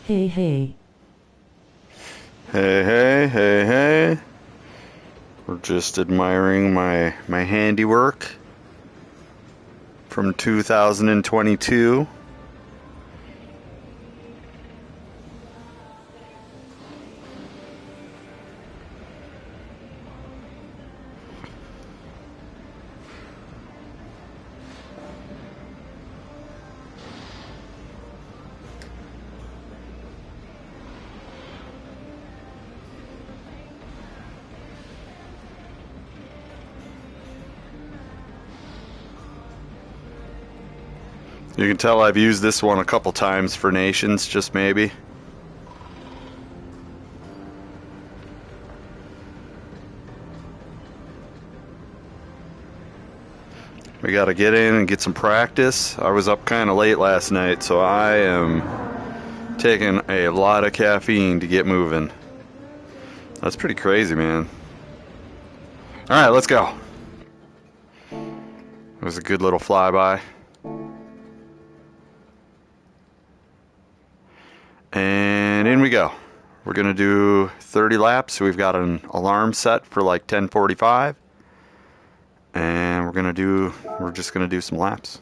Hey, hey. Hey, hey, hey, hey. We're just admiring my handiwork from 2022. You can tell I've used this one a couple times for nations, just maybe. We gotta get in and get some practice. I was up kind of late last night, so I am taking a lot of caffeine to get moving. That's pretty crazy, man. Alright, let's go. It was a good little flyby. And in we go. We're gonna do 30 laps. We've got an alarm set for like 10:45. And we're just gonna do some laps.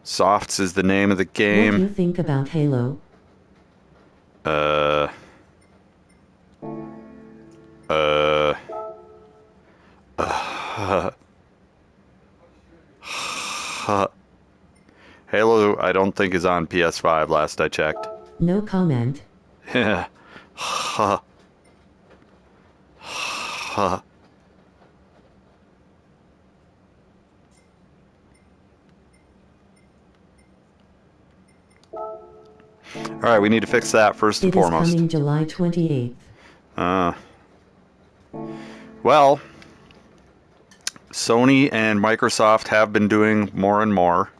Softs is the name of the What do you game. think about Halo? Uh, uh, Halo, I don't think is on PS5 last I checked. No comment. Yeah. Alright, we need to fix that first and It is foremost. coming July 28th. Uh, well, Sony and Microsoft have been doing more and more,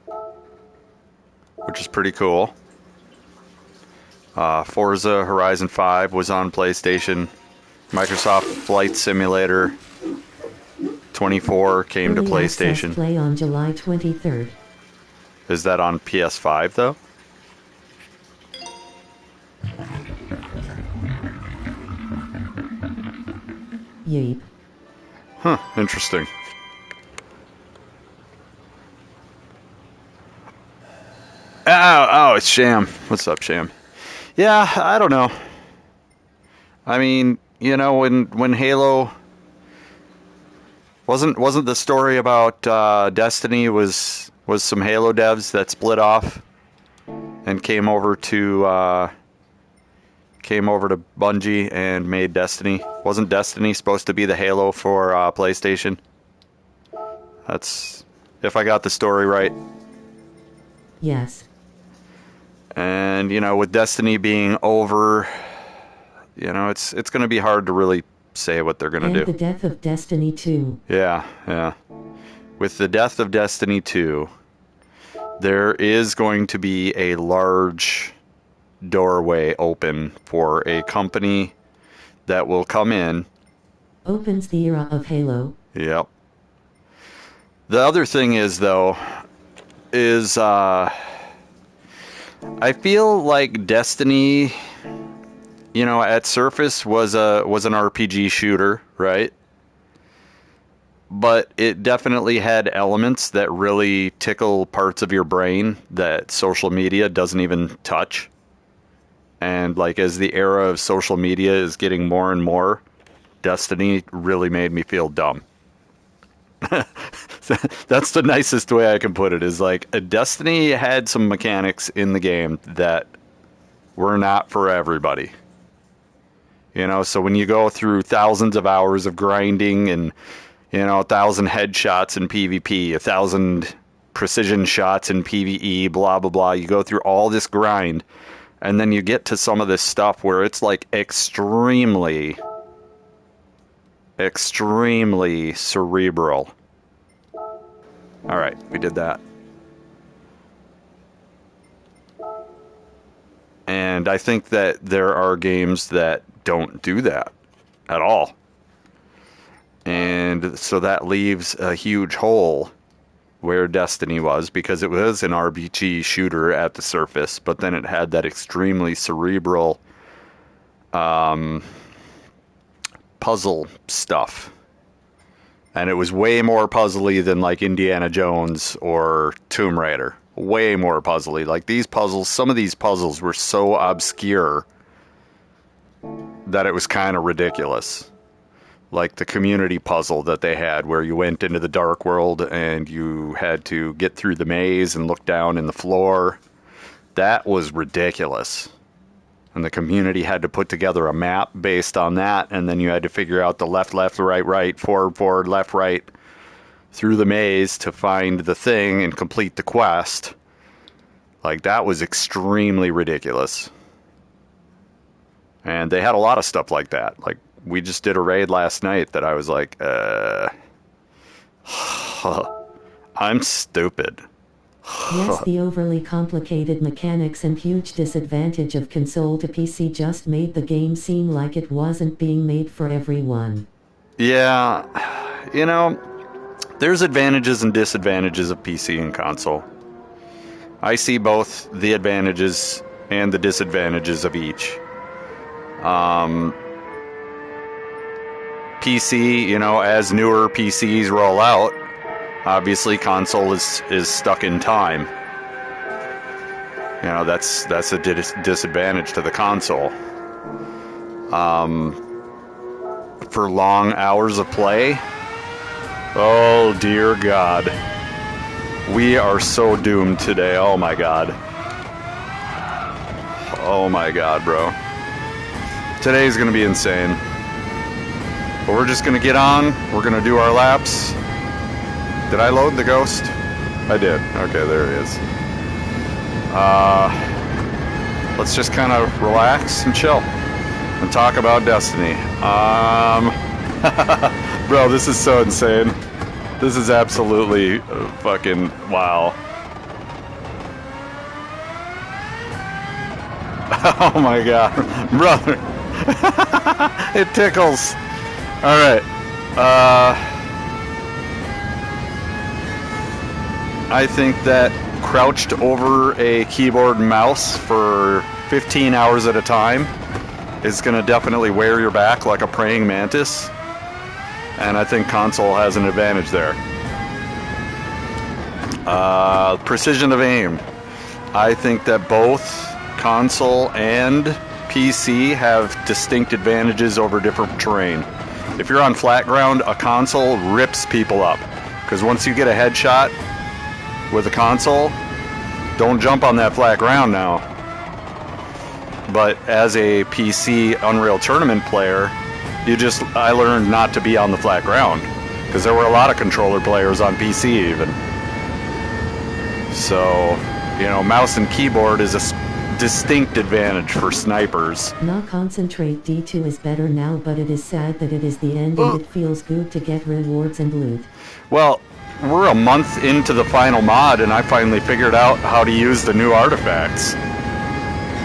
which is pretty cool. Forza Horizon 5 was on PlayStation. Microsoft Flight Simulator 24 came to Early access PlayStation. play on July 23rd. Is that on PS5 though? Yeep. Huh, interesting. Oh, it's Sham. What's up, Sham? Yeah, I don't know. I mean, when Halo wasn't the story about Destiny was some Halo devs that split off and came over to Bungie and made Destiny. Wasn't Destiny supposed to be the Halo for PlayStation? That's if I got the story right. Yes. And with Destiny being over, it's going to be hard to really say what they're going to And do. the death of Destiny 2. Yeah. With the death of Destiny 2, there is going to be a large doorway open for a company that will come in. Opens the era of Halo. Yep. The other thing is, though, is I feel like Destiny, at surface was an RPG shooter, right? But it definitely had elements that really tickle parts of your brain that social media doesn't even touch. And like as the era of social media is getting more and more, Destiny really made me feel dumb. That's the nicest way I can put it, is like a Destiny had some mechanics in the game that were not for everybody. So when you go through thousands of hours of grinding and 1,000 headshots in PvP, 1,000 precision shots in PvE, blah blah blah, you go through all this grind, and then you get to some of this stuff where it's like extremely cerebral. All right, we did that. And I think that there are games that don't do that at all. And so that leaves a huge hole where Destiny was, because it was an RPG shooter at the surface, but then it had that extremely cerebral puzzle stuff. And it was way more puzzly than like Indiana Jones or Tomb Raider. Way more puzzly. Like these puzzles, some of these puzzles were so obscure that it was kind of ridiculous. Like the community puzzle that they had where you went into the dark world and you had to get through the maze and look down in the floor. That was ridiculous. And the community had to put together a map based on that, and then you had to figure out the left, right, forward, left, right, through the maze to find the thing and complete the quest. Like, that was extremely ridiculous. And they had a lot of stuff like that. Like, we just did a raid last night that I was like, I'm stupid. Yes, the overly complicated mechanics and huge disadvantage of console to PC just made the game seem like it wasn't being made for everyone. Yeah, you know, there's advantages and disadvantages of PC and console. I see both the advantages and the disadvantages of each. PC, you know, as newer PCs roll out, obviously console is stuck in time. You know, that's a disadvantage to the console. For long hours of play, oh dear God, we are so doomed today. Oh my God. Oh my God, bro. Today's gonna be insane. But we're just gonna get on, we're gonna do our laps. Did I load the ghost? I did. Okay, there it is. Let's just kind of relax and chill and talk about Destiny. Bro, this is so insane. This is absolutely fucking wow. Oh my God, brother. It tickles. All right. I think that crouched over a keyboard and mouse for 15 hours at a time is going to definitely wear your back like a praying mantis. And I think console has an advantage there. Precision of aim. I think that both console and PC have distinct advantages over different terrain. If you're on flat ground, a console rips people up. Because once you get a headshot with a console, don't jump on that flat ground now. But as a PC Unreal Tournament player, I learned not to be on the flat ground, because there were a lot of controller players on PC even. So, you know, mouse and keyboard is a distinct advantage for snipers. Now concentrate D2 is better now, but it is sad that it is the end and it feels good to get rewards and loot. Well, we're a month into the final mod and I finally figured out how to use the new artifacts.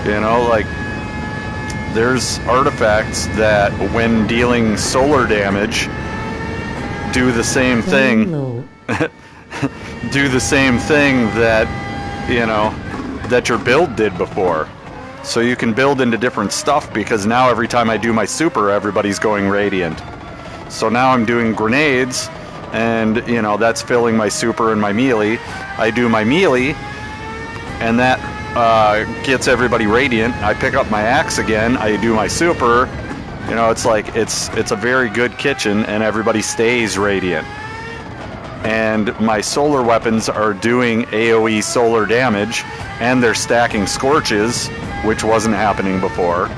You know, like, there's artifacts that when dealing solar damage do the same thing. Do the same thing that, you know, that your build did before. So you can build into different stuff, because now every time I do my super, everybody's going radiant. So now I'm doing grenades, and, you know, that's filling my super and my melee. I do my melee, and that gets everybody radiant. I pick up my axe again, I do my super. You know, it's like, it's a very good kitchen, and everybody stays radiant. And my solar weapons are doing AoE solar damage, and they're stacking scorches, which wasn't happening before.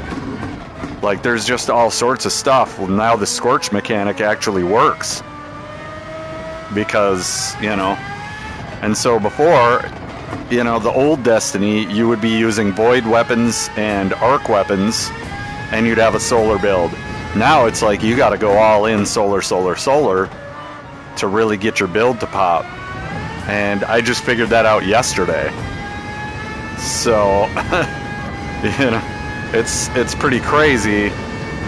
Like, there's just all sorts of stuff. Well, now the scorch mechanic actually works. Because, you know, and so before, you know, the old Destiny, you would be using void weapons and arc weapons, and you'd have a solar build. Now it's like you gotta go all in solar, solar, solar to really get your build to pop. And I just figured that out yesterday. So, you know, it's pretty crazy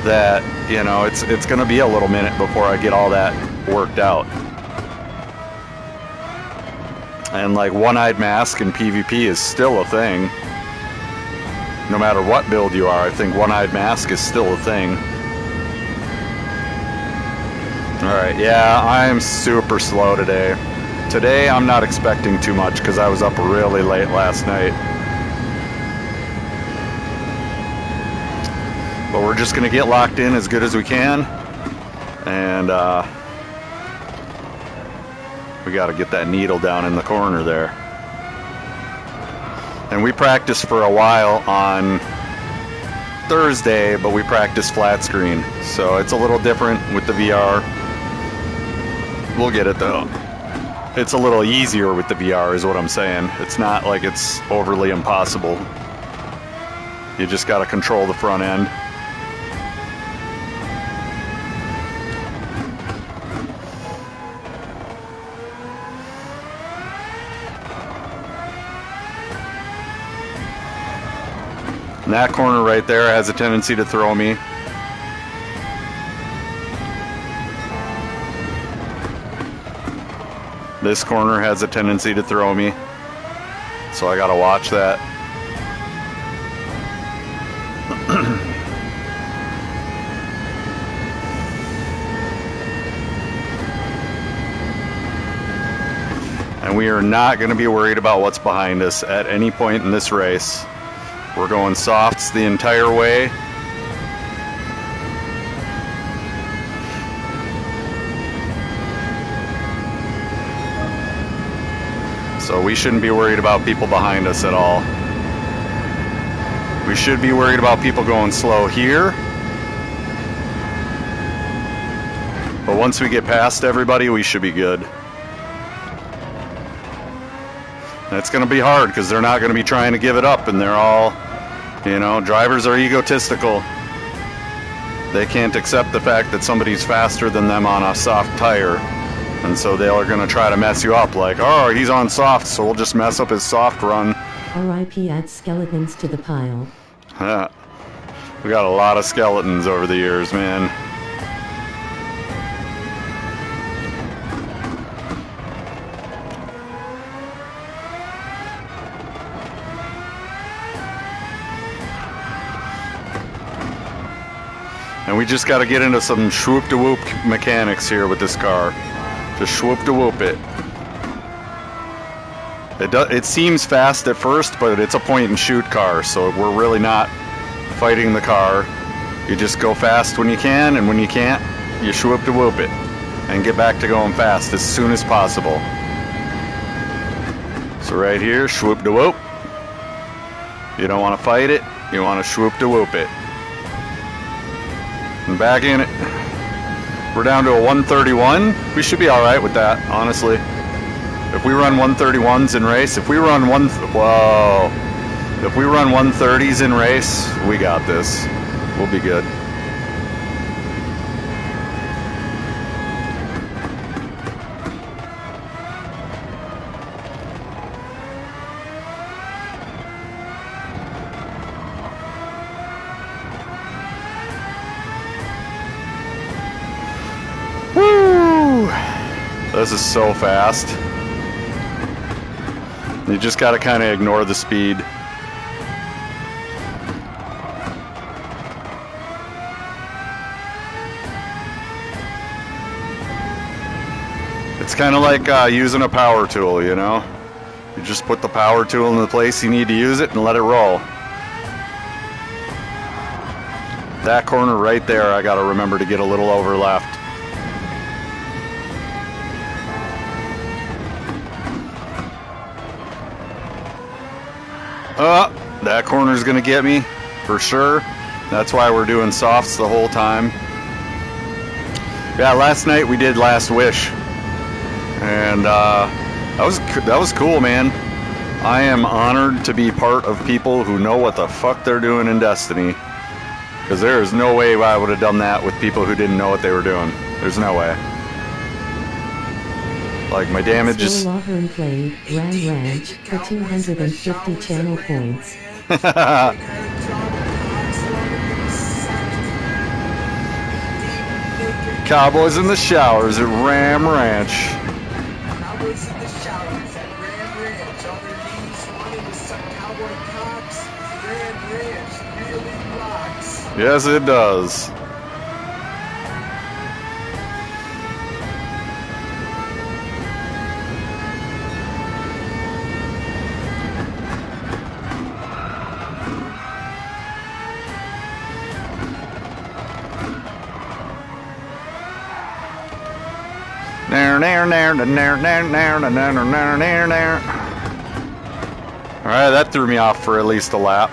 that, you know, it's gonna be a little minute before I get all that worked out. And like one-eyed mask in PvP is still a thing. No matter what build you are, I think one-eyed mask is still a thing. Alright, yeah, I'm super slow today. Today I'm not expecting too much because I was up really late last night. But we're just going to get locked in as good as we can. And we got to get that needle down in the corner there. And we practiced for a while on Thursday, but we practiced flat screen. So it's a little different with the VR. We'll get it though. It's a little easier with the VR is what I'm saying. It's not like it's overly impossible. You just got to control the front end. And that corner right there has a tendency to throw me. This corner has a tendency to throw me. So I gotta watch that. And we are not gonna be worried about what's behind us at any point in this race. We're going softs the entire way. So we shouldn't be worried about people behind us at all. We should be worried about people going slow here. But once we get past everybody, we should be good. That's going to be hard because they're not going to be trying to give it up, and they're all, you know, drivers are egotistical. They can't accept the fact that somebody's faster than them on a soft tire. And so they are going to try to mess you up, like, oh, he's on soft, so we'll just mess up his soft run. RIP adds skeletons to the pile. We got a lot of skeletons over the years, man. And we just got to get into some swoop-de-whoop mechanics here with this car. Just swoop-de-whoop it. It seems fast at first, but it's a point-and-shoot car, so we're really not fighting the car. You just go fast when you can, and when you can't, you swoop-de-whoop it. And get back to going fast as soon as possible. So right here, swoop-de-whoop. You don't want to fight it, you want to swoop-de-whoop it. And back in it. We're down to a 131. We should be all right with that, honestly. If we run 131s in race, if we run 130s in race, we got this. We'll be good. This is so fast. You just got to kind of ignore the speed. It's kind of like using a power tool, you know? You just put the power tool in the place you need to use it and let it roll. That corner right there, I got to remember to get a little over left. That corner's gonna get me, for sure. That's why we're doing softs the whole time. Yeah, last night we did Last Wish. And that was cool, man. I am honored to be part of people who know what the fuck they're doing in Destiny. Because there is no way I would have done that with people who didn't know what they were doing. There's no way. Like, my damage is... Lawhorn played Ram Ranch for 250 channel points. Cowboys in the showers at Ram Ranch. Yes, it does. Alright, that threw me off for at least a lap.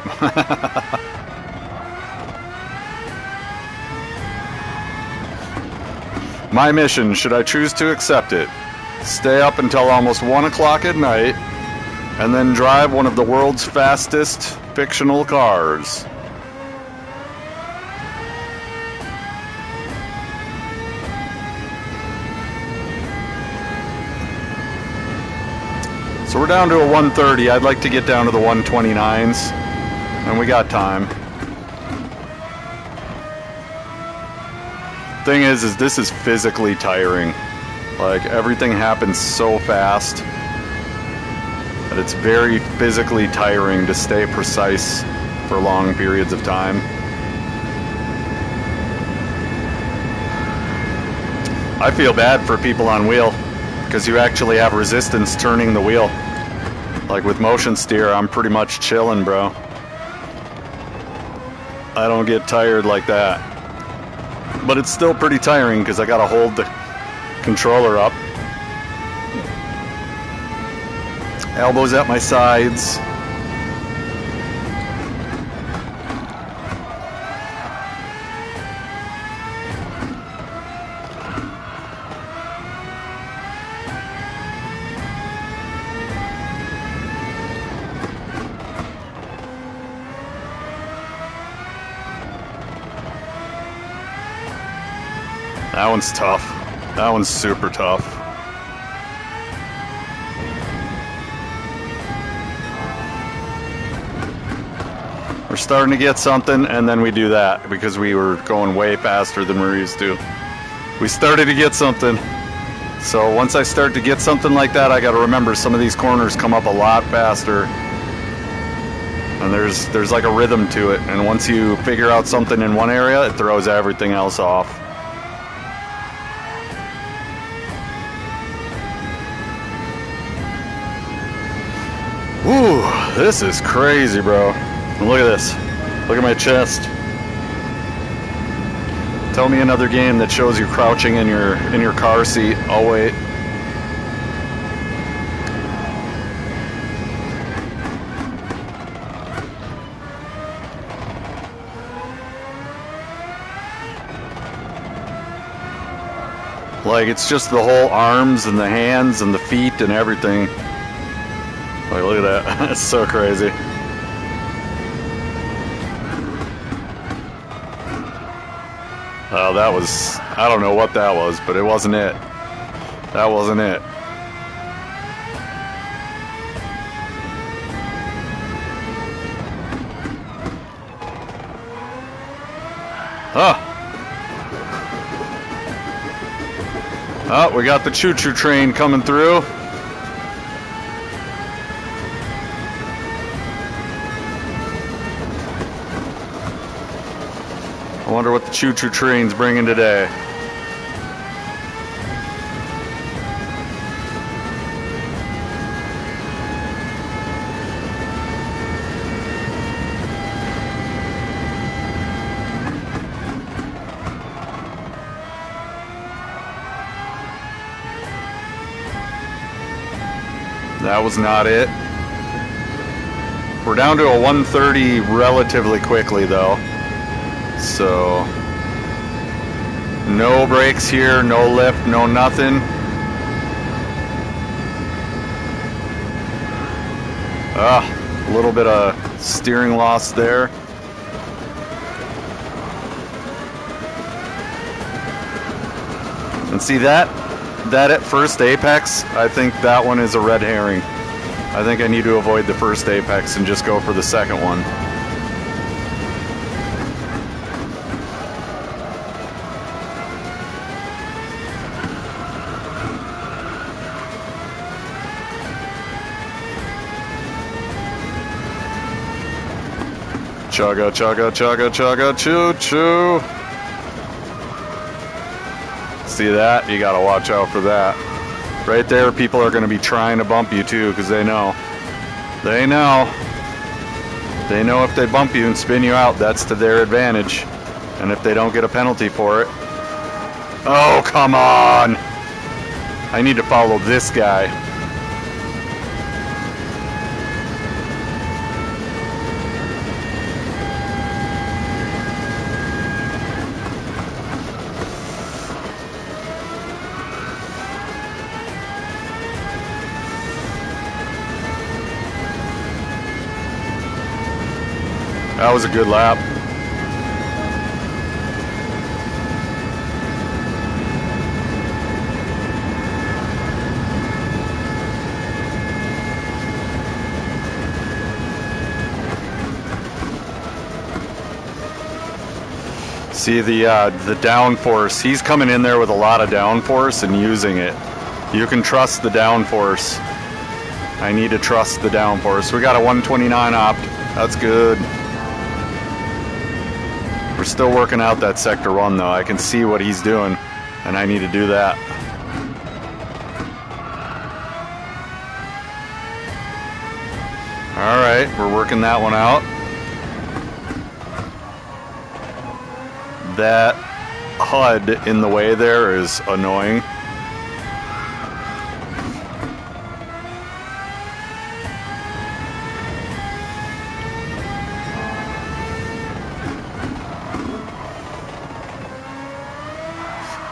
My mission, should I choose to accept it, stay up until almost 1 o'clock at night, and then drive one of the world's fastest fictional cars. So we're down to a 130. I'd like to get down to the 129s, and we got time. Thing is this is physically tiring. Like, everything happens so fast that it's very physically tiring to stay precise for long periods of time. I feel bad for people on wheel, because you actually have resistance turning the wheel. Like with motion steer, I'm pretty much chilling, bro. I don't get tired like that. But it's still pretty tiring because I gotta hold the controller up. Elbows at my sides. That one's tough. That one's super tough. We're starting to get something, and then we do that because we were going way faster than we're used to. We started to get something. So once I start to get something like that, I gotta remember some of these corners come up a lot faster. And there's like a rhythm to it. And once you figure out something in one area, it throws everything else off. Ooh, this is crazy, bro. Look at this. Look at my chest. Tell me another game that shows you crouching in your car seat. I'll wait. Like, it's just the whole arms and the hands and the feet and everything. Like, look at that. That's so crazy. Oh, that was... I don't know what that was, but it wasn't it. That wasn't it. Oh! Oh, we got the choo-choo train coming through. I wonder what the choo-choo train's bringing today. That was not it. We're down to a 130 relatively quickly, though. So, no brakes here, no lift, no nothing. A little bit of steering loss there. And see that at first apex, I think that one is a red herring. I think I need to avoid the first apex and just go for the second one. Chugga, chugga, chugga, chugga, choo, choo. See that? You gotta watch out for that. Right there, people are gonna be trying to bump you too, because they know. They know. They know if they bump you and spin you out, that's to their advantage. And if they don't get a penalty for it. Oh, come on! I need to follow this guy. That was a good lap. See the downforce. He's coming in there with a lot of downforce and using it. You can trust the downforce. I need to trust the downforce. We got a 129 opt. That's good. We're still working out that sector 1 though. I can see what he's doing, and I need to do that. All right, we're working that one out. That HUD in the way there is annoying.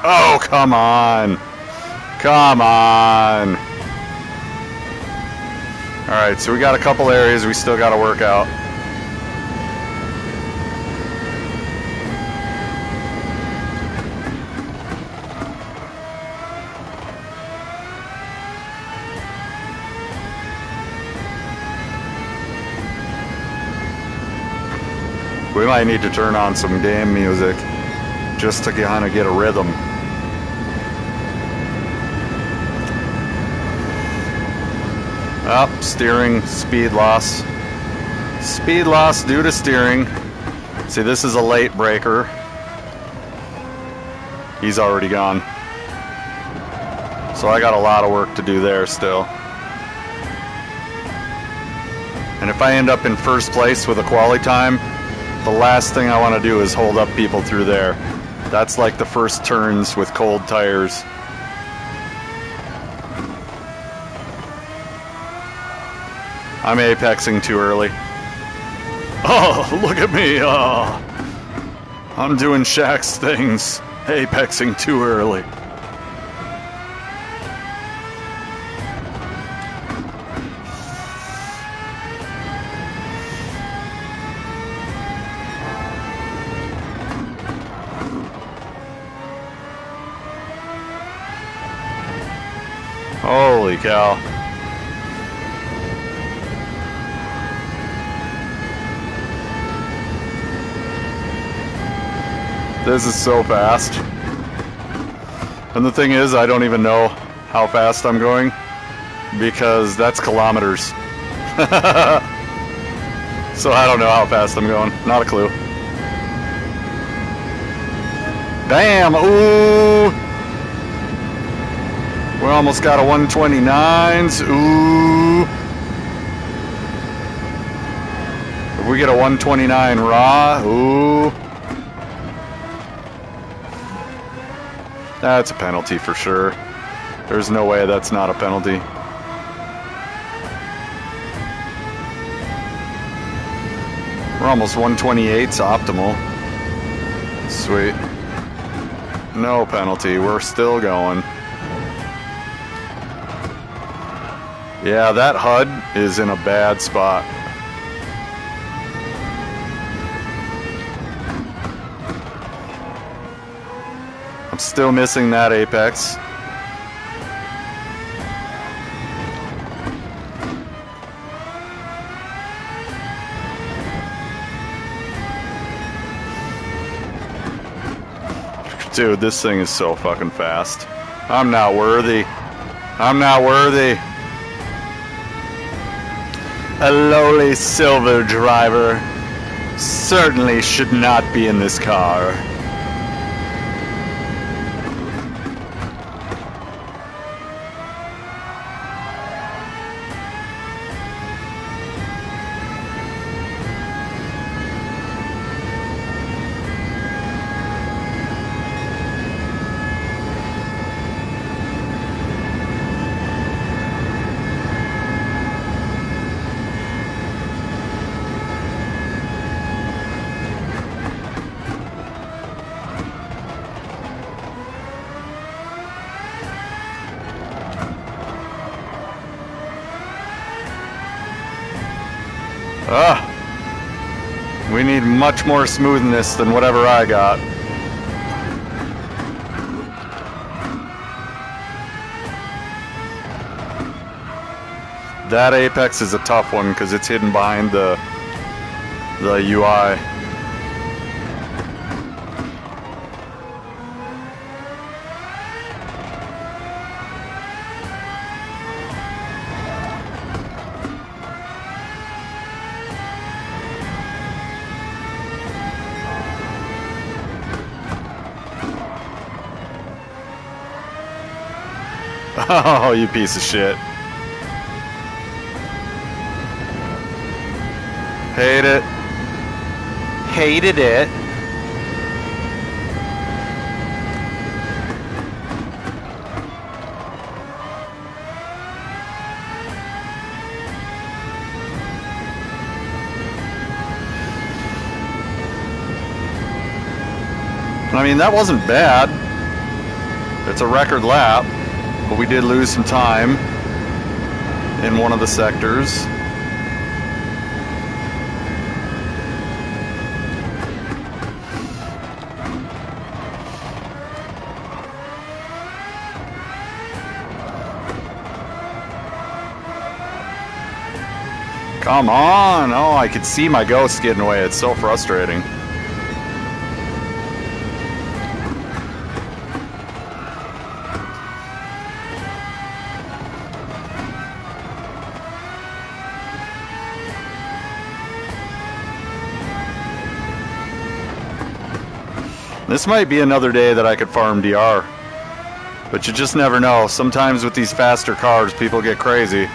Oh, come on. Come on. All right, so we got a couple areas we still got to work out. We might need to turn on some game music just to kind of get a rhythm. Up, steering, speed loss. Speed loss due to steering. See, this is a late breaker. He's already gone. So I got a lot of work to do there still. And if I end up in first place with a quali time, the last thing I want to do is hold up people through there. That's like the first turns with cold tires. I'm apexing too early. Oh, look at me. Oh, I'm doing Shaq's things. Apexing too early. Holy cow. This is so fast. And the thing is, I don't even know how fast I'm going because that's kilometers. So I don't know how fast I'm going. Not a clue. Bam! Ooh! We almost got a 129s. Ooh! If we get a 129 raw, ooh! That's a penalty for sure. There's no way that's not a penalty. We're almost 128's optimal. Sweet. No penalty. We're still going. Yeah, that HUD is in a bad spot. I'm still missing that apex. Dude, this thing is so fucking fast. I'm not worthy. I'm not worthy. A lowly silver driver certainly should not be in this car. We need much more smoothness than whatever I got. That apex is a tough one because it's hidden behind the UI. Oh, you piece of shit. Hate it. Hated it. I mean, that wasn't bad. It's a record lap. But we did lose some time in one of the sectors. Come on! Oh, I could see my ghost getting away. It's so frustrating. This might be another day that I could farm DR, but you just never know. Sometimes with these faster cars, people get crazy.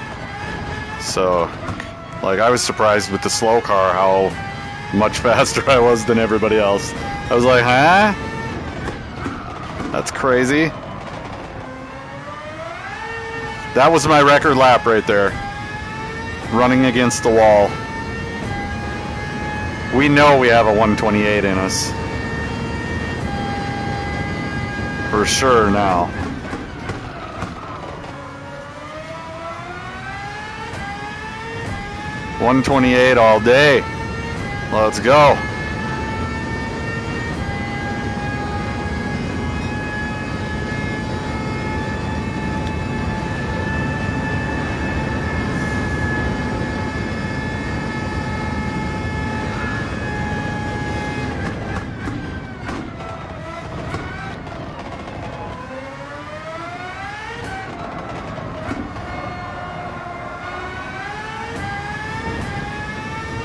So, like, I was surprised with the slow car how much faster I was than everybody else. I was like, huh? That's crazy. That was my record lap right there. Running against the wall. We know we have a 128 in us. For sure now. $128 all day. Let's go.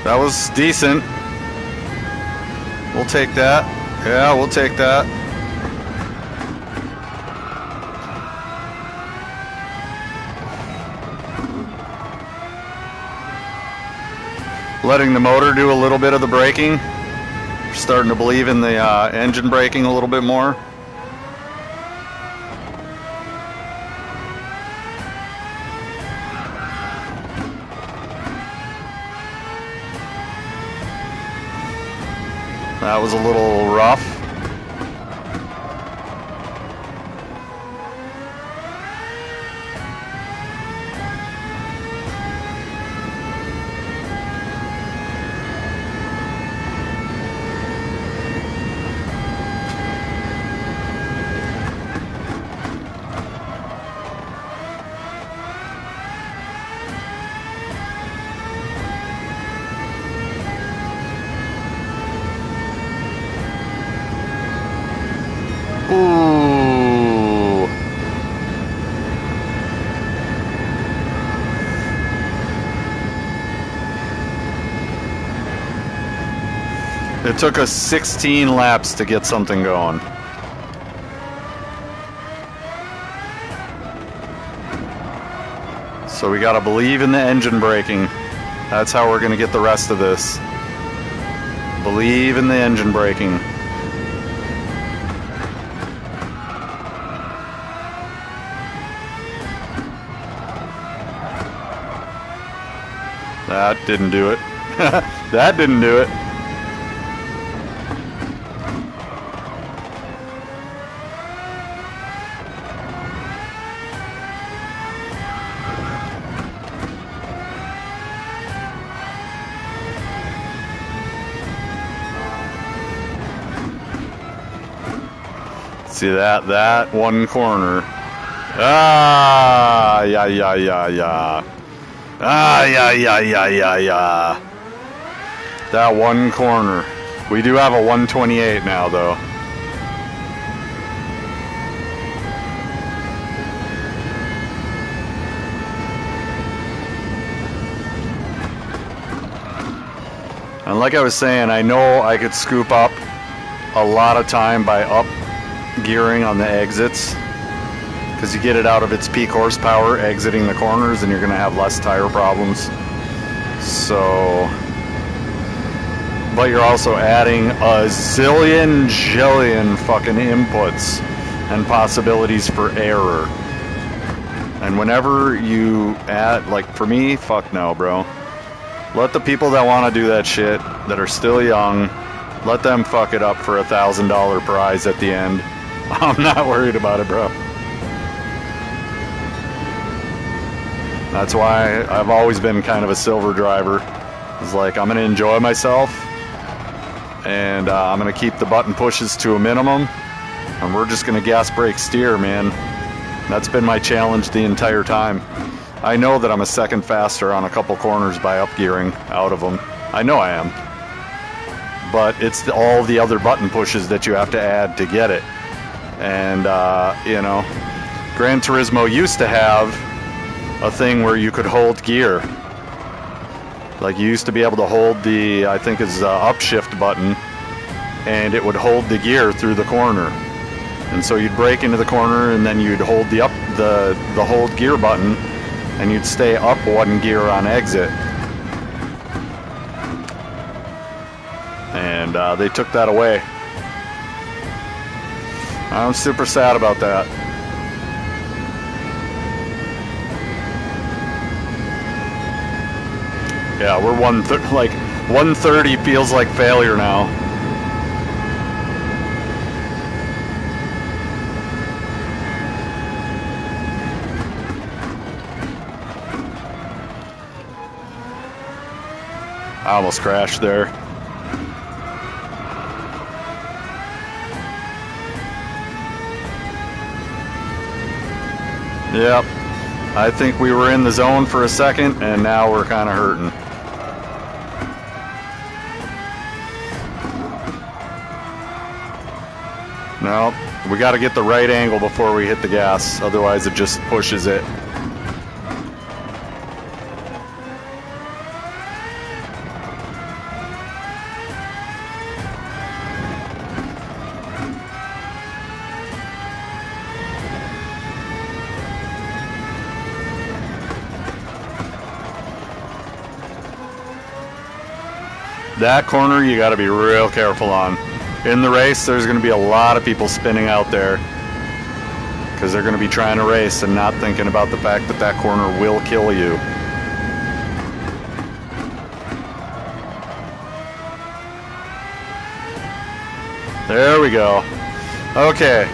That was decent. We'll take that. Yeah, we'll take that. Letting the motor do a little bit of the braking. Starting to believe in the engine braking a little bit more. That was a little rough. Ooh. It took us 16 laps to get something going. So we gotta believe in the engine braking. That's how we're gonna get the rest of this. Believe in the engine braking. That didn't do it. That didn't do it. See that one corner. Ah, yeah. Ah, yeah. That one corner. We do have a 128 now, though. And like I was saying, I know I could scoop up a lot of time by up gearing on the exits, because you get it out of its peak horsepower exiting the corners and you're going to have less tire problems. So, but you're also adding a jillion fucking inputs and possibilities for error. And whenever you add, like for me, fuck no, bro. Let the people that want to do that shit, that are still young, let them fuck it up for $1,000 prize at the end. I'm not worried about it, bro. That's why I've always been kind of a silver driver. It's like, I'm going to enjoy myself, and I'm going to keep the button pushes to a minimum, and we're just going to gas, brake, steer, man. That's been my challenge the entire time. I know that I'm a second faster on a couple corners by up gearing out of them. I know I am. But it's all the other button pushes that you have to add to get it. And, you know, Gran Turismo used to have a thing where you could hold gear. Like, you used to be able to hold the, I think it's upshift button, and it would hold the gear through the corner. And so you'd brake into the corner, and then you'd hold the hold gear button, and you'd stay up one gear on exit. And they took that away. I'm super sad about that. Yeah, we're 130 feels like failure now. I almost crashed there. Yep. I think we were in the zone for a second, and now we're kind of hurting. No, we got to get the right angle before we hit the gas, otherwise it just pushes it. That corner you got to be real careful on. In the race, there's going to be a lot of people spinning out there because they're going to be trying to race and not thinking about the fact that that corner will kill you. There we go. Okay,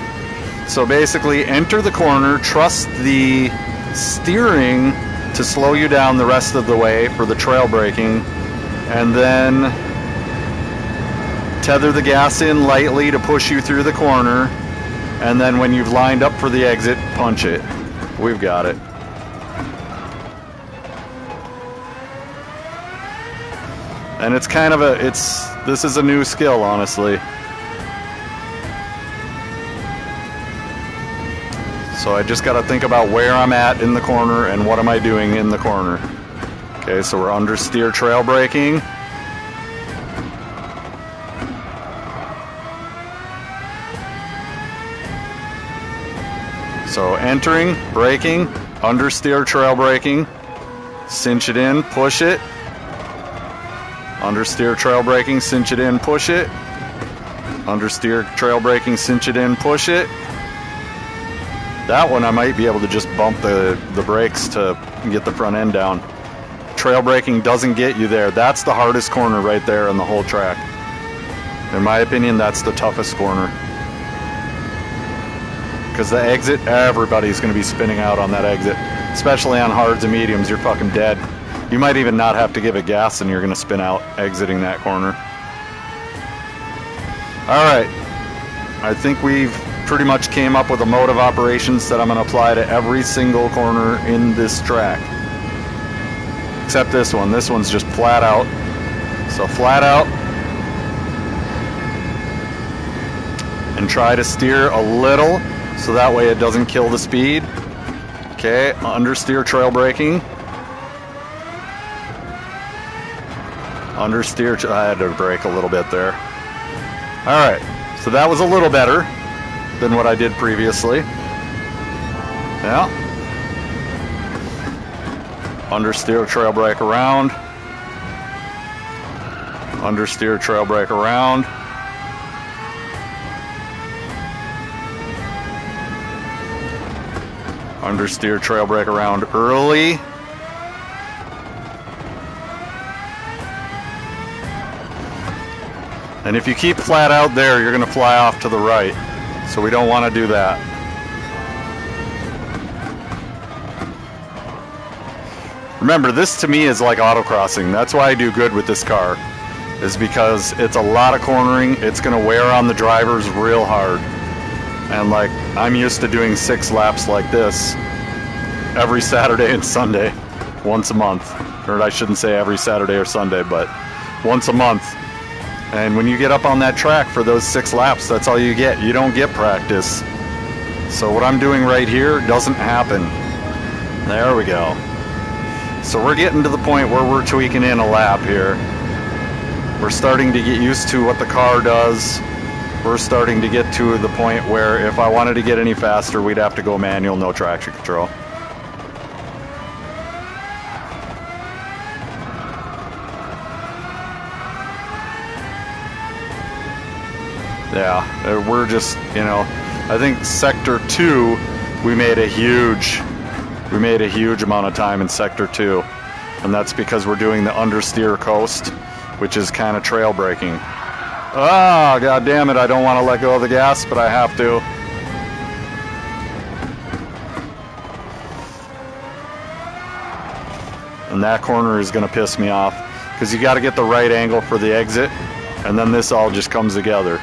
so basically enter the corner, trust the steering to slow you down the rest of the way for the trail braking, and then tether the gas in lightly to push you through the corner, and then when you've lined up for the exit, punch it. We've got it. And it's kind of this is a new skill, honestly. So I just got to think about where I'm at in the corner and what am I doing in the corner. Okay, so we're understeer trail braking. So entering, braking, understeer, trail braking, cinch it in, push it. Understeer, trail braking, cinch it in, push it. Understeer, trail braking, cinch it in, push it. That one I might be able to just bump the brakes to get the front end down. Trail braking doesn't get you there. That's the hardest corner right there on the whole track. In my opinion, that's the toughest corner. Because the exit, everybody's going to be spinning out on that exit. Especially on hards and mediums, you're fucking dead. You might even not have to give it gas and you're going to spin out exiting that corner. Alright. I think we've pretty much came up with a mode of operations that I'm going to apply to every single corner in this track. Except this one. This one's just flat out. So flat out. And try to steer a little so that way it doesn't kill the speed. Okay, understeer, trail braking. Understeer, I had to brake a little bit there. Alright, so that was a little better than what I did previously. Yeah. Understeer, trail brake around. Understeer, trail brake around. Understeer, trail brake around early. And if you keep flat out there, you're going to fly off to the right. So we don't want to do that. Remember, this to me is like autocrossing. That's why I do good with this car. Is because it's a lot of cornering. It's going to wear on the drivers real hard. And like, I'm used to doing 6 laps like this every Saturday and Sunday, once a month. Or I shouldn't say every Saturday or Sunday, but once a month. And when you get up on that track for those 6 laps, that's all you get. You don't get practice. So what I'm doing right here doesn't happen. There we go. So we're getting to the point where we're tweaking in a lap here. We're starting to get used to what the car does. We're starting to get to the point where if I wanted to get any faster, we'd have to go manual, no traction control. Yeah, we're just, you know, I think Sector 2, we made a huge amount of time in Sector 2. And that's because we're doing the understeer coast, which is kind of trail braking. Ah, god damn it, I don't want to let go of the gas, but I have to. And that corner is going to piss me off, because you got to get the right angle for the exit, and then this all just comes together.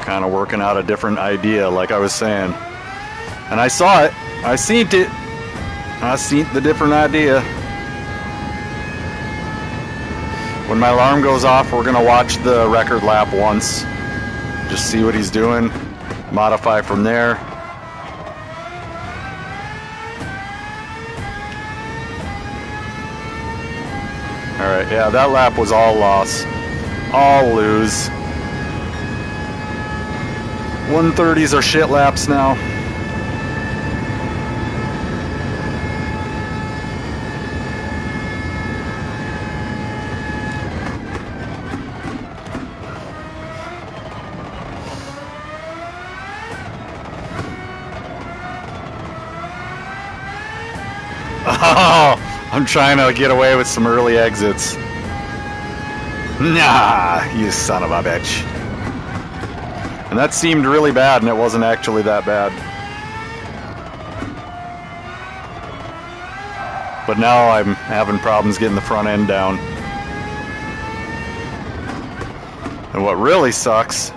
Kind of working out a different idea, like I was saying. And I saw it. I seen it. I seen the different idea. When my alarm goes off, we're going to watch the record lap once. Just see what he's doing. Modify from there. Alright, yeah, that lap was all loss. All lose. 130s are shit laps now. Oh, I'm trying to get away with some early exits. Nah, you son of a bitch. And that seemed really bad, and it wasn't actually that bad. But now I'm having problems getting the front end down. And what really sucks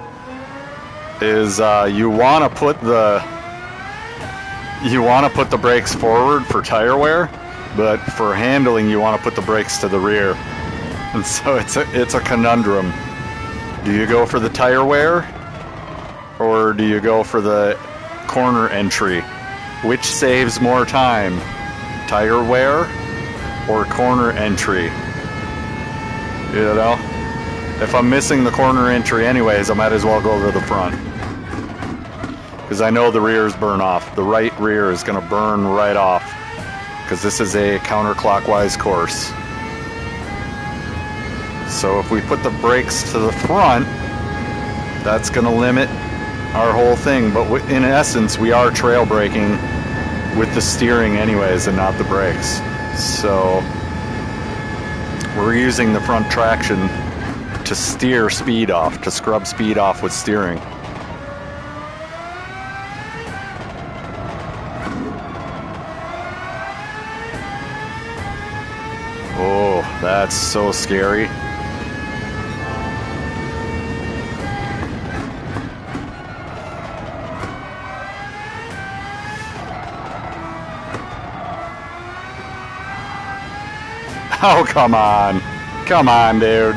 is you want to put the brakes forward for tire wear, but for handling you want to put the brakes to the rear. And so it's a conundrum. Do you go for the tire wear, or do you go for the corner entry? Which saves more time? Tire wear or corner entry? You know? If I'm missing the corner entry anyways, I might as well go to the front. Because I know the rears burn off. The right rear is going to burn right off. Because this is a counterclockwise course. So if we put the brakes to the front, that's going to limit our whole thing. But in essence, we are trail braking with the steering anyways and not the brakes. So we're using the front traction to steer speed off, to scrub speed off with steering. Oh, that's so scary. Oh, come on. Come on, dude.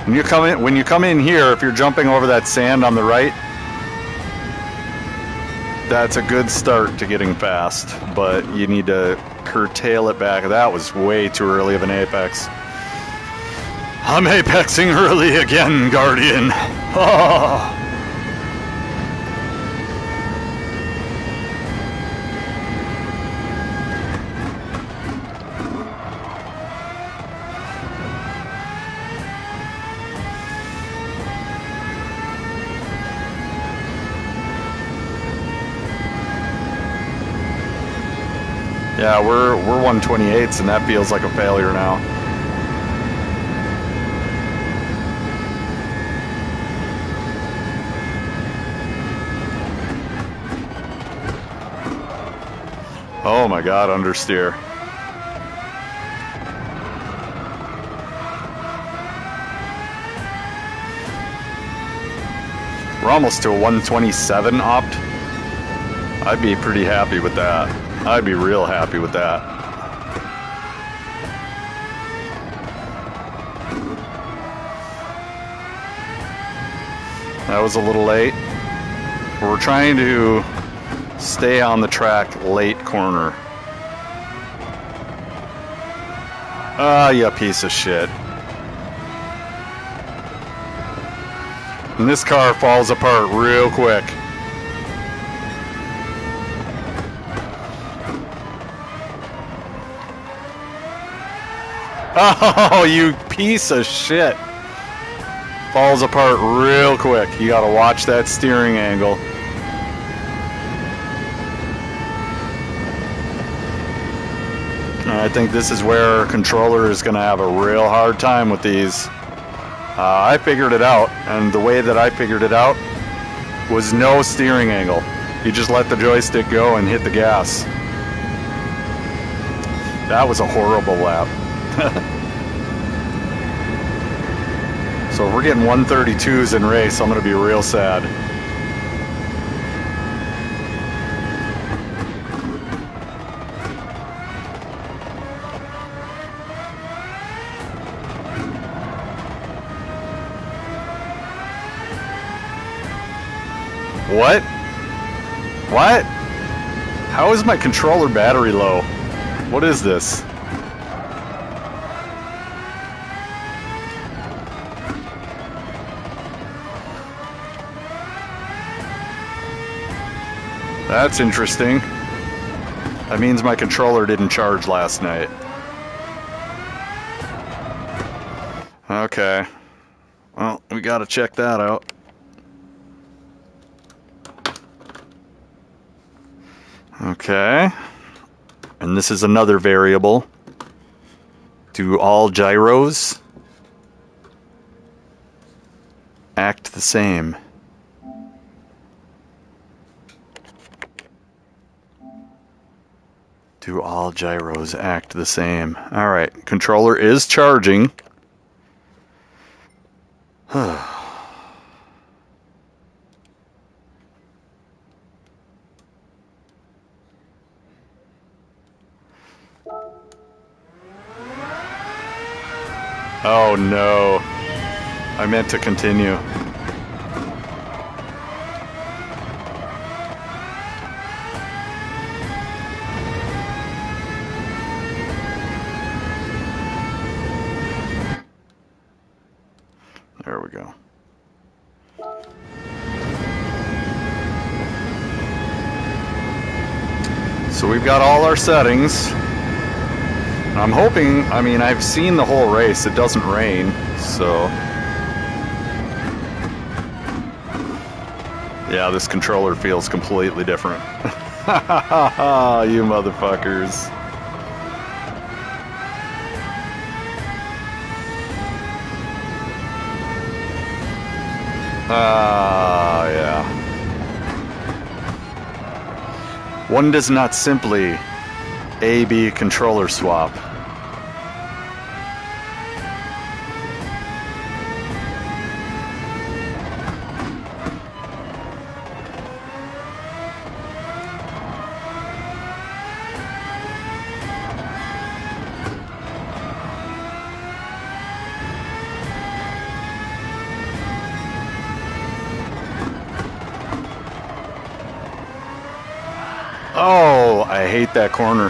When you come in here, if you're jumping over that sand on the right, that's a good start to getting fast, but you need to curtail it back. That was way too early of an apex. I'm apexing early again, Guardian. Oh. Yeah, we're 128s, and that feels like a failure now. Oh my God, understeer. We're almost to a 127 opt. I'd be pretty happy with that. I'd be real happy with that. That was a little late. We're trying to stay on the track late corner. Ah, you piece of shit. And this car falls apart real quick. Oh, you piece of shit. Falls apart real quick. You gotta watch that steering angle. I think this is where our controller is gonna have a real hard time with these. I figured it out, and the way that I figured it out was no steering angle. You just let the joystick go and hit the gas. That was a horrible lap. So if we're getting 132s in race, I'm going to be real sad. What? What? How is my controller battery low? What is this? That's interesting. That means my controller didn't charge last night. Okay. Well, we gotta check that out. Okay. And this is another variable. Do all gyros act the same? Do all gyros act the same? All right, controller is charging. Oh no, I meant to continue. So we've got all our settings. I'm hoping, I mean, I've seen the whole race. It doesn't rain, so... Yeah, this controller feels completely different. You motherfuckers. Yeah. One does not simply A-B controller swap. Oh, I hate that corner.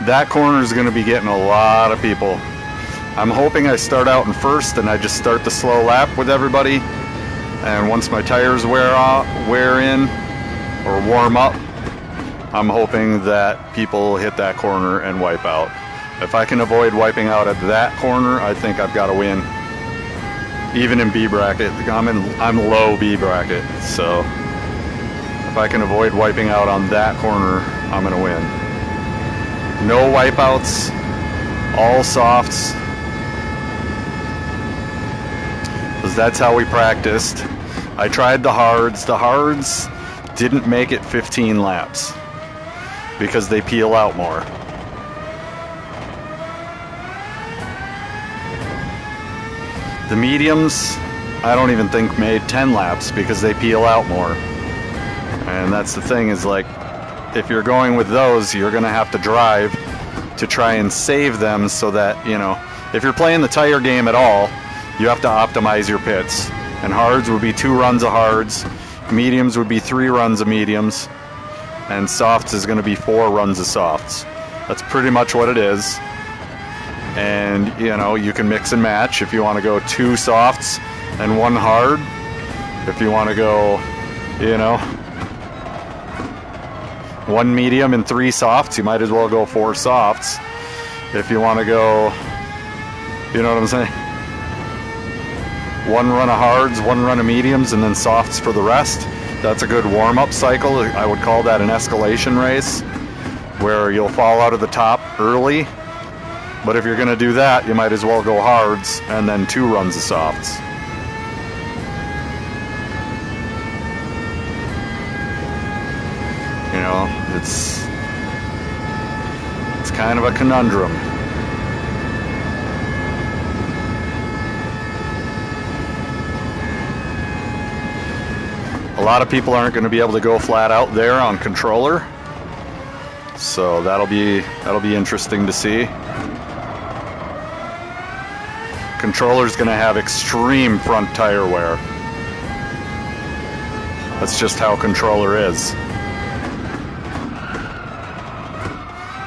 That corner is going to be getting a lot of people. I'm hoping I start out in first and I just start the slow lap with everybody. And once my tires wear in or warm up, I'm hoping that people hit that corner and wipe out. If I can avoid wiping out at that corner, I think I've got to win. Even in B bracket, I'm low B bracket, so if I can avoid wiping out on that corner, I'm gonna win. No wipeouts, all softs, because that's how we practiced. I tried the hards. The hards didn't make it 15 laps because they peel out more. The mediums, I don't even think made 10 laps because they peel out more. And that's the thing, is like, if you're going with those, you're gonna have to drive to try and save them so that, you know, if you're playing the tire game at all, you have to optimize your pits. And hards would be 2 runs of hards, mediums would be 3 runs of mediums, and softs is gonna be 4 runs of softs. That's pretty much what it is. And, you know, you can mix and match if you want to go 2 softs and 1 hard. If you want to go, you know, 1 medium and 3 softs, you might as well go 4 softs. If you want to go, you know what I'm saying? 1 run of hards, 1 run of mediums, and then softs for the rest. That's a good warm-up cycle. I would call that an escalation race, where you'll fall out of the top early. But if you're going to do that, you might as well go hards and then 2 runs of softs. You know, it's kind of a conundrum. A lot of people aren't going to be able to go flat out there on controller, so that'll be interesting to see. Controller's going to have extreme front tire wear. That's just how controller is.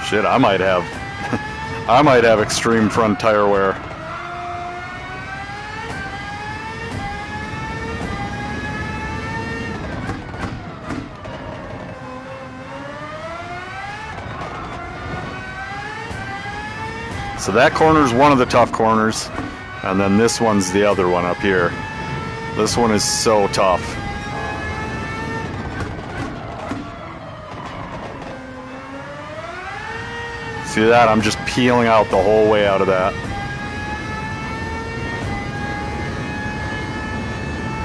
Shit, I might have extreme front tire wear. So that corner's one of the tough corners. And then this one's the other one up here. This one is so tough. See that? I'm just peeling out the whole way out of that.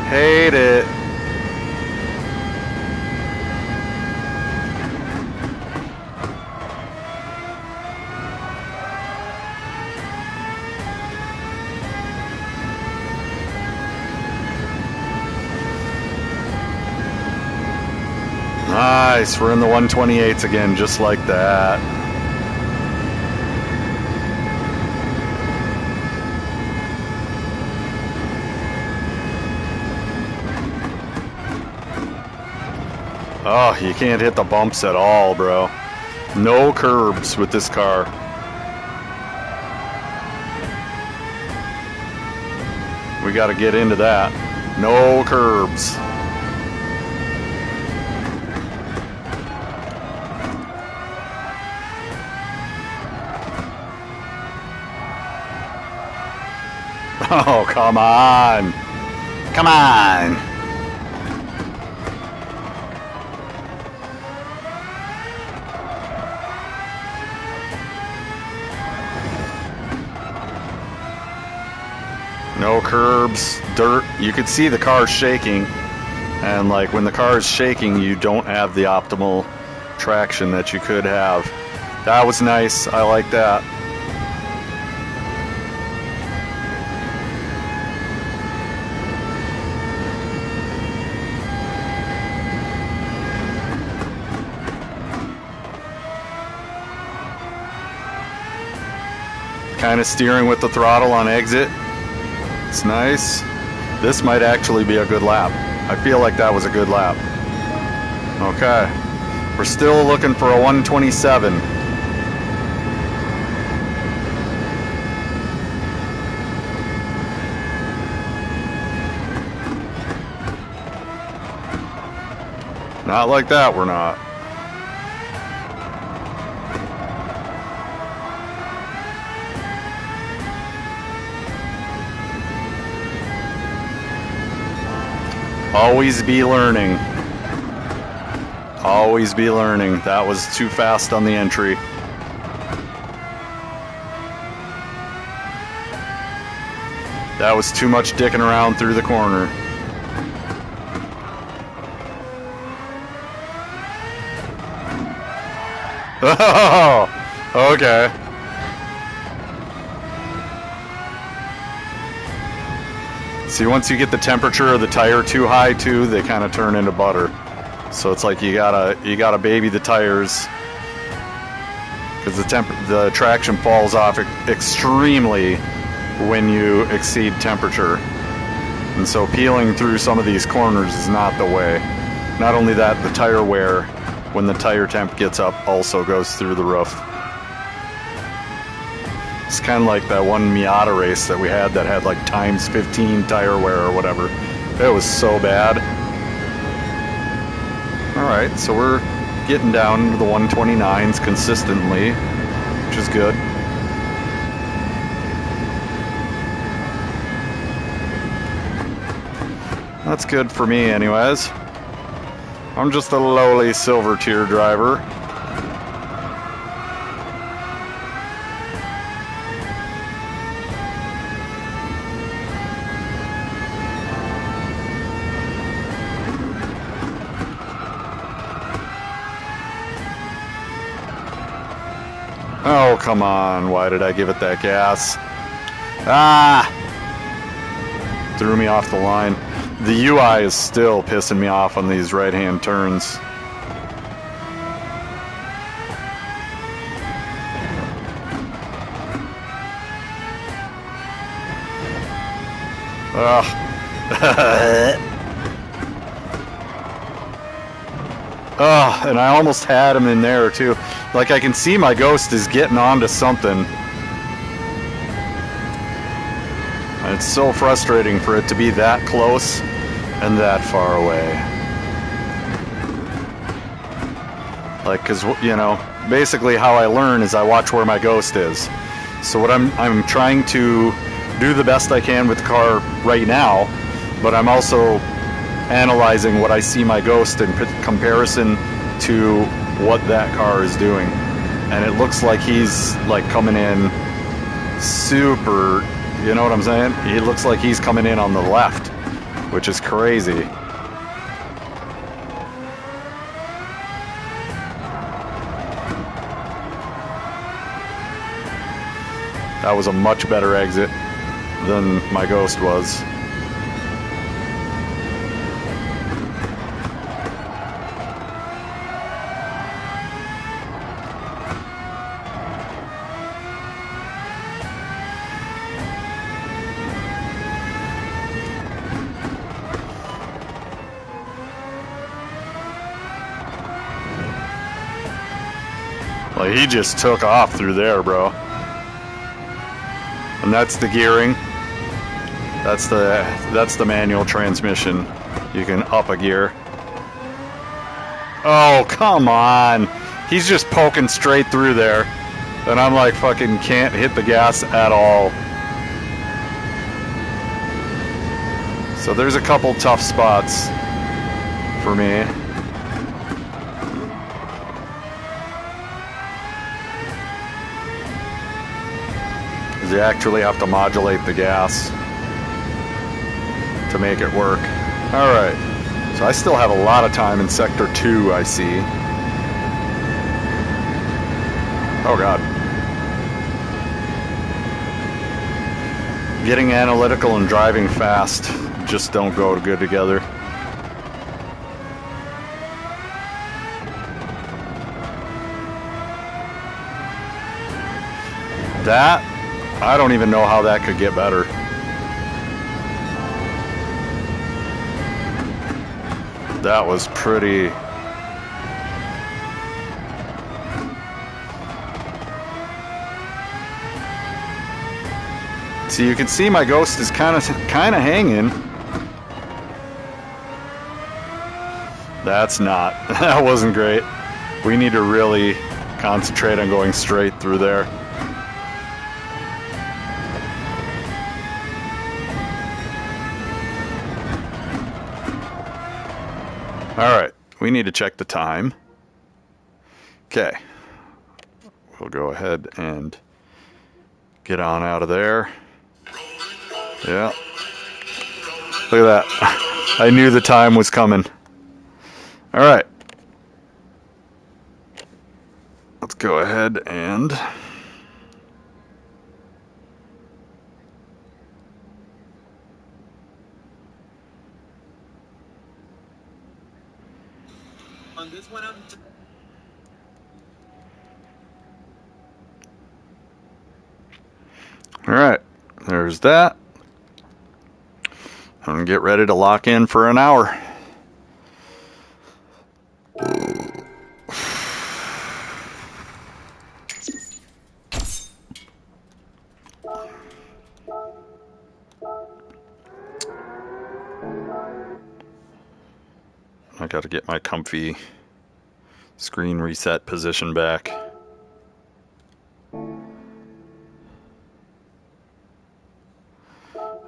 Hate it. Nice, we're in the 128s again, just like that. Oh, you can't hit the bumps at all, bro. No curbs with this car. We got to get into that. No curbs. Oh, come on. Come on. No curbs, dirt. You could see the car shaking. And like when the car is shaking, you don't have the optimal traction that you could have. That was nice. I like that. Kind of steering with the throttle on exit. It's nice. This might actually be a good lap. I feel like that was a good lap. Okay. We're still looking for a 127. Not like that, we're not. Always be learning. Always be learning. That was too fast on the entry. That was too much dicking around through the corner. Oh, okay. See, once you get the temperature of the tire too high too, they kind of turn into butter. So it's like you gotta baby the tires because the traction falls off extremely when you exceed temperature. And so peeling through some of these corners is not the way. Not only that, the tire wear when the tire temp gets up also goes through the roof. It's kind of like that one Miata race that we had that had like times 15 tire wear or whatever. It was so bad. Alright, so we're getting down to the 129s consistently, which is good. That's good for me anyways. I'm just a lowly silver tier driver. Oh, come on. Why did I give it that gas? Ah! Threw me off the line. The UI is still pissing me off on these right-hand turns. Ugh. Oh, and I almost had him in there too. Like I can see my Ghost is getting onto something. And it's so frustrating for it to be that close and that far away. Like, cause you know, basically how I learn is I watch where my Ghost is. So what I'm trying to do the best I can with the car right now, but I'm also analyzing what I see my Ghost in comparison to what that car is doing. And it looks like he's like coming in super, you know what I'm saying? He looks like he's coming in on the left, which is crazy. That was a much better exit than my Ghost was. Like, he just took off through there, bro. And that's the gearing. That's the manual transmission. You can up a gear. Oh, come on. He's just poking straight through there. And I'm like fucking can't hit the gas at all. So there's a couple tough spots for me. You actually have to modulate the gas to make it work. Alright, so I still have a lot of time in Sector 2, I see. Oh god. Getting analytical and driving fast just don't go good together. That, I don't even know how that could get better. That was pretty... So you can see my ghost is kind of hanging. That's not. That wasn't great. We need to really concentrate on going straight through there. Alright, we need to check the time. Okay. We'll go ahead and get on out of there. Yeah. Look at that. I knew the time was coming. Alright. Let's go ahead and... On this one, Alright, there's that. I'm gonna get ready to lock in for an hour. I gotta get my comfy screen reset position back.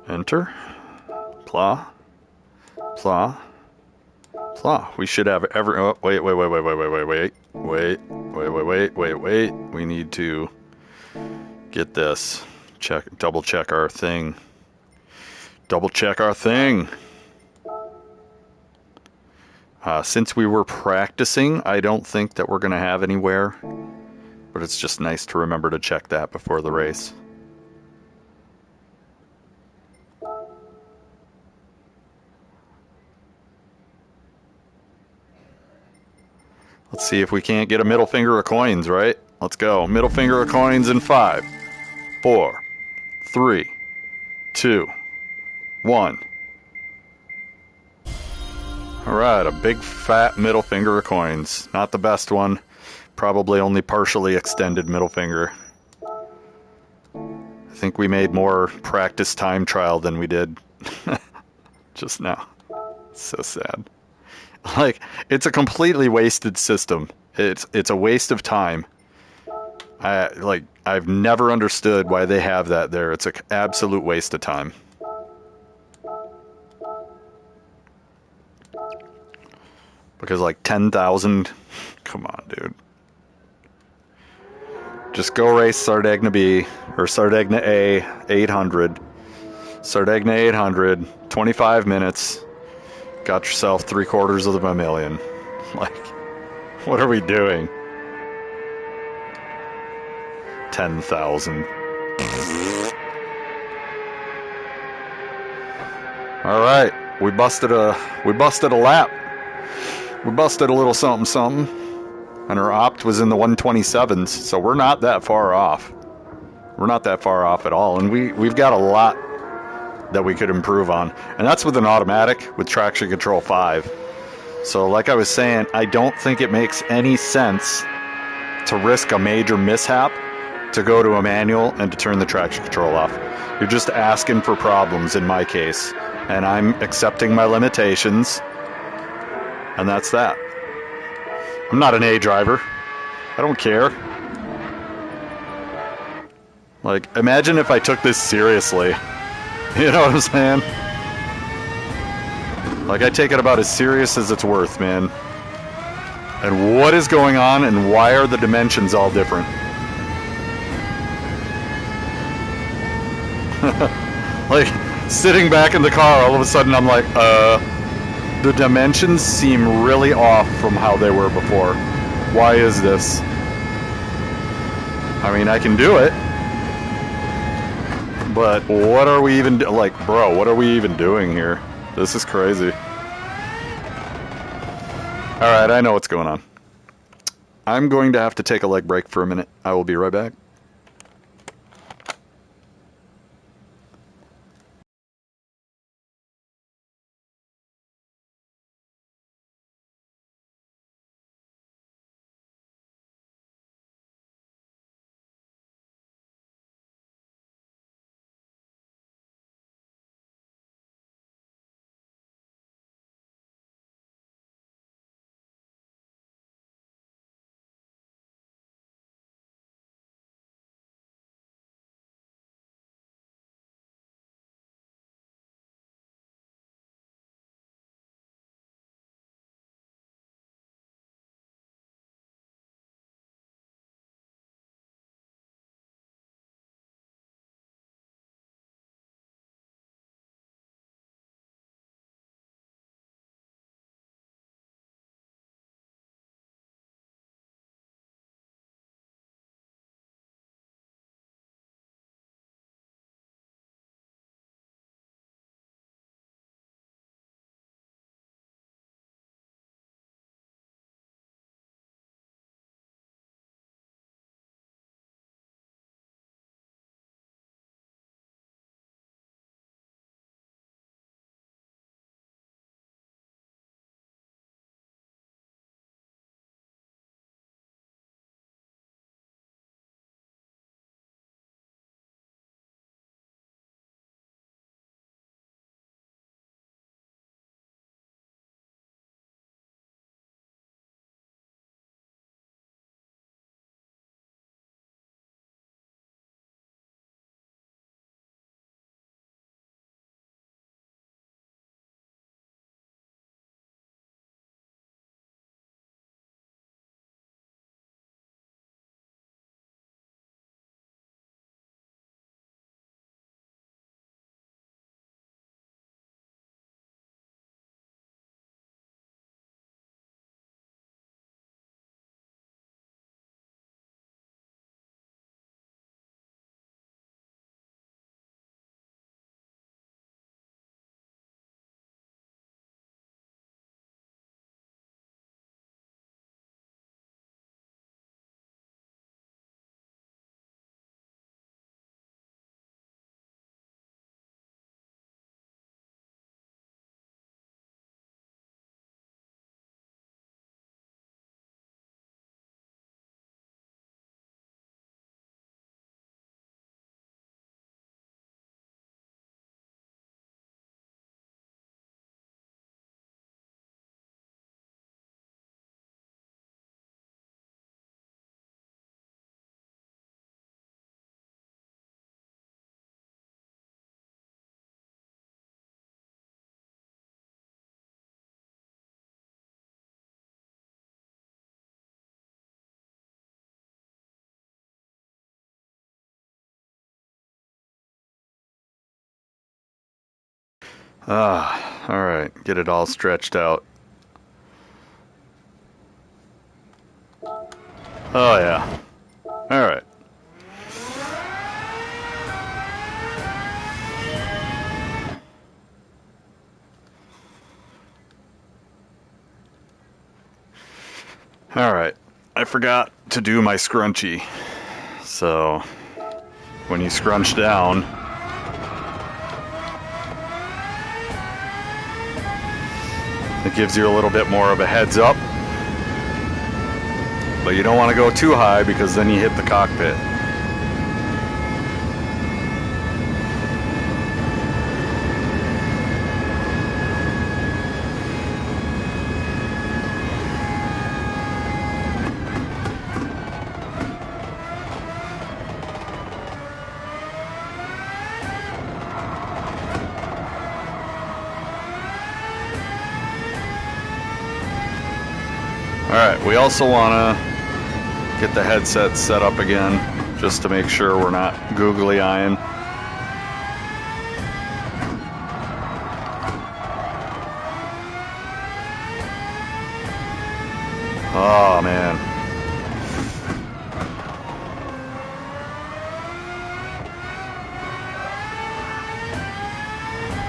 Enter. Plah. Plah. Plah. We should have every... Oh, wait. We need to get this. Double check our thing. Double check our thing. Since we were practicing, I don't think that we're going to have anywhere. But it's just nice to remember to check that before the race. Let's see if we can't get a middle finger of coins, right? Let's go. Middle finger of coins in 5, 4, 3, 2, 1. Alright, a big fat middle finger of coins. Not the best one. Probably only partially extended middle finger. I think we made more practice time trial than we did just now. So sad. Like, it's a completely wasted system. It's a waste of time. I've never understood why they have that there. It's an absolute waste of time. Because like 10,000, come on, dude. Just go race Sardegna B, or Sardegna A, 800. Sardegna 800, 25 minutes. Got yourself 750,000. Like, what are we doing? 10,000. All right, we busted a lap. We busted a little something something, and our opt was in the 127s, so we're not that far off. We're not that far off at all, and we've got a lot that we could improve on, and that's with an automatic with traction control 5. So like I was saying, I don't think it makes any sense to risk a major mishap to go to a manual and to turn the traction control off. You're just asking for problems in my case, and I'm accepting my limitations, and that's that. I'm not an A driver. I don't care. Like, imagine if I took this seriously. You know what I'm saying? Like, I take it about as serious as it's worth, man. And what is going on, and why are the dimensions all different? Like, sitting back in the car, all of a sudden I'm like, the dimensions seem really off from how they were before. Why is this? I mean, I can do it. But what are we even, like, bro, what are we even doing here? This is crazy. Alright, I know what's going on. I'm going to have to take a leg break for a minute. I will be right back. Alright, get it all stretched out. Oh yeah. Alright. Alright. I forgot to do my scrunchie. So, when you scrunch down, it gives you a little bit more of a heads up. But you don't want to go too high because then you hit the cockpit. Alright, we also want to get the headset set up again, just to make sure we're not googly eyeing. Oh, man.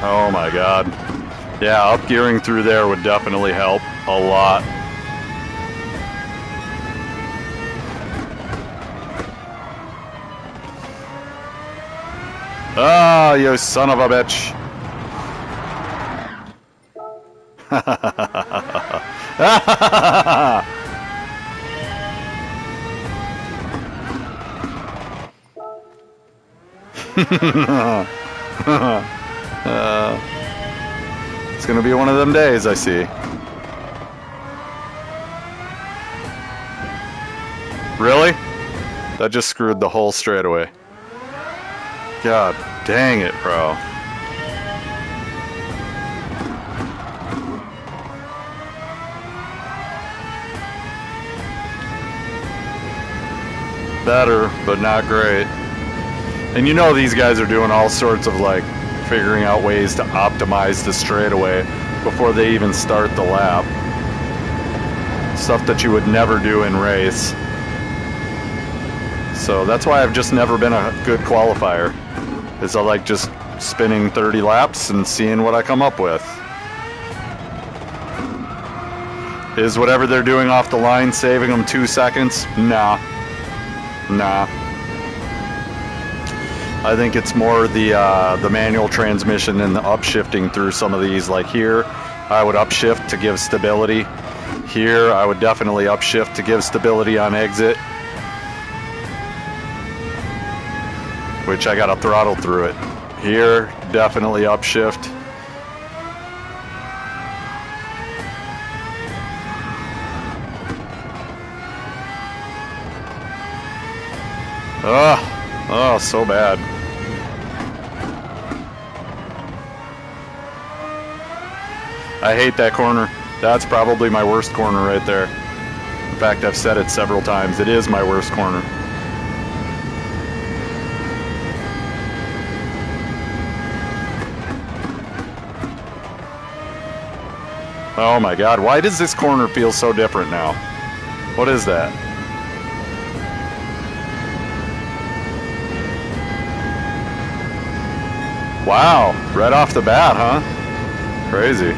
Oh, my God. Yeah, up gearing through there would definitely help a lot. Ah, you son of a bitch. It's gonna be one of them days, I see. Really? That just screwed the whole straightaway. God dang it, bro. Better, but not great. And you know these guys are doing all sorts of like figuring out ways to optimize the straightaway before they even start the lap. Stuff that you would never do in race. So that's why I've just never been a good qualifier. Is I like just spinning 30 laps and seeing what I come up with. Is whatever they're doing off the line saving them 2 seconds? Nah. Nah. I think it's more the manual transmission and the upshifting through some of these. Like here, I would upshift to give stability. Here, I would definitely upshift to give stability on exit. Which I gotta throttle through it. Here, definitely upshift. Oh, so bad. I hate that corner. That's probably my worst corner right there. In fact, I've said it several times. It is my worst corner. Oh my God, why does this corner feel so different now? What is that? Wow, right off the bat, huh? Crazy.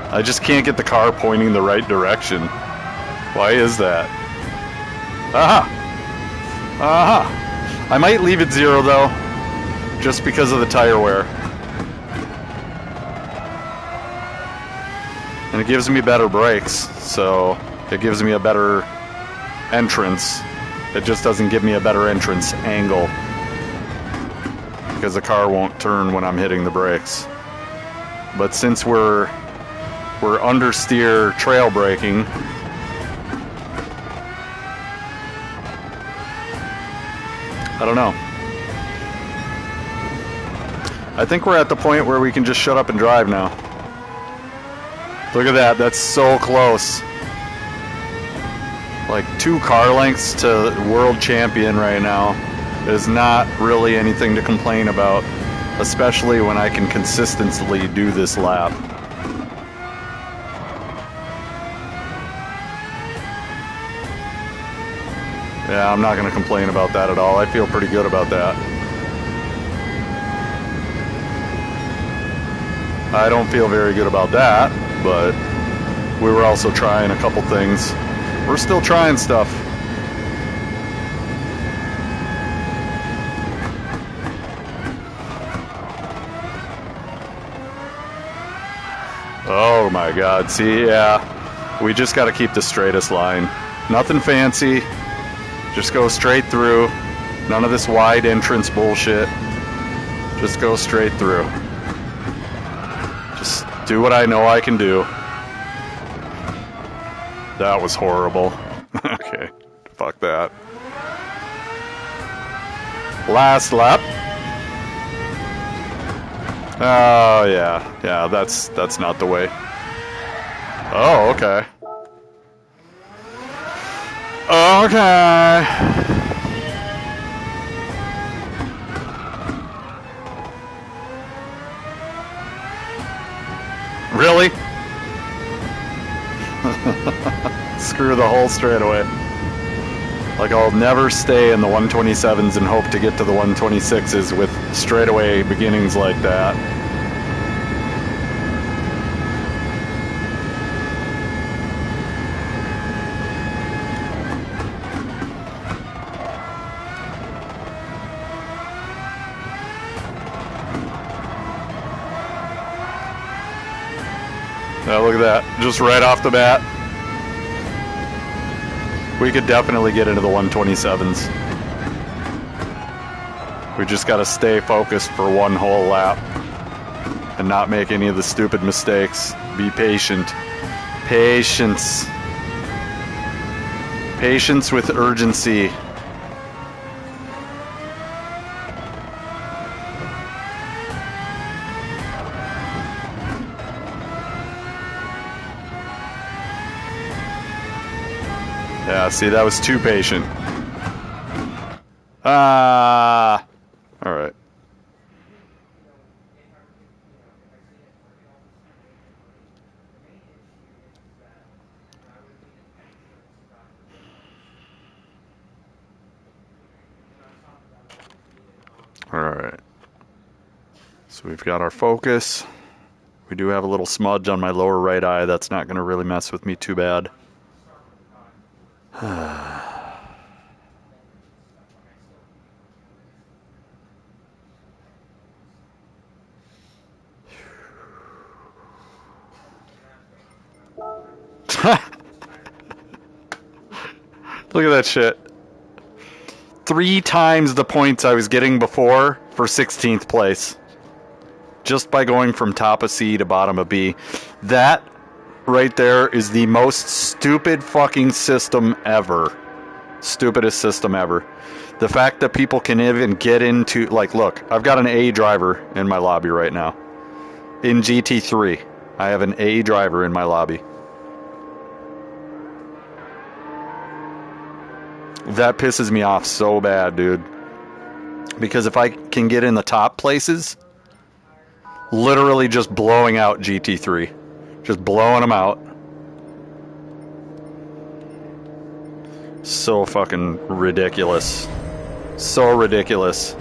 I just can't get the car pointing the right direction. Why is that? Aha! Aha! I might leave it 0 though, just because of the tire wear. And it gives me better brakes, so it gives me a better entrance. It just doesn't give me a better entrance angle, because the car won't turn when I'm hitting the brakes. But since we're understeer trail braking, I don't know. I think we're at the point where we can just shut up and drive now. Look at that, that's so close. Like 2 car lengths to world champion right now is not really anything to complain about, especially when I can consistently do this lap. Yeah, I'm not going to complain about that at all. I feel pretty good about that. I don't feel very good about that, but we were also trying a couple things. We're still trying stuff. Oh my God, see, yeah. We just got to keep the straightest line. Nothing fancy. Just go straight through. None of this wide entrance bullshit. Just go straight through. Just do what I know I can do. That was horrible. Okay, fuck that. Last lap. Oh yeah, that's not the way. Oh, okay. Okay. Really? Screw the whole straightaway. Like, I'll never stay in the 127s and hope to get to the 126s with straightaway beginnings like that. Now look at that, just right off the bat. We could definitely get into the 127s. We just gotta stay focused for one whole lap and not make any of the stupid mistakes. Be patient. Patience. Patience with urgency. Yeah, see, that was too patient. All right. All right. So we've got our focus. We do have a little smudge on my lower right eye. That's not going to really mess with me too bad. Look at that shit. 3 times the points I was getting before for 16th place. Just by going from top of C to bottom of B. That right there is the most stupid fucking system ever. Stupidest system ever. The fact that people can even get into, like, look, I've got an A driver in my lobby right now. In GT3, I have an A driver in my lobby. That pisses me off so bad, dude. Because if I can get in the top places, literally just blowing out GT3. Just blowing them out. So fucking ridiculous. So ridiculous.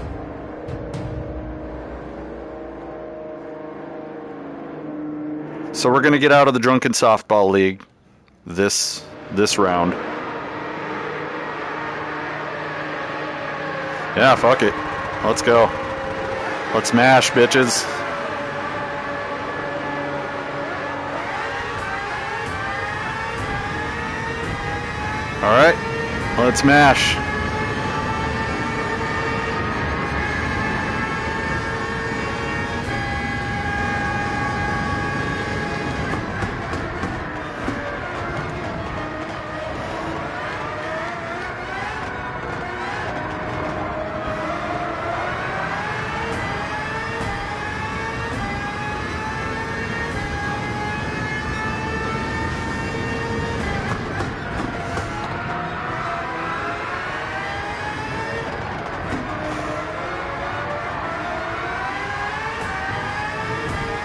So we're gonna get out of the Drunken Softball League this round. Yeah, fuck it. Let's go. Let's mash, bitches. Alright, let's mash.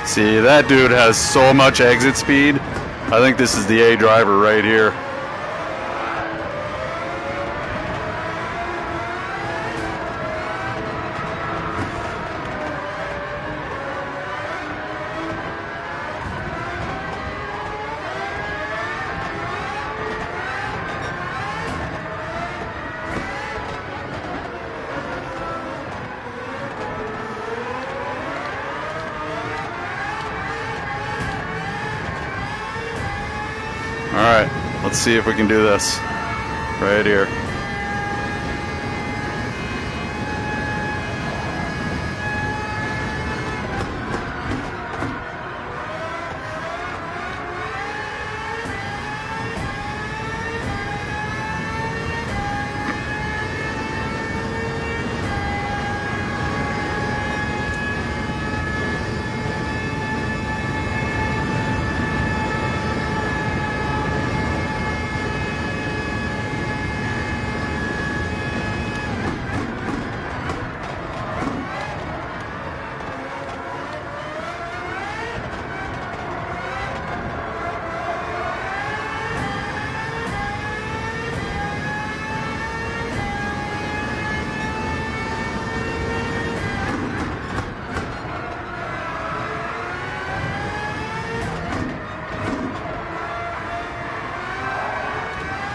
See, that dude has so much exit speed. I think this is the A driver right here. Alright, let's see if we can do this. Right here.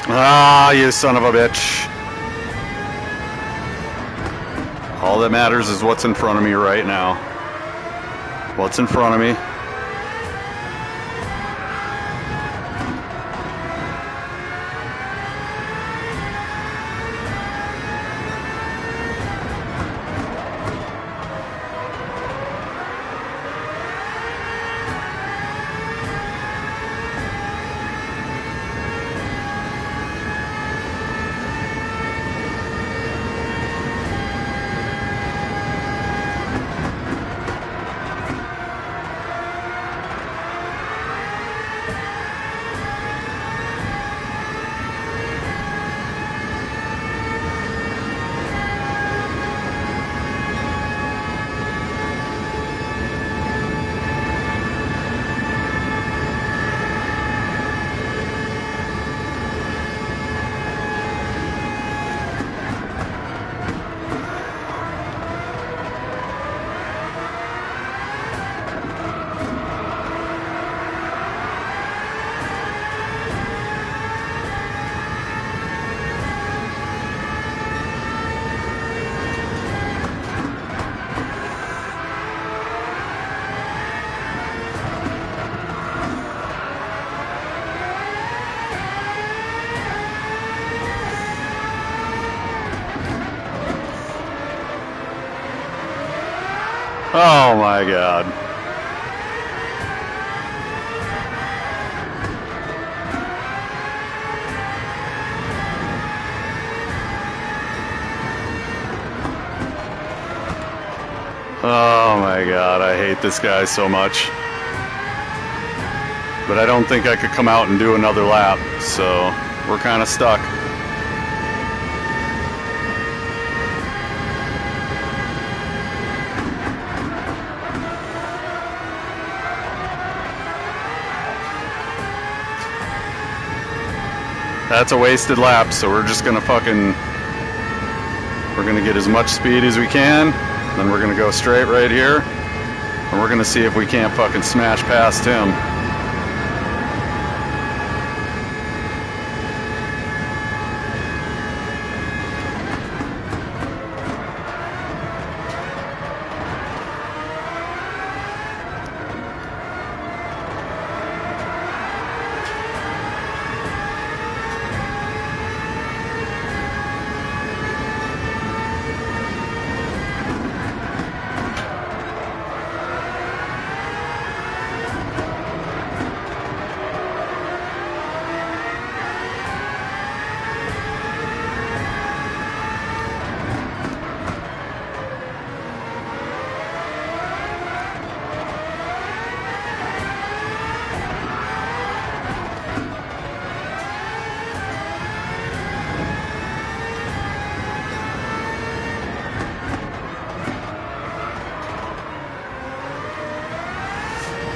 Ah, you son of a bitch. All that matters is what's in front of me right now. What's in front of me? Oh my God. Oh my God, I hate this guy so much. But I don't think I could come out and do another lap, so we're kind of stuck. That's a wasted lap, so we're just gonna we're gonna get as much speed as we can, then we're gonna go straight right here, and we're gonna see if we can't fucking smash past him.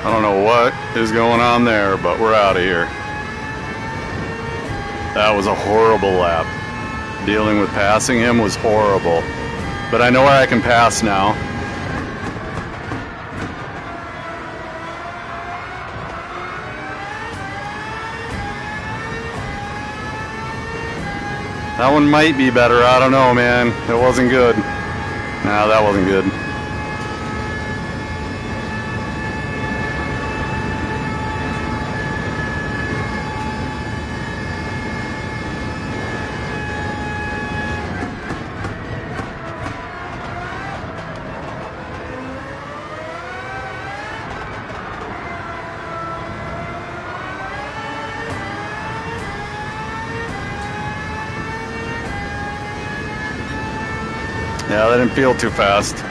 I don't know what is going on there, but we're out of here. That was a horrible lap. Dealing with passing him was horrible. But I know where I can pass now. That one might be better. I don't know, man. It wasn't good. Nah, that wasn't good. Yeah, that didn't feel too fast.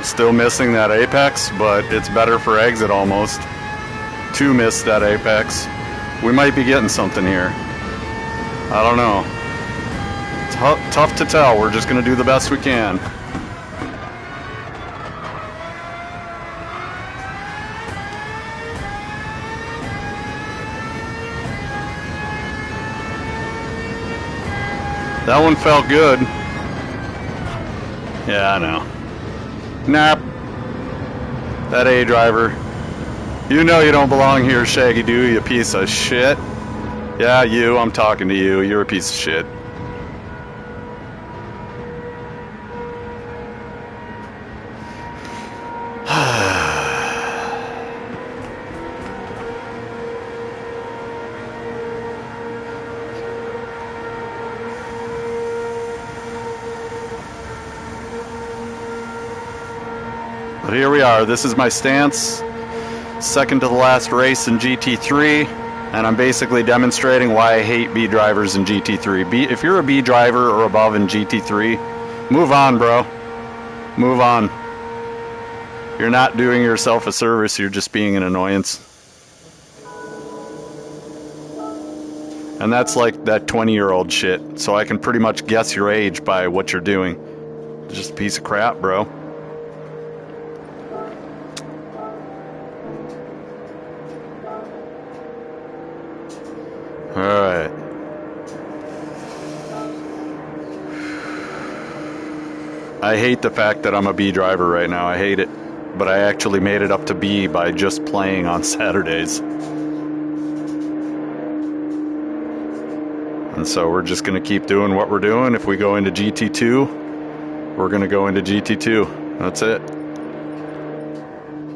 Still missing that apex, but it's better for exit almost to miss that apex. We might be getting something here. I don't know. Tough to tell. We're just going to do the best we can. That one felt good. Yeah, I know. Nope. That A driver. You know you don't belong here, Shaggy Doo, you piece of shit. Yeah, you. I'm talking to you. You're a piece of shit. But here we are. This is my stance. Second to the last race in GT3. And I'm basically demonstrating why I hate B drivers in GT3. If you're a B driver or above in GT3, move on, bro. Move on. You're not doing yourself a service. You're just being an annoyance. And that's like that 20-year-old shit. So I can pretty much guess your age by what you're doing. Just a piece of crap, bro. Alright. I hate the fact that I'm a B driver right now. I hate it. But I actually made it up to B by just playing on Saturdays. And so we're just going to keep doing what we're doing. If we go into GT2, we're going to go into GT2. That's it.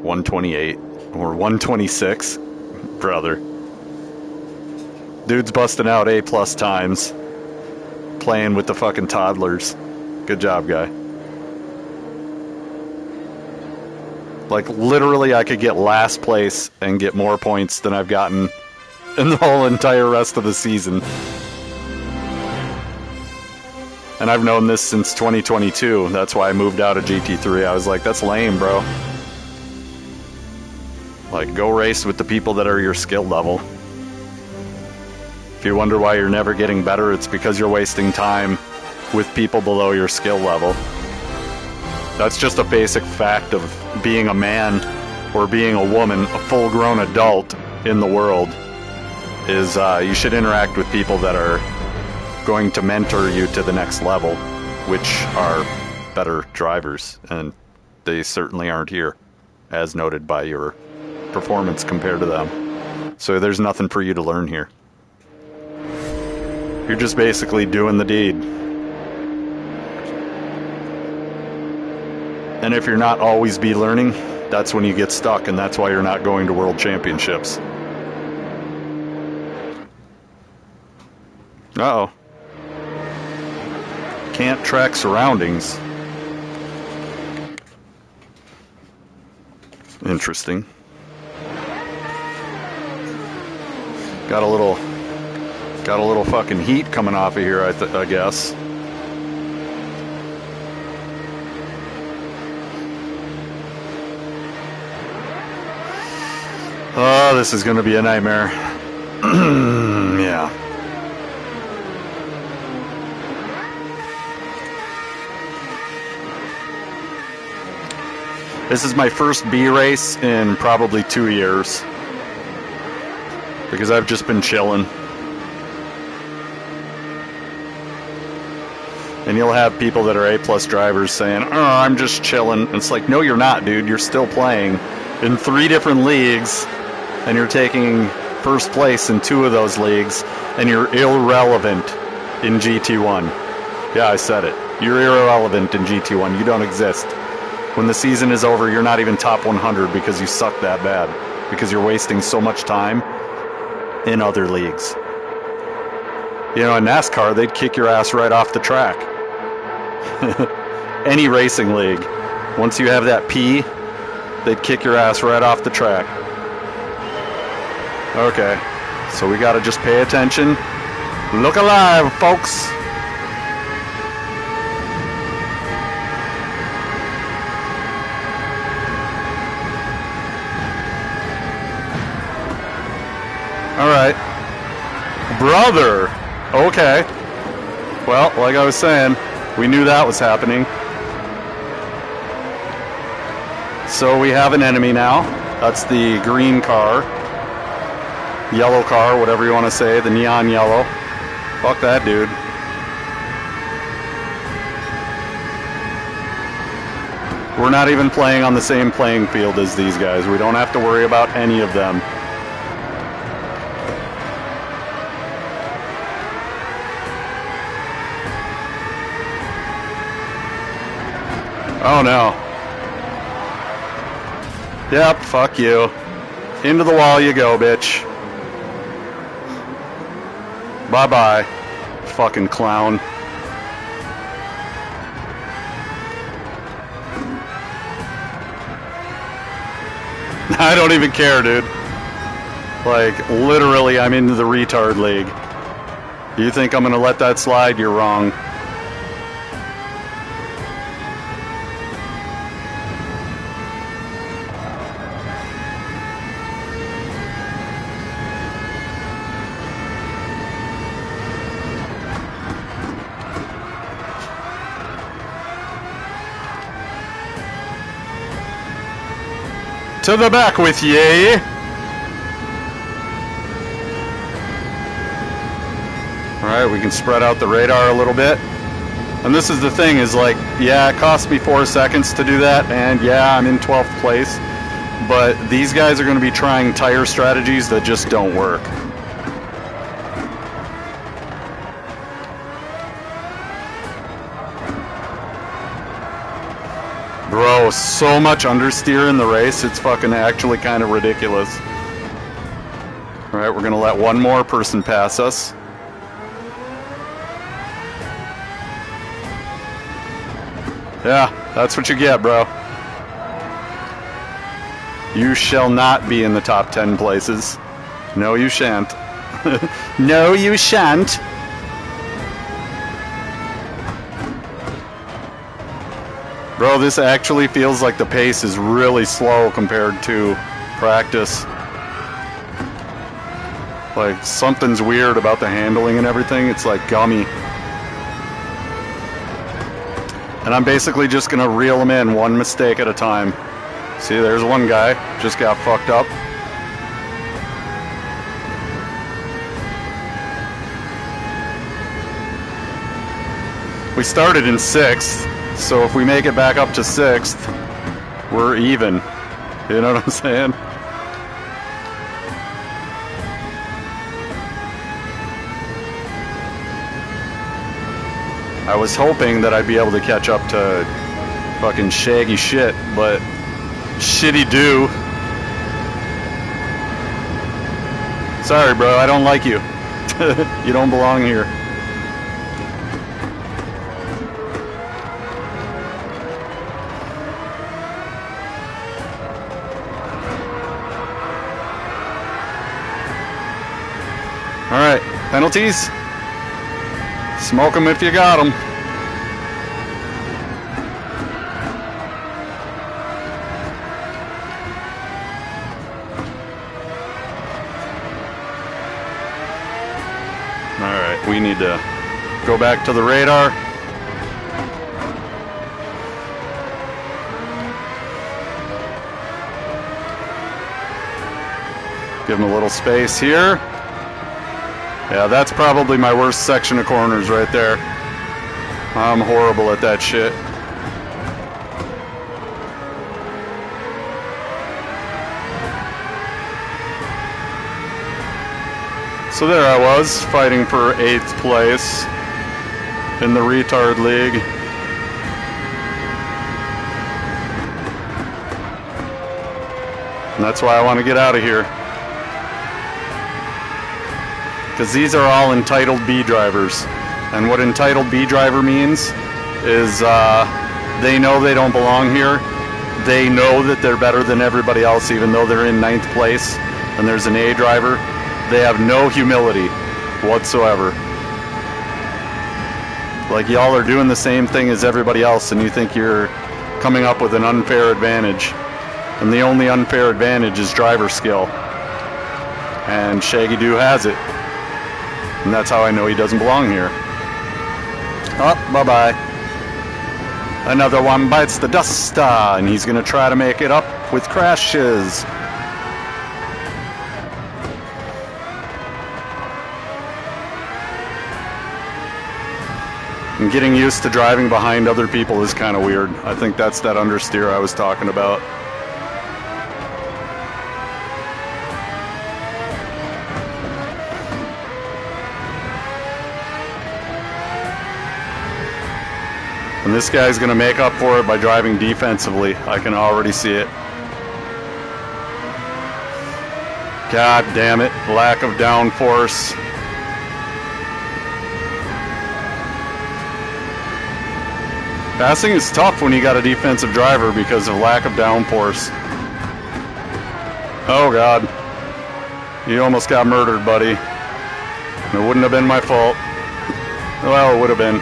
128 or 126. Brother. Dude's busting out A+ times. Playing with the fucking toddlers. Good job, guy. Like, literally, I could get last place and get more points than I've gotten in the whole entire rest of the season. And I've known this since 2022. That's why I moved out of GT3. I was like, that's lame, bro. Like, go race with the people that are your skill level. If you wonder why you're never getting better, it's because you're wasting time with people below your skill level. That's just a basic fact of being a man or being a woman, a full-grown adult in the world, is you should interact with people that are going to mentor you to the next level, which are better drivers, and they certainly aren't here, as noted by your performance compared to them. So there's nothing for you to learn here. You're just basically doing the deed. And if you're not always be learning, that's when you get stuck, and that's why you're not going to world championships. Uh-oh. Can't track surroundings. Interesting. Got a little fucking heat coming off of here, I guess. Oh, this is going to be a nightmare. Yeah. This is my first B race in probably 2 years. Because I've just been chilling. And you'll have people that are A+ drivers saying, oh, I'm just chilling. And it's like, no, you're not, dude. You're still playing in 3 different leagues. And you're taking first place in 2 of those leagues. And you're irrelevant in GT1. Yeah, I said it. You're irrelevant in GT1. You don't exist. When the season is over, you're not even top 100 because you suck that bad. Because you're wasting so much time in other leagues. You know, in NASCAR, they'd kick your ass right off the track. Any racing league. Once you have that P, they'd kick your ass right off the track. Okay, so we gotta just pay attention. Look alive, folks! Alright. Brother! Okay. Well, like I was saying, we knew that was happening. So we have an enemy now. That's the green car. Yellow car, whatever you want to say, the neon yellow. Fuck that dude. We're not even playing on the same playing field as these guys. We don't have to worry about any of them. Oh no. Yep, fuck you. Into the wall you go, bitch. Bye-bye, fucking clown. I don't even care, dude. Like, literally, I'm into the retard league. You think I'm gonna let that slide? You're wrong. To the back with ye! Alright, we can spread out the radar a little bit. And this is the thing, is like, yeah, it cost me 4 seconds to do that, and yeah, I'm in 12th place. But these guys are going to be trying tire strategies that just don't work. Bro, so much understeer in the race, it's fucking actually kind of ridiculous. Alright, we're gonna let one more person pass us. Yeah, that's what you get, bro. You shall not be in the top 10 places. No, you shan't. No, you shan't. Bro, this actually feels like the pace is really slow compared to practice. Like, something's weird about the handling and everything. It's like gummy. And I'm basically just gonna reel them in one mistake at a time. See, there's one guy, just got fucked up. We started in 6th. So if we make it back up to 6th, we're even. You know what I'm saying? I was hoping that I'd be able to catch up to fucking Shaggy shit, but shitty do. Sorry, bro, I don't like you. You don't belong here. Alright, penalties? Smoke them if you got them. Alright, we need to go back to the radar. Give them a little space here. Yeah, that's probably my worst section of corners right there. I'm horrible at that shit. So there I was, fighting for 8th place in the retard league. And that's why I want to get out of here. Because these are all entitled B drivers. And what entitled B driver means is they know they don't belong here. They know that they're better than everybody else, even though they're in 9th place and there's an A driver. They have no humility whatsoever. Like, y'all are doing the same thing as everybody else and you think you're coming up with an unfair advantage. And the only unfair advantage is driver skill. And Shaggy Doo has it. And that's how I know he doesn't belong here. Oh, bye-bye. Another one bites the dust, and he's going to try to make it up with crashes. And getting used to driving behind other people is kind of weird. I think that's that understeer I was talking about. And this guy's going to make up for it by driving defensively. I can already see it. God damn it. Lack of downforce. Passing is tough when you got a defensive driver because of lack of downforce. Oh God. You almost got murdered, buddy. It wouldn't have been my fault. Well, it would have been.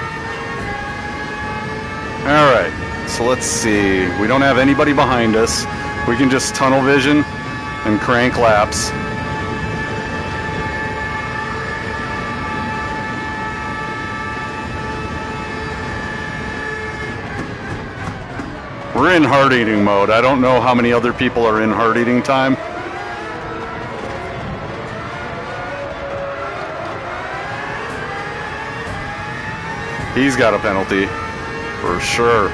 Alright, so let's see. We don't have anybody behind us. We can just tunnel vision and crank laps. We're in heart eating mode. I don't know how many other people are in heart eating time. He's got a penalty. For sure.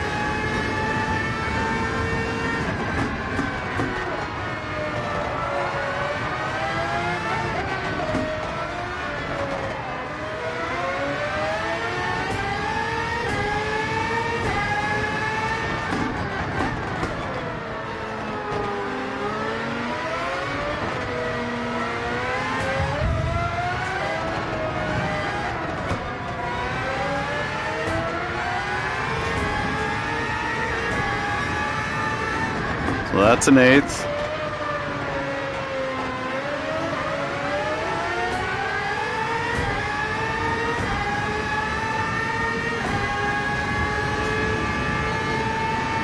So that's an eighth.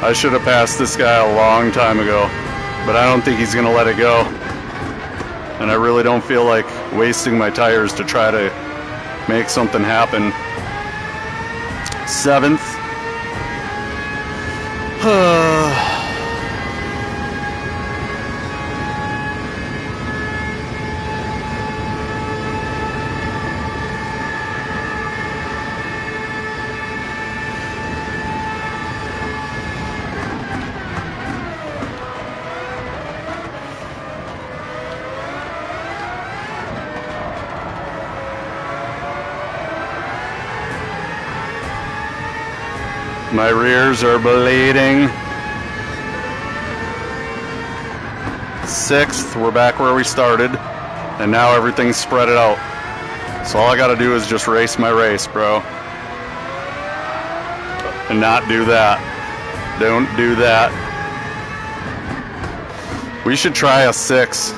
I should have passed this guy a long time ago, but I don't think he's going to let it go. And I really don't feel like wasting my tires to try to make something happen. Seventh. My rears are bleeding. Sixth, we're back where we started, and now everything's spread it out. So all I gotta do is just race my race, bro. And not do that. Don't do that. We should try a 6.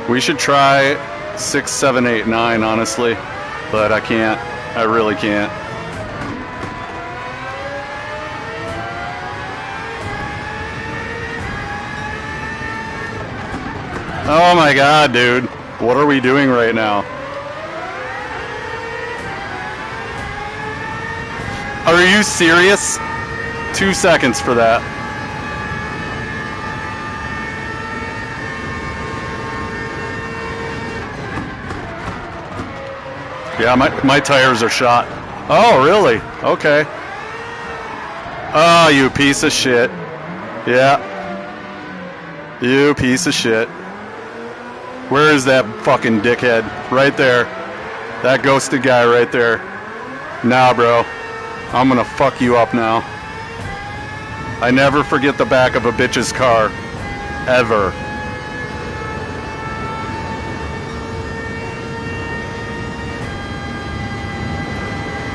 We should try 6, 7, 8, 9, honestly. But I can't. I really can't. Oh my god, dude. What are we doing right now? Are you serious? 2 seconds for that. Yeah, my tires are shot. Oh, really? Okay. Oh, you piece of shit. Yeah. You piece of shit. Where is that fucking dickhead? Right there. That ghosted guy right there. Nah, bro. I'm gonna fuck you up now. I never forget the back of a bitch's car. Ever.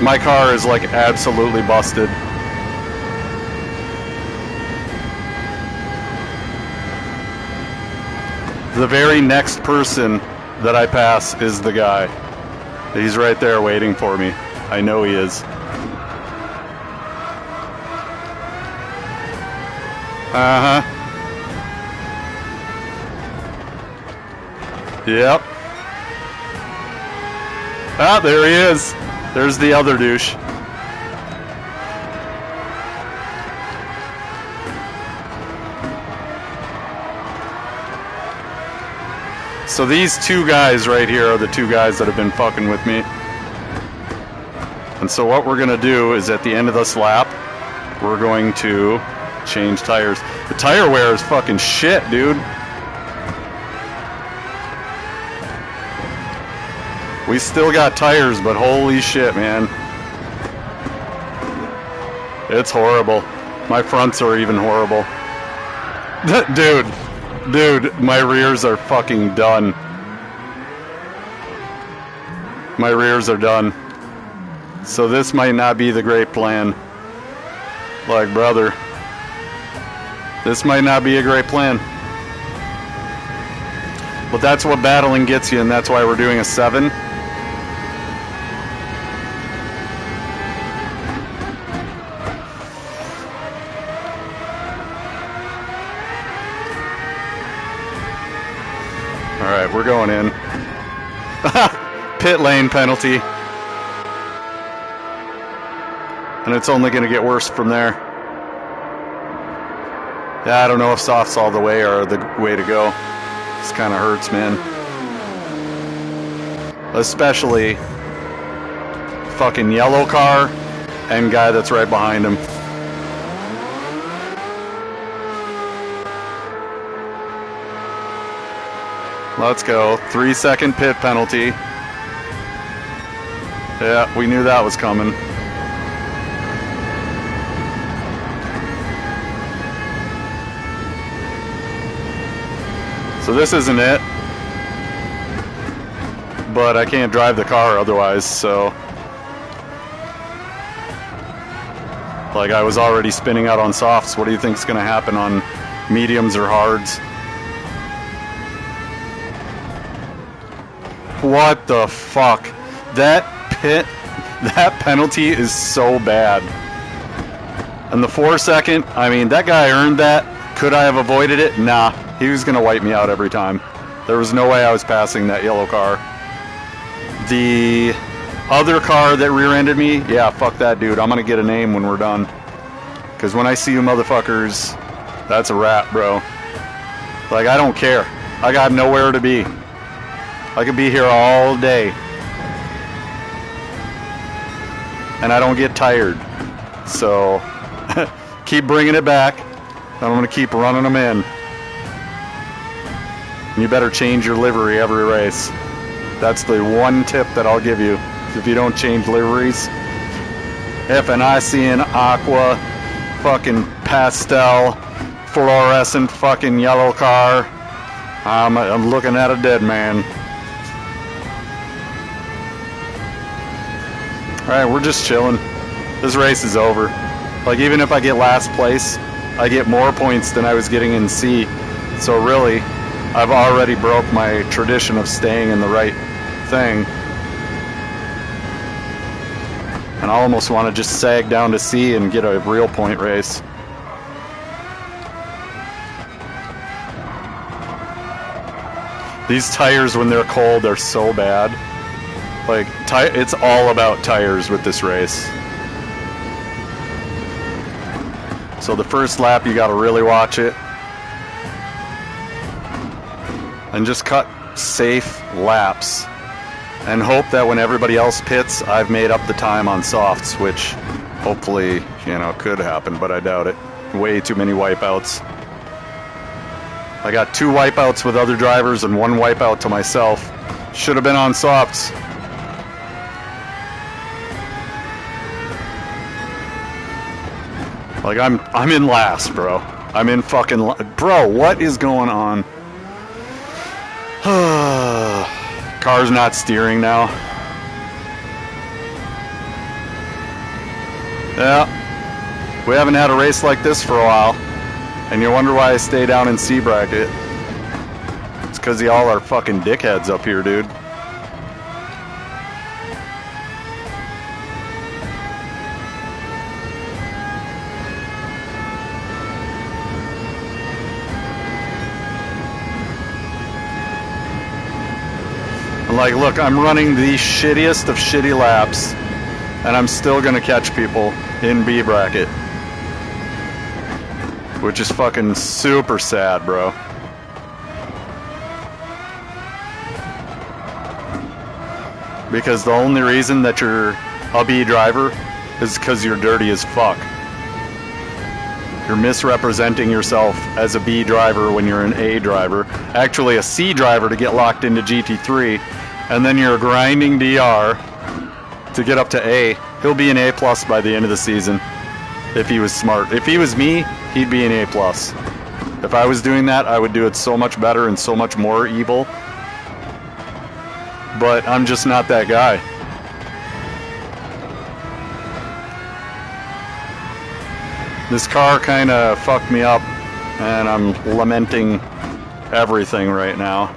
My car is like absolutely busted. The very next person that I pass is the guy. He's right there waiting for me. I know he is. Uh-huh. Yep. Ah, there he is. There's the other douche. So these two guys right here are the two guys that have been fucking with me. And so what we're gonna do is at the end of this lap, we're going to change tires. The tire wear is fucking shit, dude. We still got tires, but holy shit, man. It's horrible. My fronts are even horrible. Dude, my rears are fucking done. My rears are done. So this might not be the great plan. Like, brother, this might not be a great plan. But that's what battling gets you, and that's why we're doing a 7. Alright, we're going in. Pit lane penalty. And it's only going to get worse from there. Yeah, I don't know if softs all the way are the way to go. This kind of hurts, man. Especially fucking yellow car and guy that's right behind him. Let's go. 3-second pit penalty. Yeah, we knew that was coming. So this isn't it, but I can't drive the car otherwise, so like I was already spinning out on softs. What do you think is going to happen on mediums or hards? What the fuck? That penalty is so bad. And the 4-second, I mean, that guy earned that. Could I have avoided it? Nah. He was going to wipe me out every time. There was no way I was passing that yellow car. The other car that rear-ended me, yeah, fuck that dude. I'm going to get a name when we're done. Because when I see you motherfuckers, that's a wrap, bro. Like, I don't care. I got nowhere to be. I could be here all day. And I don't get tired. So, keep bringing it back. And I'm going to keep running them in. You better change your livery every race. That's the one tip that I'll give you. If you don't change liveries, if an ICN aqua, fucking pastel, fluorescent fucking yellow car, I'm looking at a dead man. Alright, we're just chilling. This race is over. Like, even if I get last place, I get more points than I was getting in C. So really, I've already broke my tradition of staying in the right thing. And I almost want to just sag down to C and get a real point race. These tires, when they're cold, are so bad. Like, it's all about tires with this race. So the first lap, you got to really watch it. And just cut safe laps and hope that when everybody else pits, I've made up the time on softs, which hopefully, you know, could happen, but I doubt it. Way too many wipeouts. I got 2 wipeouts with other drivers and 1 wipeout to myself. Should have been on softs. Like, I'm in last, bro. I'm in fucking bro, what is going on? Car's not steering now. Yeah. We haven't had a race like this for a while. And you wonder why I stay down in C bracket. It's because y'all are fucking dickheads up here, dude. Like, look, I'm running the shittiest of shitty laps, and I'm still gonna catch people in B bracket. Which is fucking super sad, bro. Because the only reason that you're a B driver is because you're dirty as fuck. You're misrepresenting yourself as a B driver when you're an A driver. Actually a C driver to get locked into GT3, and then you're grinding DR to get up to A. He'll be an A plus by the end of the season if he was smart. If he was me, he'd be an A plus. If I was doing that, I would do it so much better and so much more evil. But I'm just not that guy. This car kind of fucked me up, and I'm lamenting everything right now.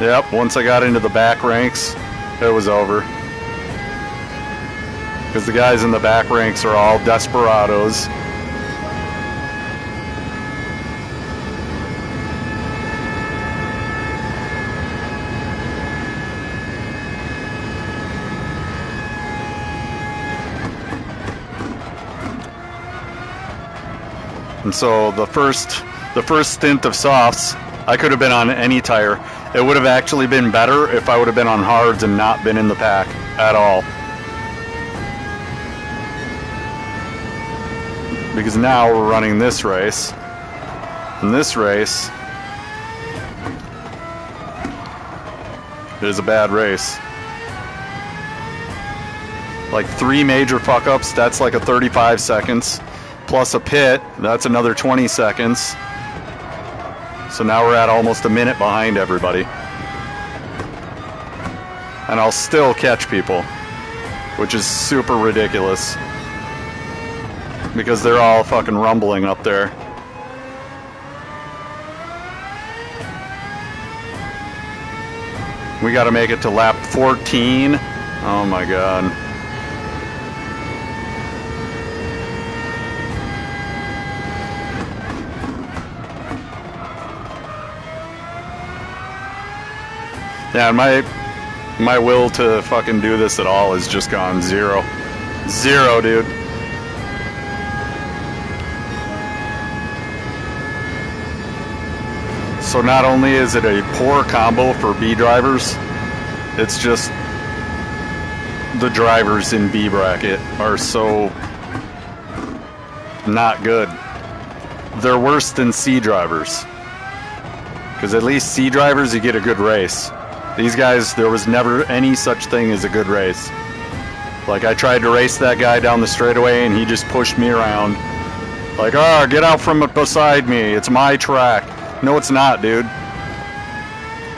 Yep, once I got into the back ranks, it was over. Because the guys in the back ranks are all desperados. And so the first stint of softs, I could have been on any tire. It would have actually been better if I would have been on hards and not been in the pack at all. Because now we're running this race. And this race is a bad race. Like 3 major fuck-ups, that's like a 35 seconds. Plus a pit, that's another 20 seconds. So now we're at almost a minute behind everybody. And I'll still catch people, which is super ridiculous. Because they're all fucking rumbling up there. We gotta make it to lap 14. Oh my god. Yeah, my will to fucking do this at all is just gone zero. Zero, dude. So not only is it a poor combo for B drivers, it's just the drivers in B bracket are so not good. They're worse than C drivers. Because at least C drivers, you get a good race. These guys, there was never any such thing as a good race. Like, I tried to race that guy down the straightaway and he just pushed me around. Like, oh, get out from beside me, it's my track. No, it's not, dude.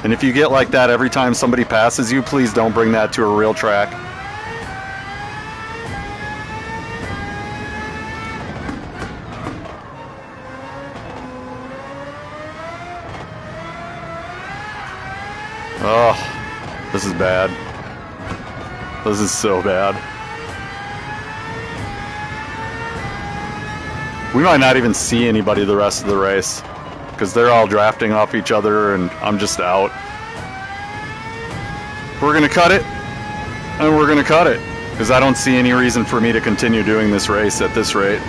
And if you get like that every time somebody passes you, please don't bring that to a real track. Oh, this is bad. This is so bad. We might not even see anybody the rest of the race, because they're all drafting off each other and I'm just out. We're going to cut it, and we're going to cut it, because I don't see any reason for me to continue doing this race at this rate.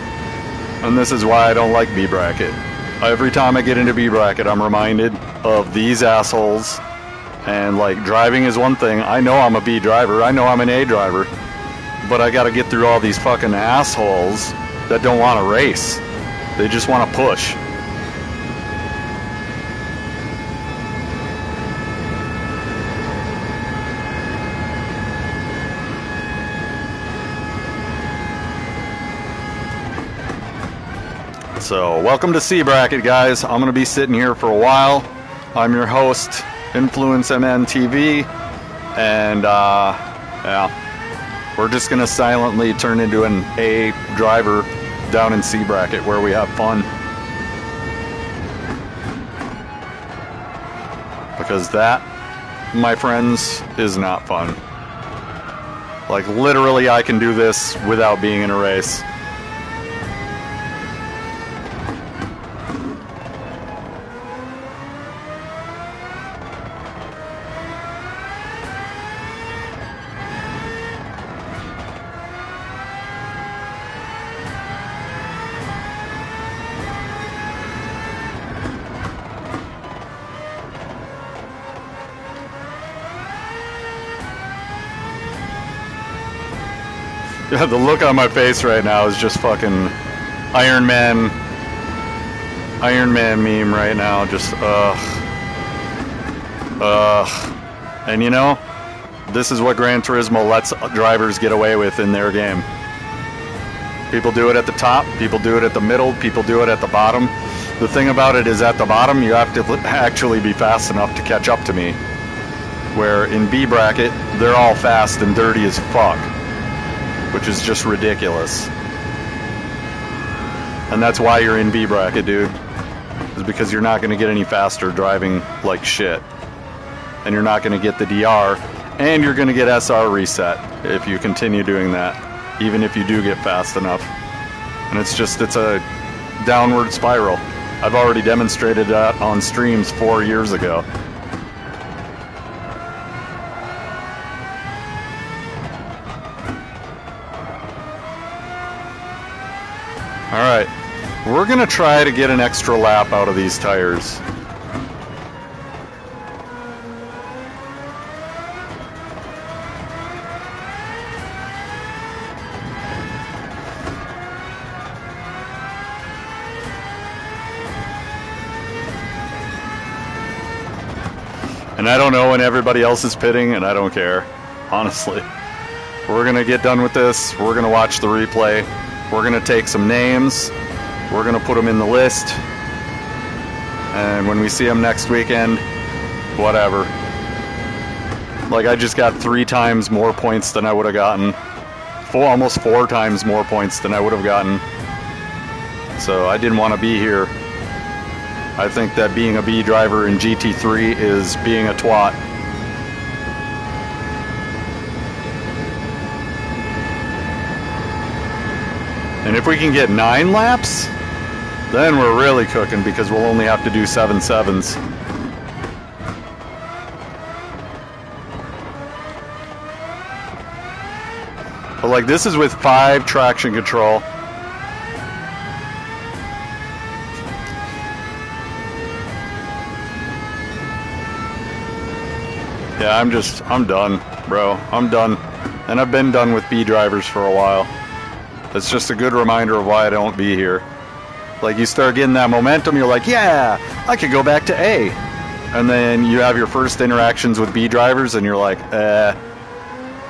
And this is why I don't like B bracket. Every time I get into B bracket, I'm reminded of these assholes. And like, driving is one thing. I know I'm a B driver. I know I'm an A driver. But I gotta get through all these fucking assholes that don't want to race. They just want to push. So, welcome to C bracket, guys. I'm gonna be sitting here for a while. I'm your host, Influence MN TV, and yeah, we're just gonna silently turn into an A driver down in C bracket where we have fun. Because that, my friends, is not fun. Like, literally, I can do this without being in a race. Yeah, the look on my face right now is just fucking Iron Man meme right now. Just, And you know, this is what Gran Turismo lets drivers get away with in their game. People do it at the top, people do it at the middle, people do it at the bottom. The thing about it is at the bottom, you have to actually be fast enough to catch up to me. Where in B bracket, they're all fast and dirty as fuck. Which is just ridiculous. And that's why you're in B bracket, dude. Is because you're not going to get any faster driving like shit. And you're not going to get the DR. And you're going to get SR reset if you continue doing that. Even if you do get fast enough. And it's a downward spiral. I've already demonstrated that on streams 4 years ago. Alright, we're going to try to get an extra lap out of these tires. And I don't know when everybody else is pitting, and I don't care, honestly. We're going to get done with this, we're going to watch the replay. We're going to take some names, we're going to put them in the list, and when we see them next weekend, whatever. Like, I just got 3 times more points than I would have gotten. Almost 4 times more points than I would have gotten. So I didn't want to be here. I think that being a B driver in GT3 is being a twat. And if we can get 9 laps, then we're really cooking because we'll only have to do 7 sevens. But like, this is with 5 traction control. Yeah, I'm done, bro. I'm done. And I've been done with B drivers for a while. It's just a good reminder of why I don't be here. Like, you start getting that momentum, you're like, yeah, I could go back to A. And then you have your first interactions with B drivers, and you're like,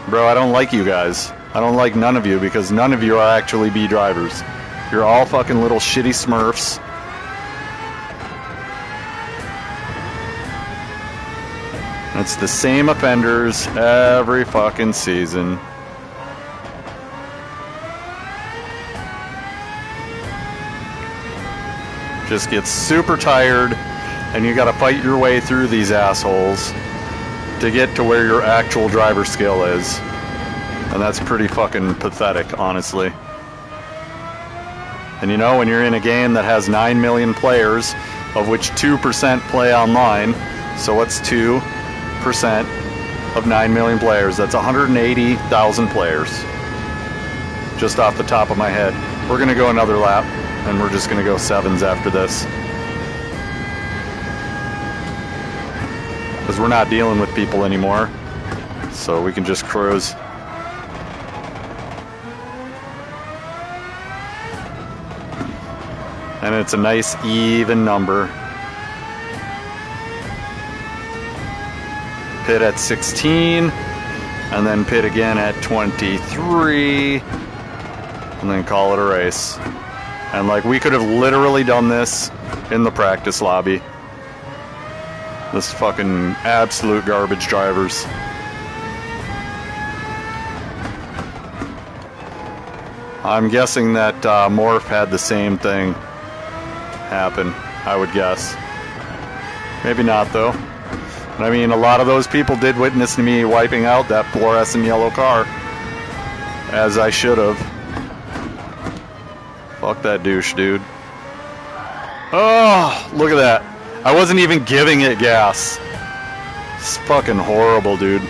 bro, I don't like you guys. I don't like none of you, because none of you are actually B drivers. You're all fucking little shitty smurfs. It's the same offenders every fucking season. Just get super tired, and you gotta fight your way through these assholes to get to where your actual driver skill is. And that's pretty fucking pathetic, honestly. And you know, when you're in a game that has 9 million players, of which 2% play online, so what's 2% of 9 million players? That's 180,000 players. Just off the top of my head. We're gonna go another lap. And we're just going to go sevens after this. Because we're not dealing with people anymore. So we can just cruise. And it's a nice even number. Pit at 16. And then pit again at 23. And then call it a race. And like, we could have literally done this in the practice lobby. This fucking absolute garbage drivers. I'm guessing that Morph had the same thing happen, I would guess. Maybe not, though. I mean, a lot of those people did witness me wiping out that fluorescent yellow car. As I should have. Fuck that douche, dude. Oh, look at that. I wasn't even giving it gas. It's fucking horrible, dude.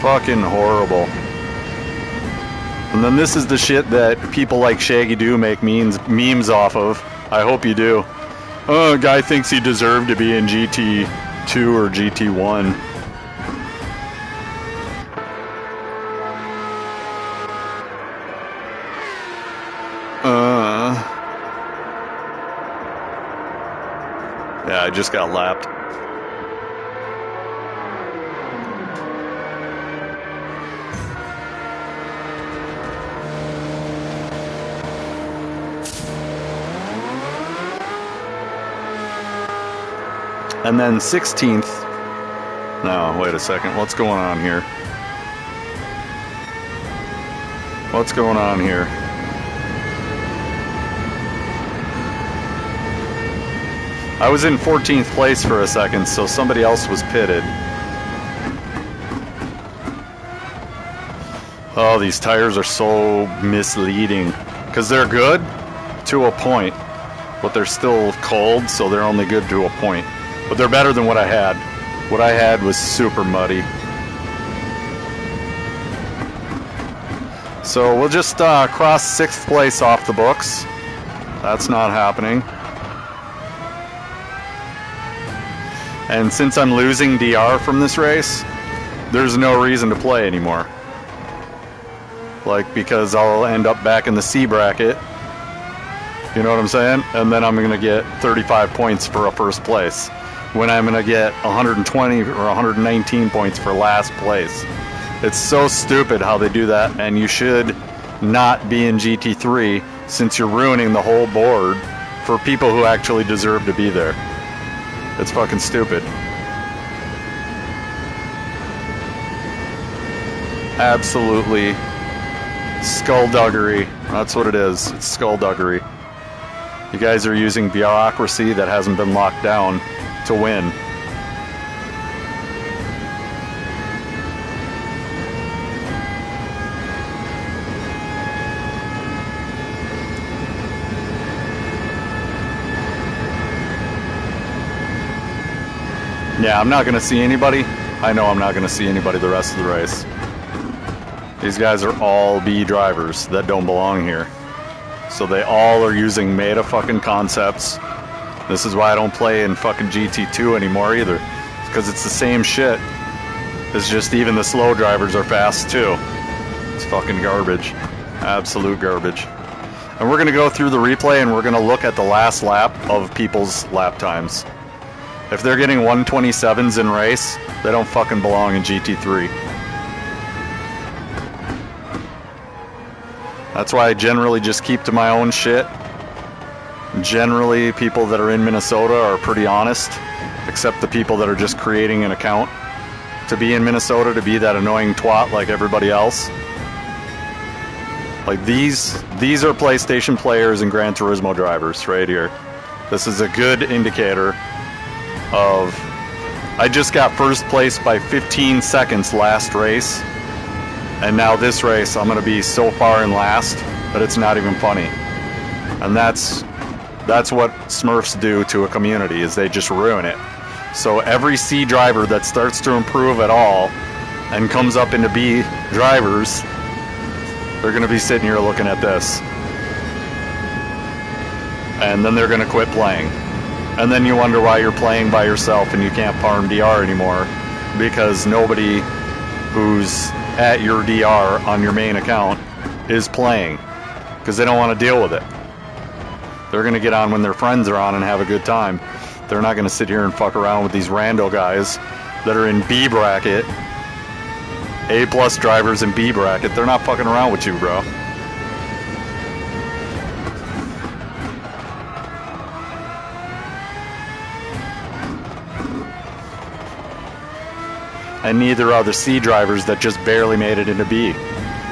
Fucking horrible. And then this is the shit that people like Shaggy Do make memes off of. I hope you do. Oh, a guy thinks he deserved to be in GT2 or GT1. Yeah, I just got lapped. And then 16th. No, wait a second. What's going on here? What's going on here? I was in 14th place for a second, so somebody else was pitted. Oh, these tires are so misleading. Because they're good to a point, but they're still cold, so they're only good to a point. But they're better than what I had. What I had was super muddy. So we'll just cross 6th place off the books. That's not happening. And since I'm losing DR from this race, there's no reason to play anymore. Like, because I'll end up back in the C bracket. You know what I'm saying? And then I'm going to get 35 points for a first place, when I'm going to get 120 or 119 points for last place. It's so stupid how they do that, and you should not be in GT3 since you're ruining the whole board for people who actually deserve to be there. It's fucking stupid. Absolutely skullduggery. That's what it is. It's skullduggery. You guys are using bureaucracy that hasn't been locked down to win. Yeah, I'm not going to see anybody. I know I'm not going to see anybody the rest of the race. These guys are all B drivers that don't belong here. So they all are using meta fucking concepts. This is why I don't play in fucking GT2 anymore either. Because it's the same shit. It's just even the slow drivers are fast too. It's fucking garbage. Absolute garbage. And we're going to go through the replay and we're going to look at the last lap of people's lap times. If they're getting 127s in race, they don't fucking belong in GT3. That's why I generally just keep to my own shit. Generally, people that are in Minnesota are pretty honest, except the people that are just creating an account to be in Minnesota, to be that annoying twat like everybody else. Like these are PlayStation players and Gran Turismo drivers right here. This is a good indicator of... I just got first place by 15 seconds last race, and now this race I'm going to be so far in last that it's not even funny. And that's what Smurfs do to a community, is they just ruin it. So every C driver that starts to improve at all and comes up into B drivers, they're going to be sitting here looking at this. And then they're going to quit playing. And then you wonder why you're playing by yourself and you can't farm DR anymore, because nobody who's at your DR on your main account is playing, because they don't want to deal with it. They're going to get on when their friends are on and have a good time. They're not going to sit here and fuck around with these rando guys that are in B bracket, A+ drivers in B bracket. They're not fucking around with you, bro. And neither are the C drivers that just barely made it into B.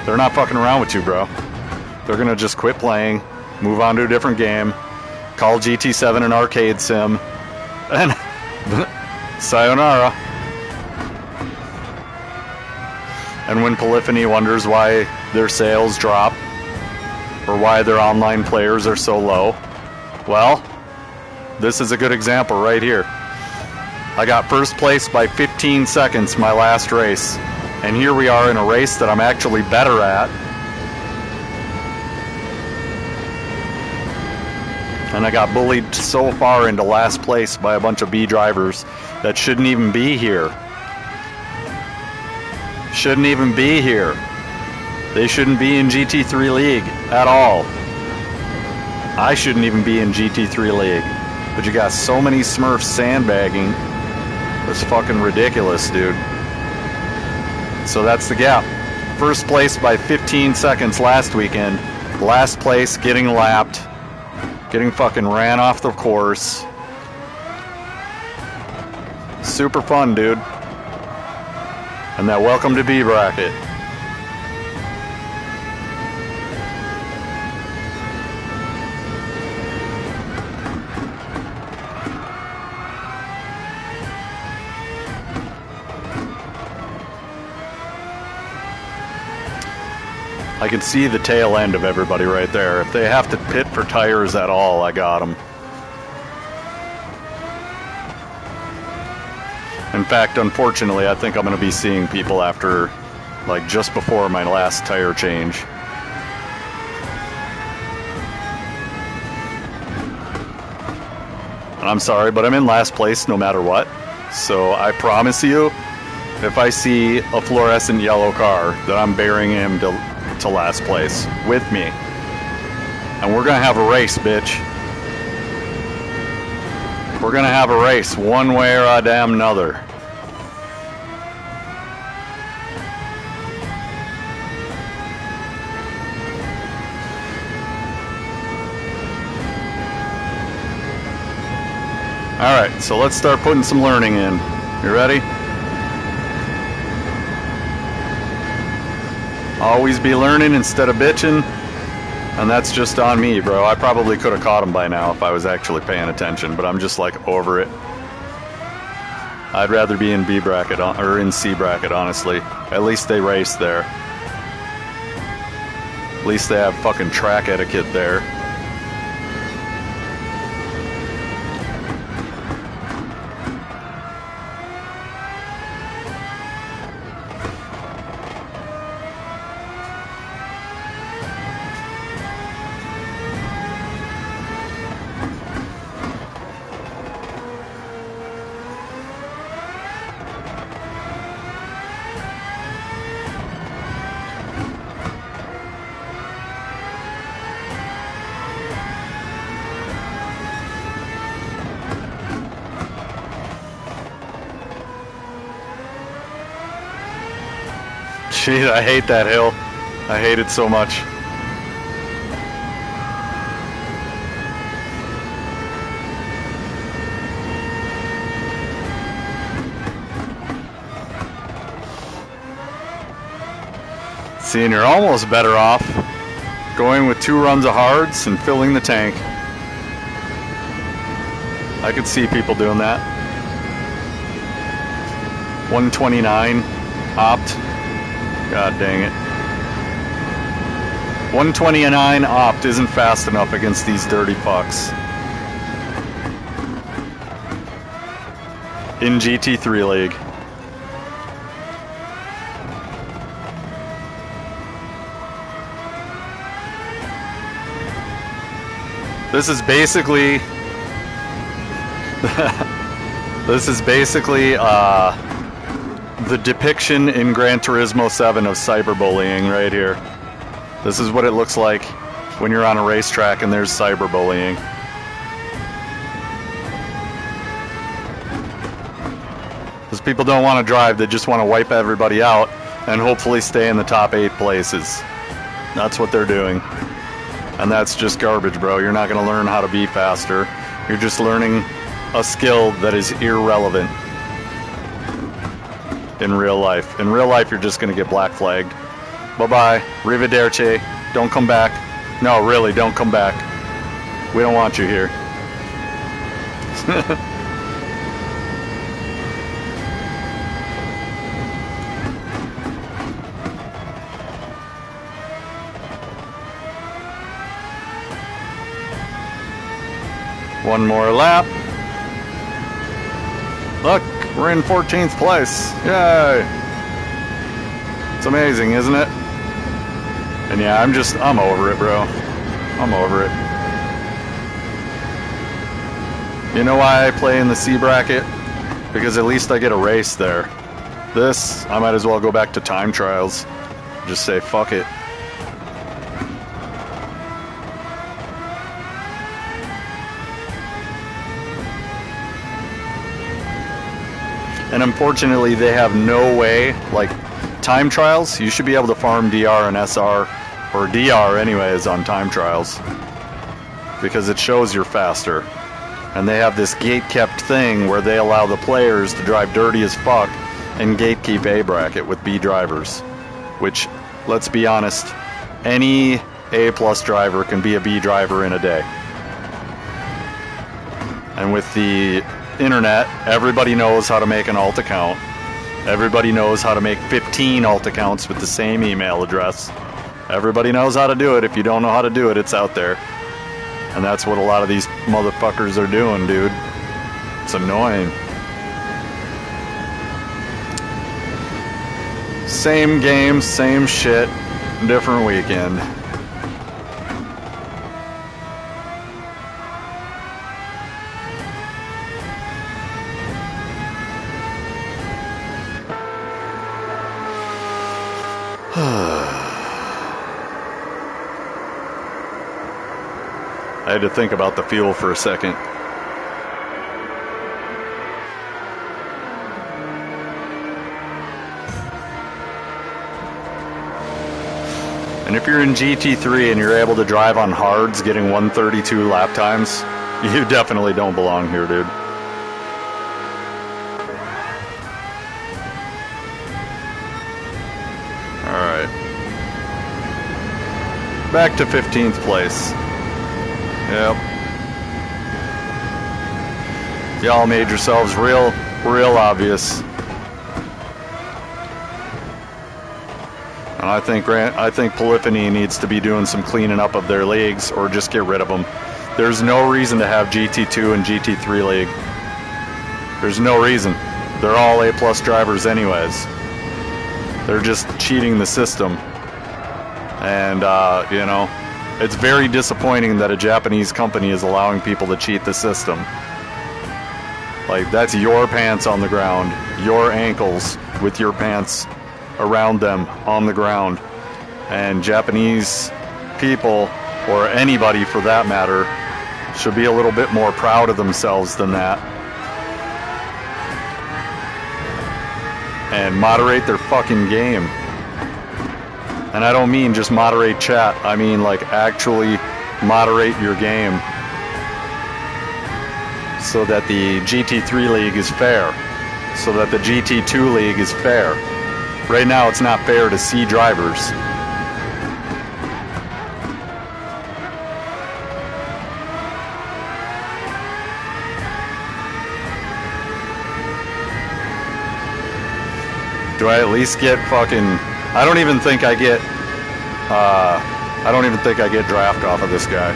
They're not fucking around with you, bro. They're gonna just quit playing, move on to a different game, Call GT7 an arcade sim. And sayonara. And when Polyphony wonders why their sales drop, or why their online players are so low, well, this is a good example right here. I got first place by 15 seconds my last race. And here we are in a race that I'm actually better at. And I got bullied so far into last place by a bunch of B drivers that shouldn't even be here. Shouldn't even be here. They shouldn't be in GT3 League at all. I shouldn't even be in GT3 League. But you got so many Smurfs sandbagging. It's fucking ridiculous, dude. So that's the gap. First place by 15 seconds last weekend. Last place getting lapped. Getting fucking ran off the course. Super fun, dude. And that welcome to B bracket. I can see the tail end of everybody right there. If they have to pit for tires at all, I got them. In fact, unfortunately, I think I'm going to be seeing people after, like, just before my last tire change. And I'm sorry, but I'm in last place no matter what. So I promise you, if I see a fluorescent yellow car, that I'm bearing him to last place with me. And we're gonna have a race, bitch. We're gonna have a race one way or a damn another. Alright, so let's start putting some learning in. You ready? Always be learning instead of bitching, and that's just on me, bro. I probably could have caught him by now if I was actually paying attention, but I'm just like over it. I'd rather be in B bracket or in C bracket, honestly. At least they race there. At least they have fucking track etiquette there. Jeez, I hate that hill. I hate it so much. See, and you're almost better off going with 2 runs of hards and filling the tank. I could see people doing that. 129 opt. God dang it. 129 opt isn't fast enough against these dirty fucks. In GT3 League. This is basically the depiction in Gran Turismo 7 of cyberbullying right here. This is what it looks like when you're on a racetrack and there's cyberbullying. Because people don't want to drive, they just want to wipe everybody out and hopefully stay in the top 8 places. That's what they're doing. And that's just garbage, bro. You're not going to learn how to be faster. You're just learning a skill that is irrelevant in real life. In real life, you're just going to get black flagged. Bye-bye. Arrivederci. Don't come back. No, really, don't come back. We don't want you here. One more lap. Look, we're in 14th place. Yay! It's amazing, isn't it? And yeah, I'm over it, bro. I'm over it. You know why I play in the C bracket? Because at least I get a race there. This, I might as well go back to time trials. Just say, fuck it. And unfortunately, they have no way, like time trials, you should be able to farm DR and SR, or DR anyways, on time trials. Because it shows you're faster. And they have this gate-kept thing where they allow the players to drive dirty as fuck and gatekeep A bracket with B drivers. Which, let's be honest, any A+ driver can be a B driver in a day. And with the internet, everybody knows how to make an alt account. Everybody knows how to make 15 alt accounts with the same email address. Everybody knows how to do it. If you don't know how to do it, it's out there. And that's what a lot of these motherfuckers are doing, dude. It's annoying. Same game, same shit, different weekend. I had to think about the fuel for a second. And if you're in GT3 and you're able to drive on hards getting 132 lap times, you definitely don't belong here, dude. Alright. Back to 15th place. Yep. Y'all made yourselves real obvious. And I think Polyphony needs to be doing some cleaning up of their leagues, or just get rid of them. There's no reason to have GT2 and GT3 league. There's no reason. They're all A+ drivers anyways. They're just cheating the system. And, you know, it's very disappointing that a Japanese company is allowing people to cheat the system. Like, that's your pants on the ground, your ankles with your pants around them on the ground. And Japanese people, or anybody for that matter, should be a little bit more proud of themselves than that. And moderate their fucking game. And I don't mean just moderate chat, I mean like actually moderate your game so that the GT3 league is fair, so that the GT2 league is fair. Right now it's not fair to C drivers. Do I at least get fucking... I don't even think I get draft off of this guy.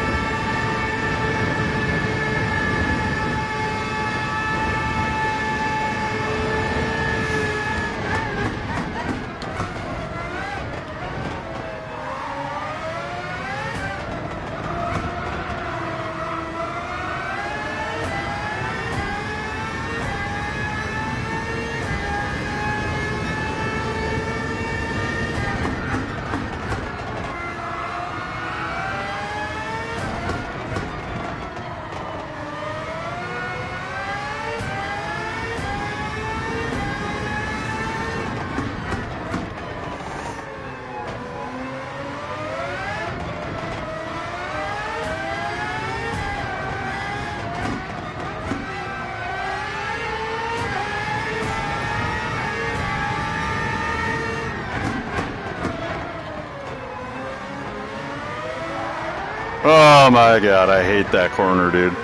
Oh my god, I hate that corner, dude.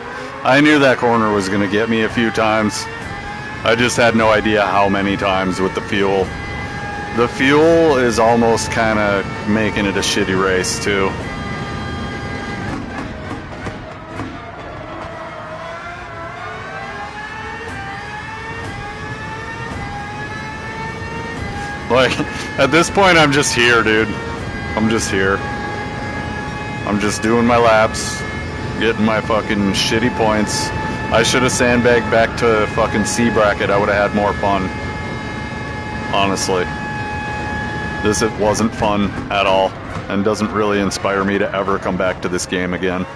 I knew that corner was going to get me a few times. I just had no idea how many times with the fuel. The fuel is almost kind of making it a shitty race, too. Like, at this point, I'm just here, dude. I'm just here. I'm just doing my laps, getting my fucking shitty points. I should have sandbagged back to fucking C bracket. I would have had more fun. Honestly. This it wasn't fun at all, and doesn't really inspire me to ever come back to this game again.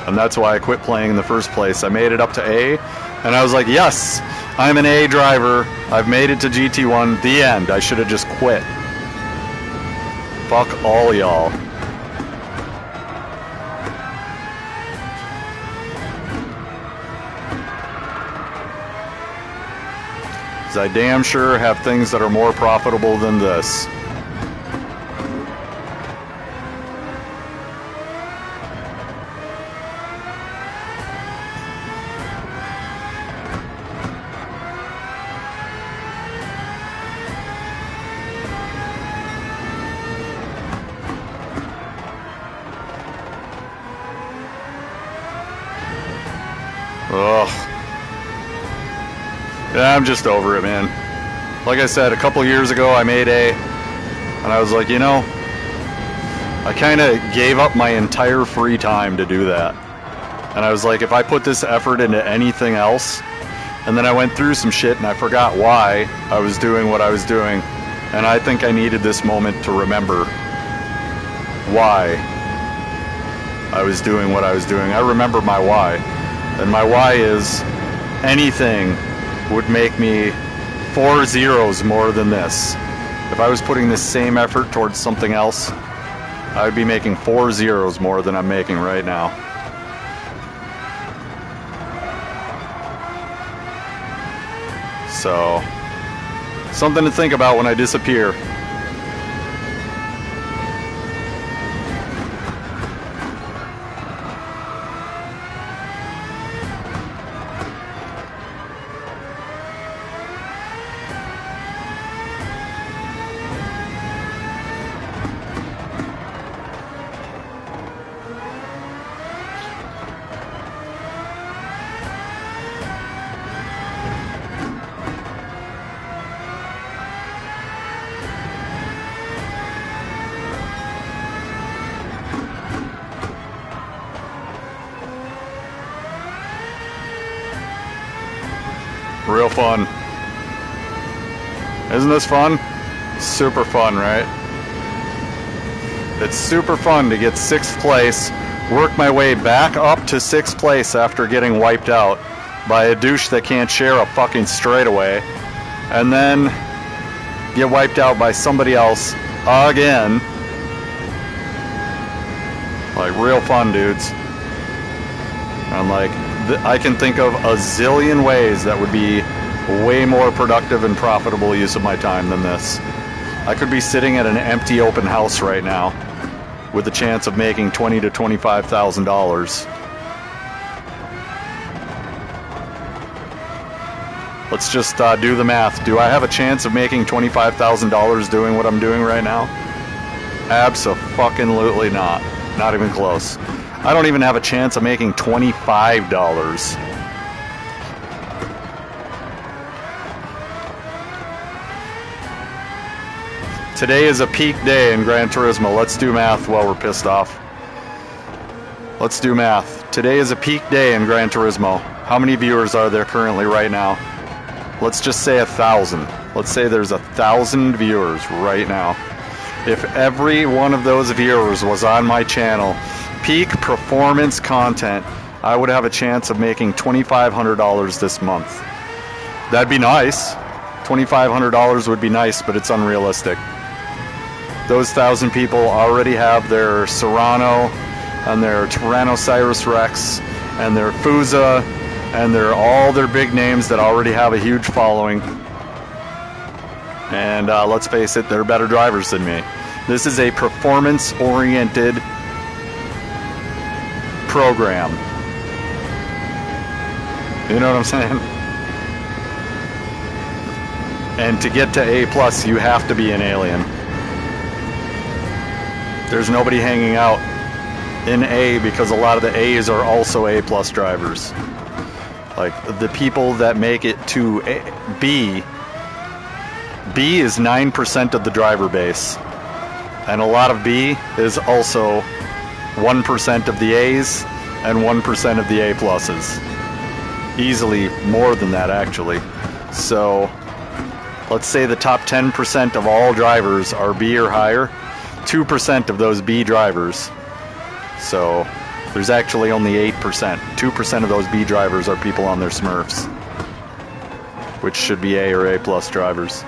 And that's why I quit playing in the first place. I made it up to A, and I was like, yes, I'm an A driver. I've made it to GT1. The end. I should have just quit. Fuck all y'all. I damn sure have things that are more profitable than this. Ugh. Yeah, I'm just over it, man. Like I said, a couple years ago I made A, and I was like, you know, I kind of gave up my entire free time to do that. And I was like, if I put this effort into anything else, and then I went through some shit and I forgot why I was doing what I was doing, and I think I needed this moment to remember why I was doing what I was doing. I remember my why, and my why is anything would make me 4 zeros more than this. If I was putting this same effort towards something else, I would be making 4 zeros more than I'm making right now. So, something to think about when I disappear. Real fun. Isn't this fun? Super fun, right? It's super fun to get 6th place, work my way back up to 6th place after getting wiped out by a douche that can't share a fucking straightaway, and then get wiped out by somebody else again. Like, real fun, dudes. I'm like, I can think of a zillion ways that would be way more productive and profitable use of my time than this. I could be sitting at an empty open house right now with a chance of making $20,000 to $25,000. Let's just do the math. Do I have a chance of making $25,000 doing what I'm doing right now? Abso-fucking-lutely not. Not even close. I don't even have a chance of making $25. Today is a peak day in Gran Turismo. Let's do math while we're pissed off. Let's do math. Today is a peak day in Gran Turismo. How many viewers are there currently right now? Let's just say 1,000. Let's say there's 1,000 viewers right now. If every one of those viewers was on my channel, peak performance content, I would have a chance of making $2,500 this month. That'd be nice. $2,500 would be nice, but it's unrealistic. Those 1,000 people already have their Serrano and their Tyrannosaurus Rex and their Fusa and all their big names that already have a huge following. And let's face it, they're better drivers than me. This is a performance-oriented program. You know what I'm saying? And to get to A+, you have to be an alien. There's nobody hanging out in A because a lot of the A's are also A+ drivers. Like, the people that make it to B is 9% of the driver base. And a lot of B is also 1% of the A's and 1% of the A+. Easily more than that, actually. So, let's say the top 10% of all drivers are B or higher. 2% of those B drivers. So, there's actually only 8%. 2% of those B drivers are people on their Smurfs, which should be A or A+ drivers.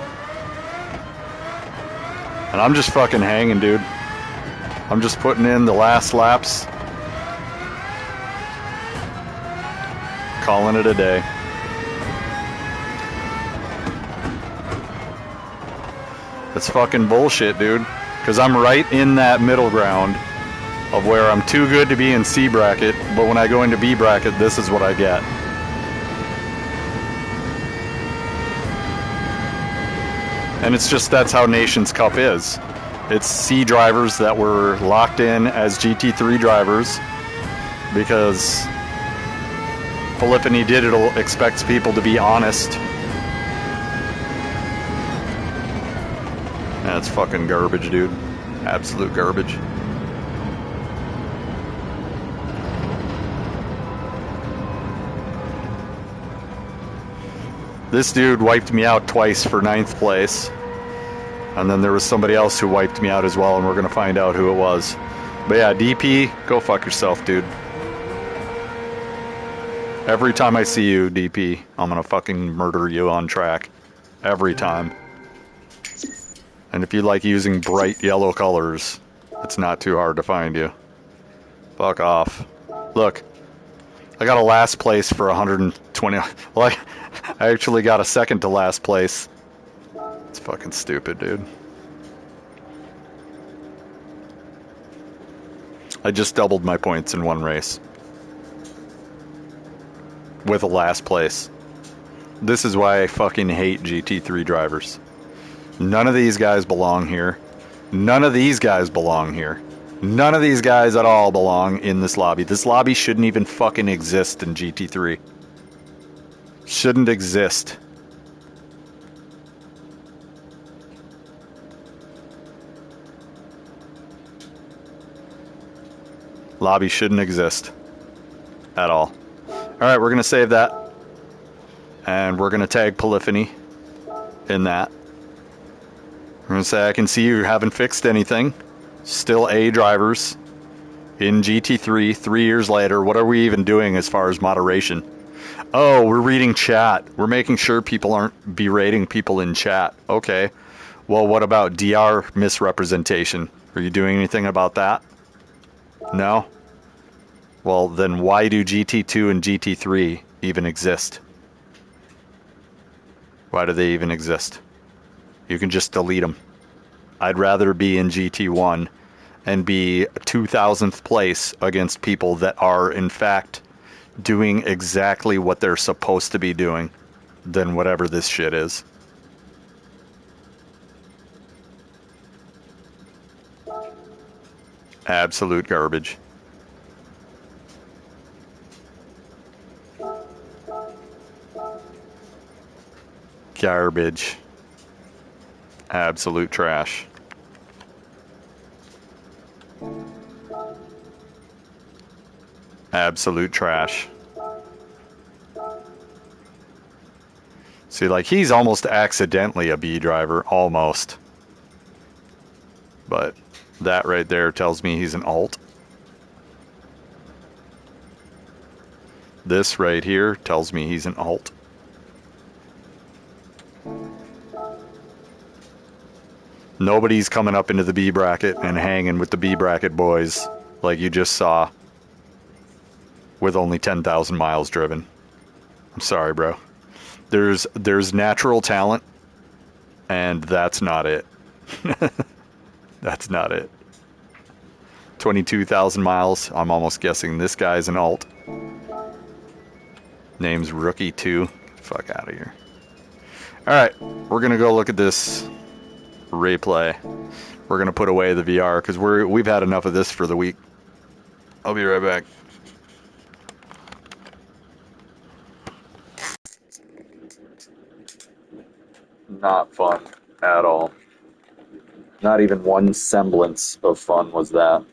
And I'm just fucking hanging, dude. I'm just putting in the last laps. Calling it a day. That's fucking bullshit, dude. Because I'm right in that middle ground of where I'm too good to be in C bracket, but when I go into B bracket, this is what I get. And it's just, that's how Nations Cup is. It's C drivers that were locked in as GT3 drivers because Polyphony Digital expects people to be honest. That's fucking garbage, dude. Absolute garbage. This dude wiped me out twice for 9th place. And then there was somebody else who wiped me out as well, and we're going to find out who it was. But yeah, DP, go fuck yourself, dude. Every time I see you, DP, I'm going to fucking murder you on track. Every time. And if you like using bright yellow colors, it's not too hard to find you. Fuck off. Look, I got a last place for 120. Like, I actually got a second to last place. It's fucking stupid, dude. I just doubled my points in one race. With a last place. This is why I fucking hate GT3 drivers. None of these guys belong here. None of these guys belong here. None of these guys at all belong in this lobby. This lobby shouldn't even fucking exist in GT3. Shouldn't exist. Lobby shouldn't exist. At all. Alright, we're going to save that. And we're going to tag Polyphony in that. We're going to say, I can see you haven't fixed anything. Still A drivers in GT3 3 years later. What are we even doing as far as moderation? Oh, we're reading chat. We're making sure people aren't berating people in chat. Okay. Well, what about DR misrepresentation? Are you doing anything about that? No? Well, then why do GT2 and GT3 even exist? Why do they even exist? You can just delete them. I'd rather be in GT1 and be 2000th place against people that are, in fact, doing exactly what they're supposed to be doing than whatever this shit is. Absolute garbage. Garbage. Absolute trash. Absolute trash. See, like, he's almost accidentally a B driver. Almost. But that right there tells me he's an alt. This right here tells me he's an alt. Nobody's coming up into the B bracket and hanging with the B bracket boys like you just saw with only 10,000 miles driven. I'm sorry, bro. There's natural talent, and that's not it. That's not it. 22,000 miles. I'm almost guessing this guy's an alt. Name's Rookie 2. Fuck out of here. Alright, we're gonna go look at this replay. We're gonna put away the VR because we've had enough of this for the week. I'll be right back. Not fun at all. Not even one semblance of fun was that.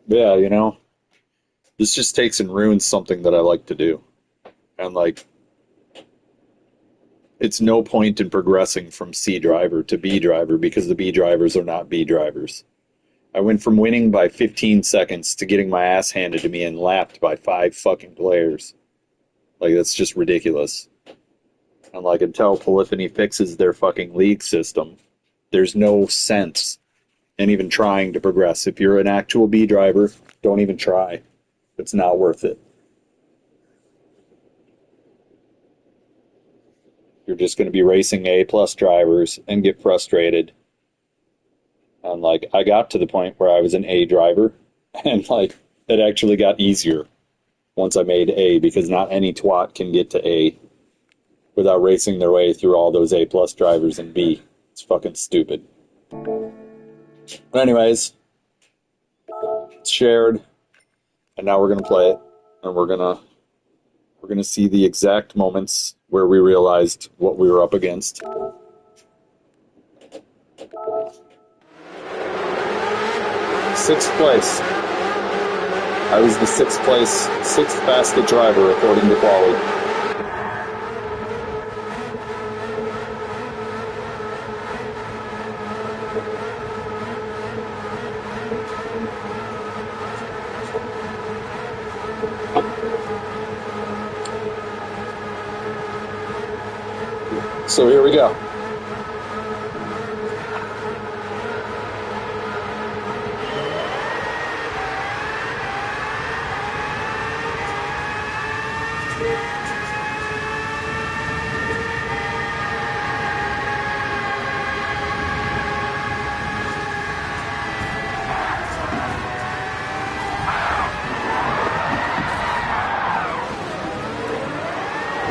Yeah, you know, this just takes and ruins something that I like to do. And like, it's no point in progressing from C driver to B driver because the B drivers are not B drivers. I went from winning by 15 seconds to getting my ass handed to me and lapped by 5 fucking players. Like, that's just ridiculous. And like, until Polyphony fixes their fucking league system, there's no sense in even trying to progress. If you're an actual B driver, don't even try. It's not worth it. You're just going to be racing A plus drivers and get frustrated. And like, I got to the point where I was an A driver, and like, it actually got easier once I made A, because not any twat can get to A without racing their way through all those A plus drivers in B. It's fucking stupid. But anyways, it's shared, and now we're gonna play it, and we're gonna see the exact moments where we realized what we were up against. Sixth place. I was the sixth fastest driver according to quality. So here we go.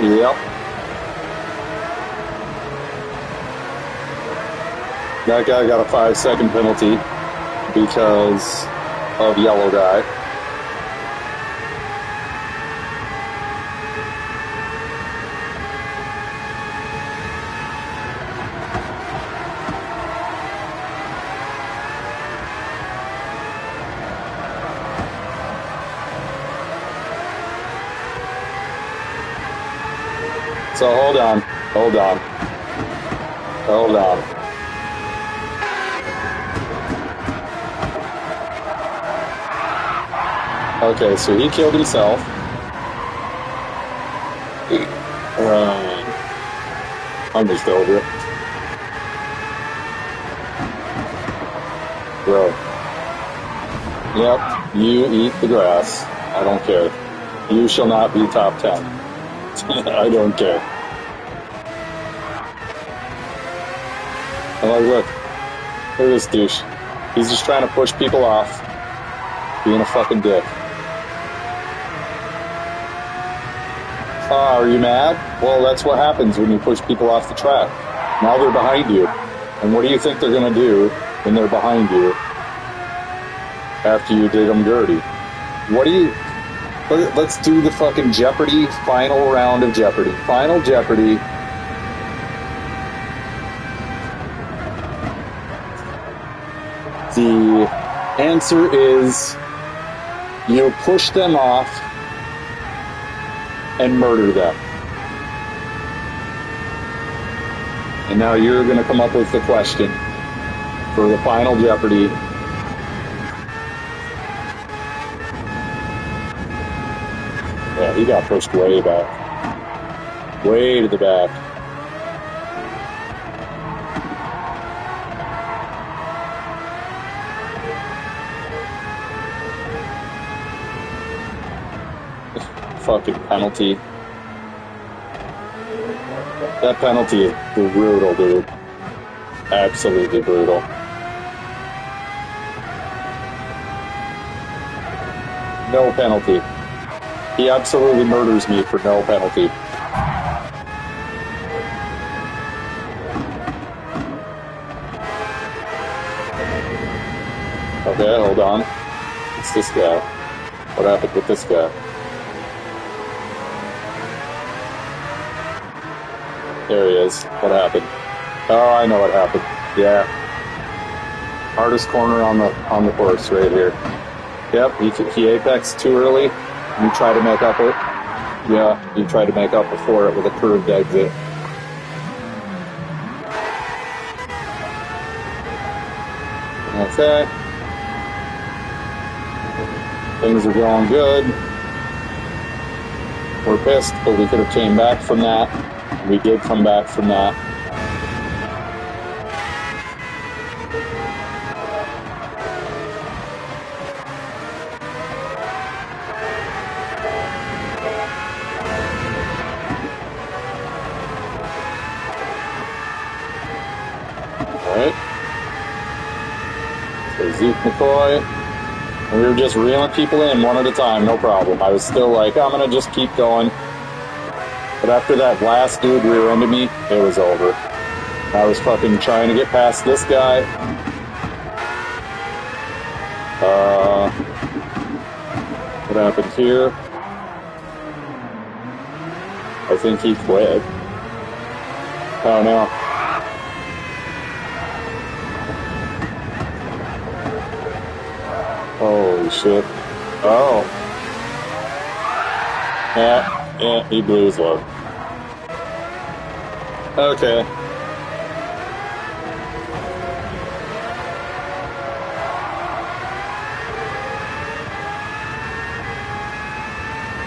Yep. That guy got a 5-second penalty because of yellow guy. So hold on. Okay, so he killed himself. I'm just over it. Bro. Yep, you eat the grass. I don't care. You shall not be top 10. I don't care. I'm like, look at this douche. He's just trying to push people off, being a fucking dick. Are you mad? Well, that's what happens when you push people off the track. Now they're behind you. And what do you think they're going to do when they're behind you after you did them dirty? Let's do the fucking Jeopardy, final round of Jeopardy. Final Jeopardy. The answer is you push them off and murder them. And now you're going to come up with the question for the final Jeopardy. Yeah, he got pushed way back. Way to the back. Fucking penalty. That penalty is brutal, dude. Absolutely brutal. No penalty. He absolutely murders me for no penalty. Okay, hold on. It's this guy. What happened with this guy? There he is. What happened? Oh, I know what happened. Yeah. Hardest corner on the course right here. Yep, he apexed too early. You try to make up it. Yeah, you try to make up before it with a curved exit. Okay. Things are going good. We're pissed, but we could have came back from that. We did come back from that. Alright. So Zeke McCoy. We were just reeling people in one at a time, no problem. I was still like, I'm going to just keep going. But after that last dude rear-ended me, it was over. I was fucking trying to get past this guy. What happened here? I think he quit. Oh no. Holy shit. Oh. Yeah, he blew his load. Okay.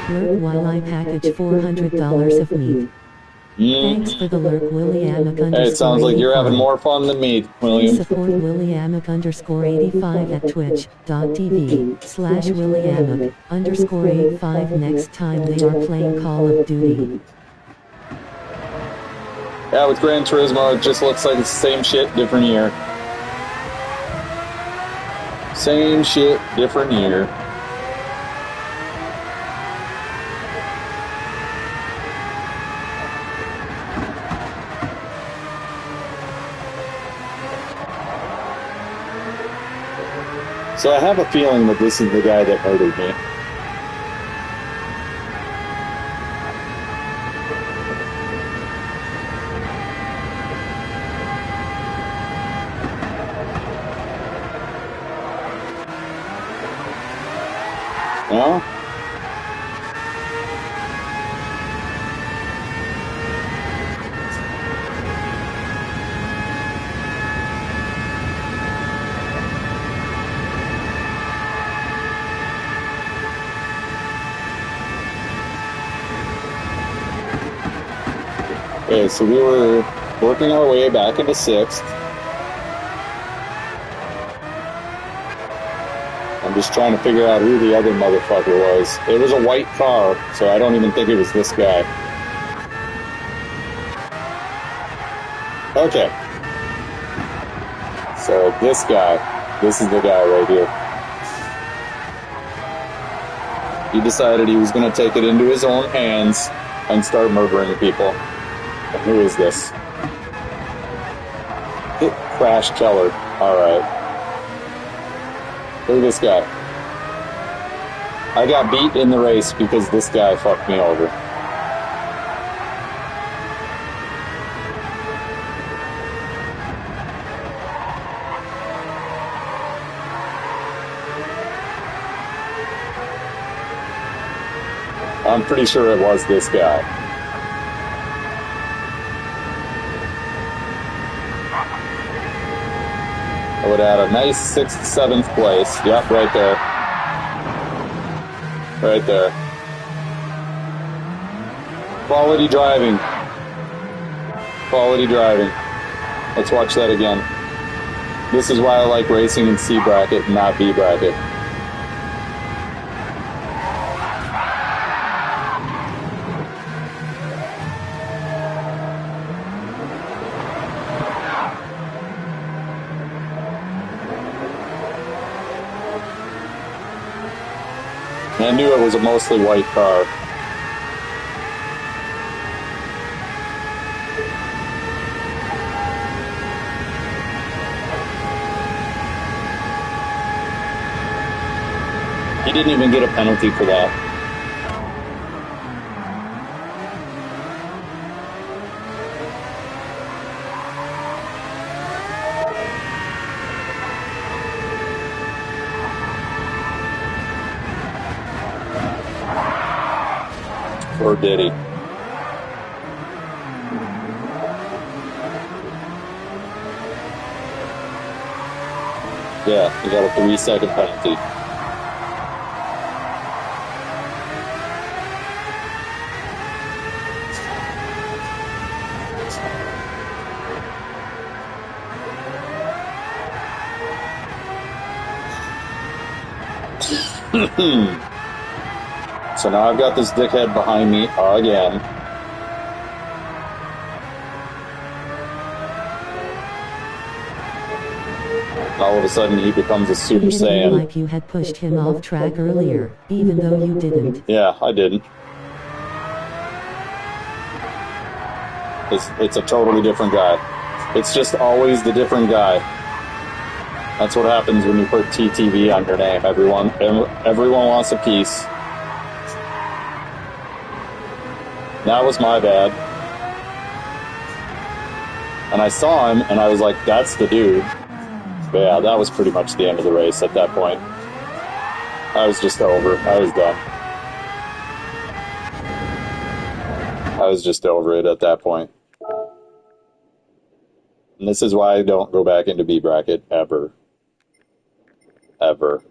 Lurk while I package $400 of meat. Thanks for the lurk, Williamic_85. Hey, it sounds like you're having more fun than me, William. Support Williamic_85 at twitch.tv/Williamic_85 next time they are playing Call of Duty. Yeah, with Gran Turismo, it just looks like it's the same shit, different year. Same shit, different year. So I have a feeling that this is the guy that murdered me. No? Okay, so we were working our way back into 6th. I'm just trying to figure out who the other motherfucker was. It was a white car, so I don't even think it was this guy. Okay. So this is the guy right here. He decided he was going to take it into his own hands and start murdering people. And who is this? Crash Keller. Alright. Look at this guy. I got beat in the race because this guy fucked me over. I'm pretty sure it was this guy. I would add a nice 6th, 7th place. Yep, right there. Right there. Quality driving. Quality driving. Let's watch that again. This is why I like racing in C bracket and not B bracket. I knew it was a mostly white car. He didn't even get a penalty for that. Or did he? Yeah, he got a 3-second penalty. So now I've got this dickhead behind me again. All of a sudden he becomes a Super You feel Saiyan. like you had pushed him off track earlier, even though you didn't. Yeah, I didn't. It's a totally different guy. It's just always the different guy. That's what happens when you put TTV on your name. Everyone wants a piece. That was my bad. And I saw him, and I was like, that's the dude. But yeah, that was pretty much the end of the race at that point. I was just over. I was done. I was just over it at that point. And this is why I don't go back into B bracket ever. Ever.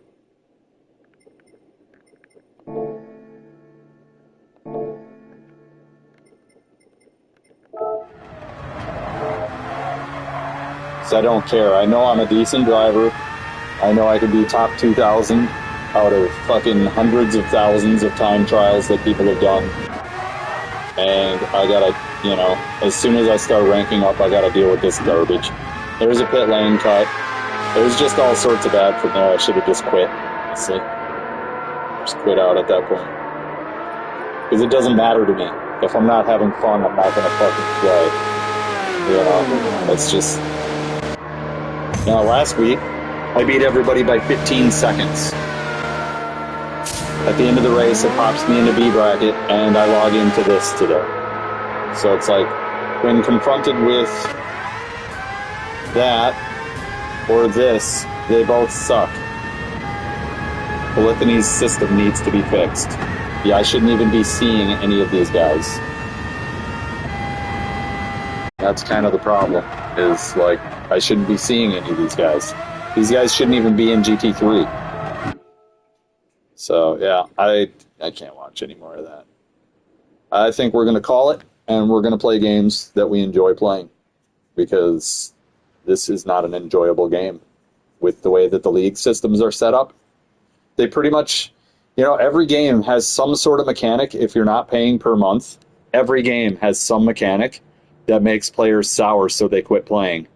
So I don't care. I know I'm a decent driver. I know I could be top 2,000 out of fucking hundreds of thousands of time trials that people have done. And I gotta, you know, as soon as I start ranking up, I gotta deal with this garbage. There's a pit lane cut. There's just all sorts of bad from there. I should have just quit, honestly. Just quit out at that point. Because it doesn't matter to me. If I'm not having fun, I'm not gonna fucking play. You know, it's just... You know, last week, I beat everybody by 15 seconds. At the end of the race, it pops me into B bracket, and I log into this today. So it's like, when confronted with that or this, they both suck. Polyphony's system needs to be fixed. Yeah, I shouldn't even be seeing any of these guys. That's kind of the problem, is like, I shouldn't be seeing any of these guys. These guys shouldn't even be in GT3. So, yeah, I can't watch any more of that. I think we're going to call it, and we're going to play games that we enjoy playing. Because this is not an enjoyable game. With the way that the league systems are set up, they pretty much, you know, every game has some sort of mechanic. If you're not paying per month, every game has some mechanic that makes players sour so they quit playing.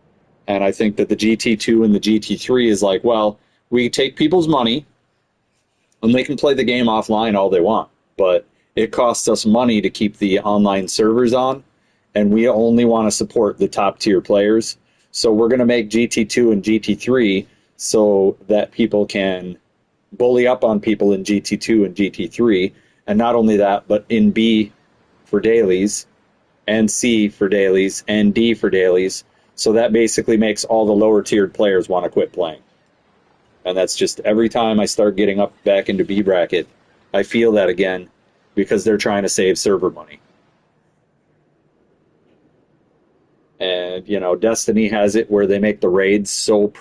And I think that the GT2 and the GT3 is like, well, we take people's money and they can play the game offline all they want. But it costs us money to keep the online servers on, and we only want to support the top tier players. So we're going to make GT2 and GT3 so that people can bully up on people in GT2 and GT3. And not only that, but in B for dailies, and C for dailies, and D for dailies. So that basically makes all the lower tiered players want to quit playing. And that's just every time I start getting up back into B bracket, I feel that again because they're trying to save server money. And, you know, Destiny has it where they make the raids so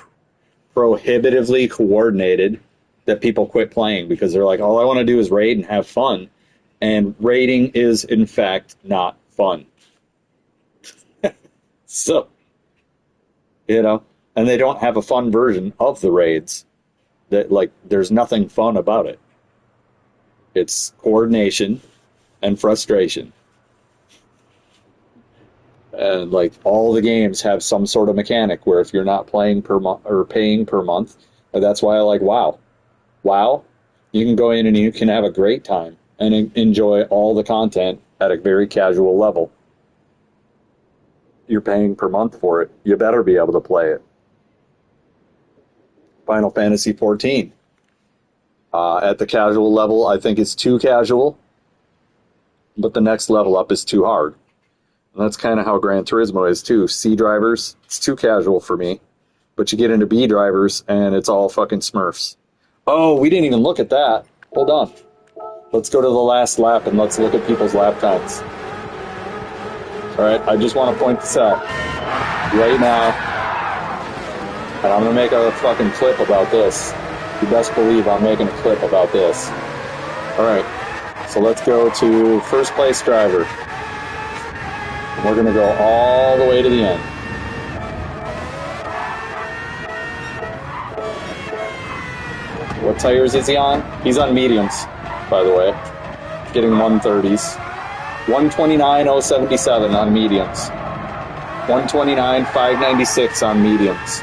prohibitively coordinated that people quit playing because they're like, all I want to do is raid and have fun. And raiding is, in fact, not fun. So, you know, and they don't have a fun version of the raids. That, like, there's nothing fun about it. It's coordination and frustration. And, like, all the games have some sort of mechanic where if you're not playing per month or paying per month, that's why I like WoW. WoW, you can go in and you can have a great time and enjoy all the content at a very casual level. You're paying per month for it. You better be able to play it. Final Fantasy XIV. At the casual level, I think it's too casual, but the next level up is too hard. And that's kind of how Gran Turismo is too. C drivers, it's too casual for me. But you get into B drivers, and it's all fucking Smurfs. Oh, we didn't even look at that. Hold on. Let's go to the last lap and let's look at people's lap times. Alright, I just want to point this out right now. And I'm going to make a fucking clip about this. You best believe I'm making a clip about this. Alright, so let's go to first place driver. And we're going to go all the way to the end. What tires is he on? He's on mediums, by the way. Getting 130s. 129.077 on mediums. 129.596 on mediums.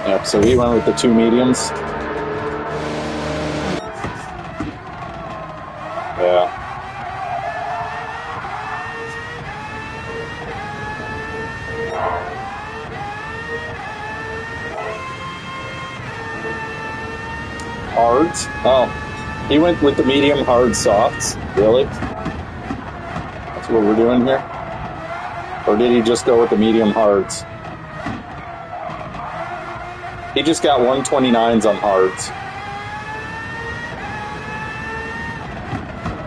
Yep, so he went with the 2 mediums. Yeah. Hards? Oh. He went with the medium hard softs? Really? That's what we're doing here? Or did he just go with the medium hards? He just got 129s on hards.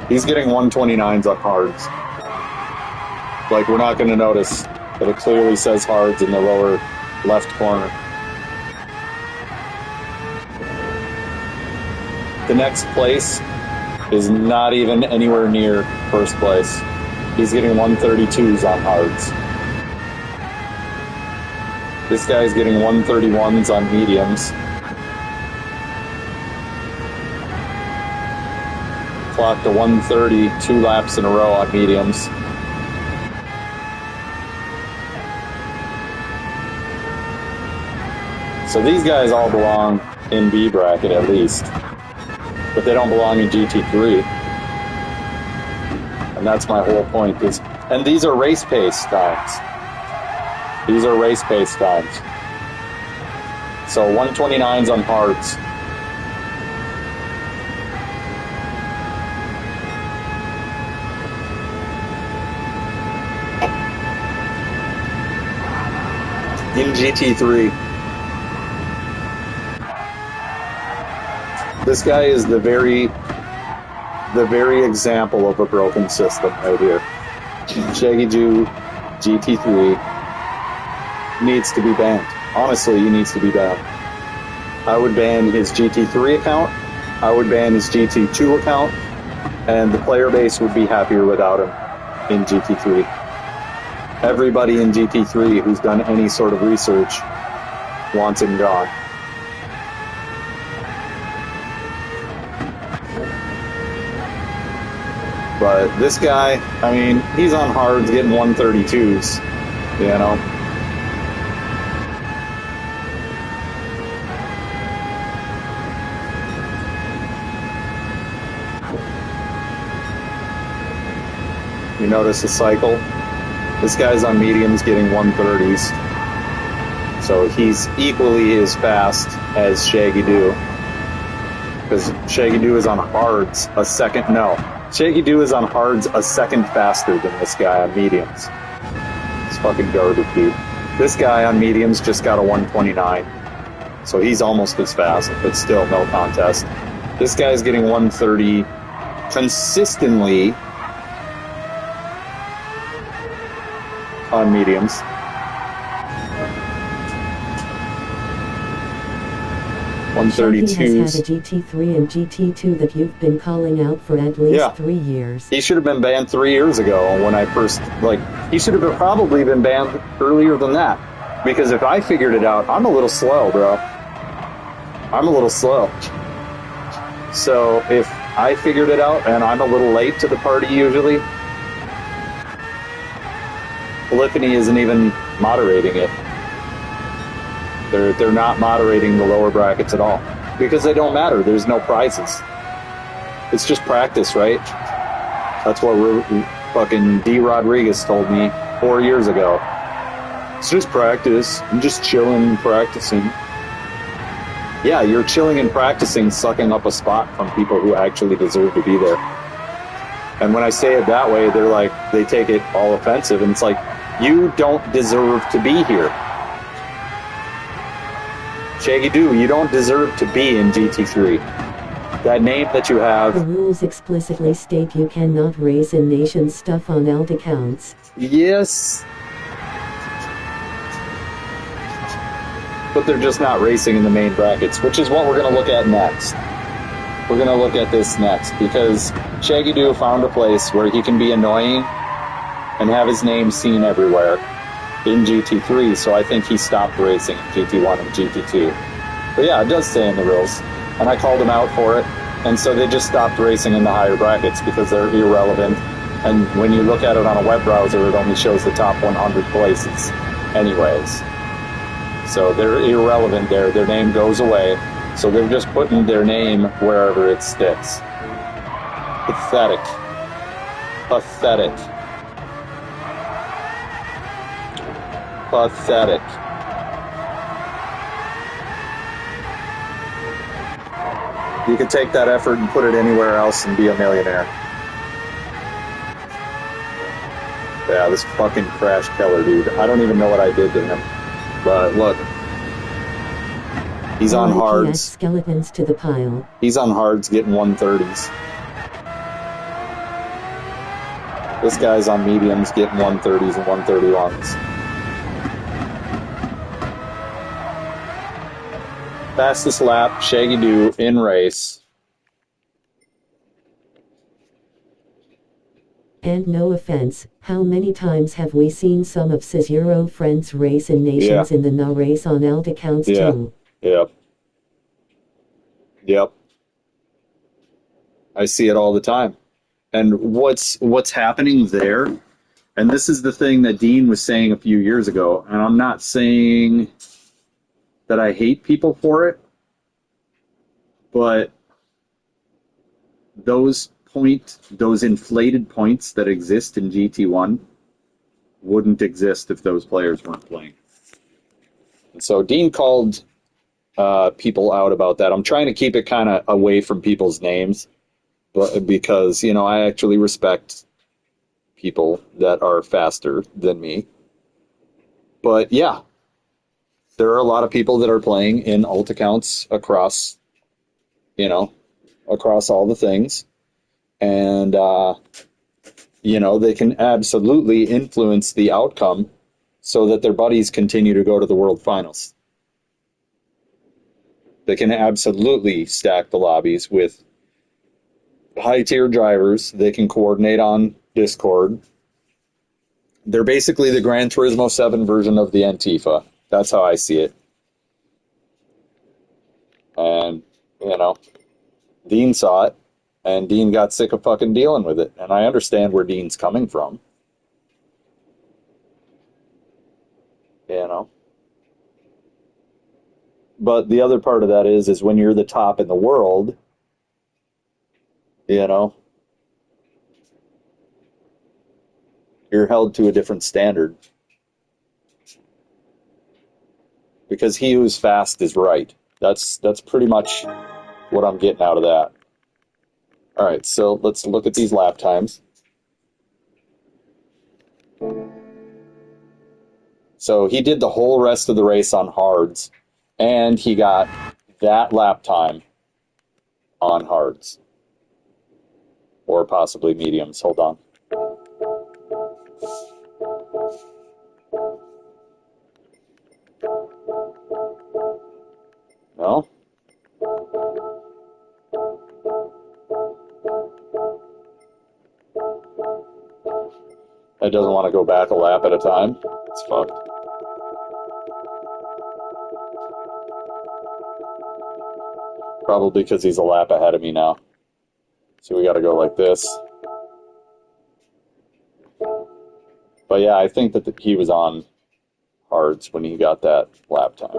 He's getting 129s on hards. Like, we're not going to notice that it clearly says hards in the lower left corner. The next place is not even anywhere near first place. He's getting 132s on hards. This guy's getting 131s on mediums. Clocked to 130 2 laps in a row on mediums. So these guys all belong in B bracket at least. But they don't belong in GT3. And that's my whole point. And these are race pace times. These are race pace times. So 129s on hards. In GT3. This guy is the very example of a broken system right here. Shaggy Jew GT3 needs to be banned. Honestly, he needs to be banned. I would ban his GT3 account, I would ban his GT2 account, and the player base would be happier without him in GT3. Everybody in GT3 who's done any sort of research wants him gone. But this guy, I mean, he's on hards getting 132s, you know. You notice the cycle? This guy's on mediums getting 130s. So he's equally as fast as Shaggy Doo. Because Shaggy Doo is on hards a second, no. Shaggy Doo is on hards a second faster than this guy on mediums. It's fucking garbage, dude. This guy on mediums just got a 129. So he's almost as fast, but still no contest. This guy's getting 130 consistently on mediums. Shaggy has had a GT3 and GT2 that you've been calling out for at least 3 years. He should have been banned 3 years ago when I first, he should have probably been banned earlier than that. Because if I figured it out, I'm a little slow, bro. I'm a little slow. So if I figured it out and I'm a little late to the party usually, Polyphony isn't even moderating it. They're not moderating the lower brackets at all. Because they don't matter. There's no prizes. It's just practice, right? That's what fucking D. Rodriguez told me 4 years ago. It's just practice. I'm just chilling and practicing. yeah, you're chilling and practicing, sucking up a spot from people who actually deserve to be there. And when I say it that way, they're like, they take it all offensive. And it's like, you don't deserve to be here. Shaggy Doo, you don't deserve to be in GT3. That name that you The have, rules explicitly state you cannot race in nation stuff on alt accounts. yes, but they're just not racing in the main brackets, which is what we're going to look at next. We're going to look at this next because Shaggy Doo found a place where he can be annoying and have his name seen everywhere in GT3, so I think he stopped racing in GT1 and GT2. But yeah, it does stay in the rules, and I called him out for it, and so they just stopped racing in the higher brackets because they're irrelevant, and when you look at it on a web browser, it only shows the top 100 places anyways. So they're irrelevant there, their name goes away, so they're just putting their name wherever it sticks. Pathetic. Pathetic. Pathetic. You could take that effort and put it anywhere else and be a millionaire. Yeah, this fucking Crash Keller dude. I don't even know what I did to him. But look. He's on hards. Skeletons to the pile. He's on hards getting 130s. This guy's on mediums getting 130s and 131s. Fastest lap, Shaggy Doo in race. And no offense, how many times have we seen some of Cis Euro friends race in nations in the no race on alt accounts too? Yep. Yep. I see it all the time. And what's happening there, and this is the thing that Dean was saying a few years ago, and I'm not saying that I hate people for it, but those inflated points that exist in GT1 wouldn't exist if those players weren't playing. And so Dean called people out about that. I'm trying to keep it kind of away from people's names, but because, you know, I actually respect people that are faster than me. But yeah, there are a lot of people that are playing in alt accounts across, you know, across all the things. And, you know, they can absolutely influence the outcome so that their buddies continue to go to the World Finals. They can absolutely stack the lobbies with high-tier drivers. They can coordinate on Discord. They're basically the Gran Turismo 7 version of the Antifa. That's how I see it. And, you know, Dean saw it, and Dean got sick of fucking dealing with it. And I understand where Dean's coming from. You know? But the other part of that is when you're the top in the world, you know, you're held to a different standard. Because he who's fast is right. That's pretty much what I'm getting out of that. All right, so let's look at these lap times. So he did the whole rest of the race on hards, and he got that lap time on hards. Or possibly mediums. Hold on. No? It doesn't want to go back a lap at a time. It's fucked. Probably because he's a lap ahead of me now. So we got to go like this. But yeah, I think that he was on hards when he got that lap time.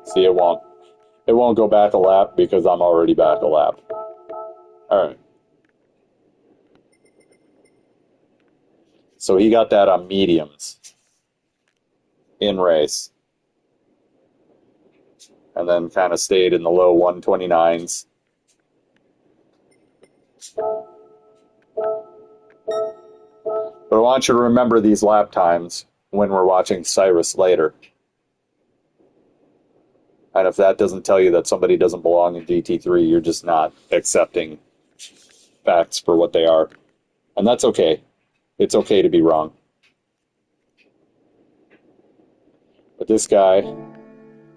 See, it won't go back a lap because I'm already back a lap. All right. So he got that on mediums in race. and then kind of stayed in the low 129s. But I want you to remember these lap times when we're watching Cyrus later. And if that doesn't tell you that somebody doesn't belong in GT3, you're just not accepting facts for what they are. And that's okay. It's okay to be wrong. But this guy,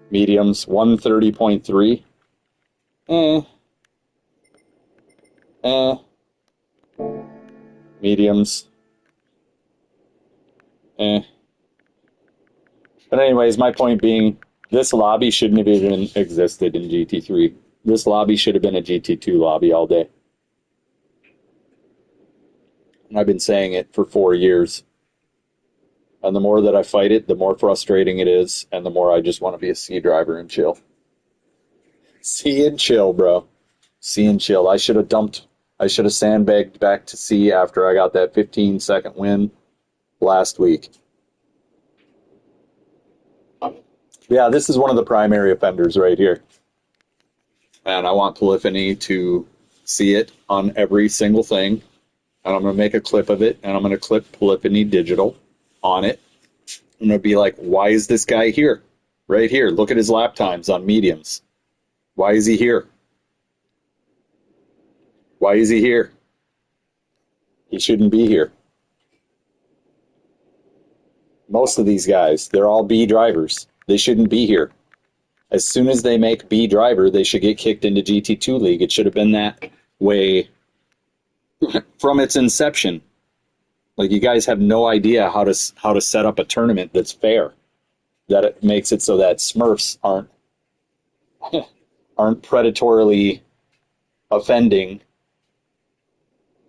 mediums, 130.3. Mediums. But anyways, my point being, this lobby shouldn't have even existed in GT3. This lobby should have been a GT2 lobby all day. And I've been saying it for 4 years. And the more that I fight it, the more frustrating it is, and the more I just want to be a C driver and chill. C and chill, bro. C and chill. I should have sandbagged back to C after I got that 15-second win last week. Yeah, this is one of the primary offenders right here. And I want Polyphony to see it on every single thing. And I'm going to make a clip of it, and I'm going to clip Polyphony Digital on it. I'm going to be like, why is this guy here? Right here. Look at his lap times on mediums. Why is he here? Why is he here? He shouldn't be here. Most of these guys, they're all B drivers. They shouldn't be here. As soon as they make B driver, they should get kicked into GT2 League. It should have been that way from its inception. Like, you guys have no idea how to set up a tournament that's fair. That it makes it so that Smurfs aren't predatorily offending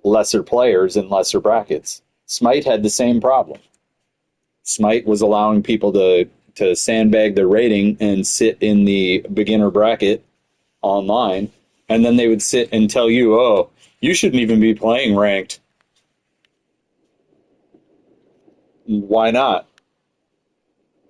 lesser players in lesser brackets. Smite had the same problem. Smite was allowing people to sandbag their rating and sit in the beginner bracket online, and then they would sit and tell you, oh, you shouldn't even be playing ranked. Why not?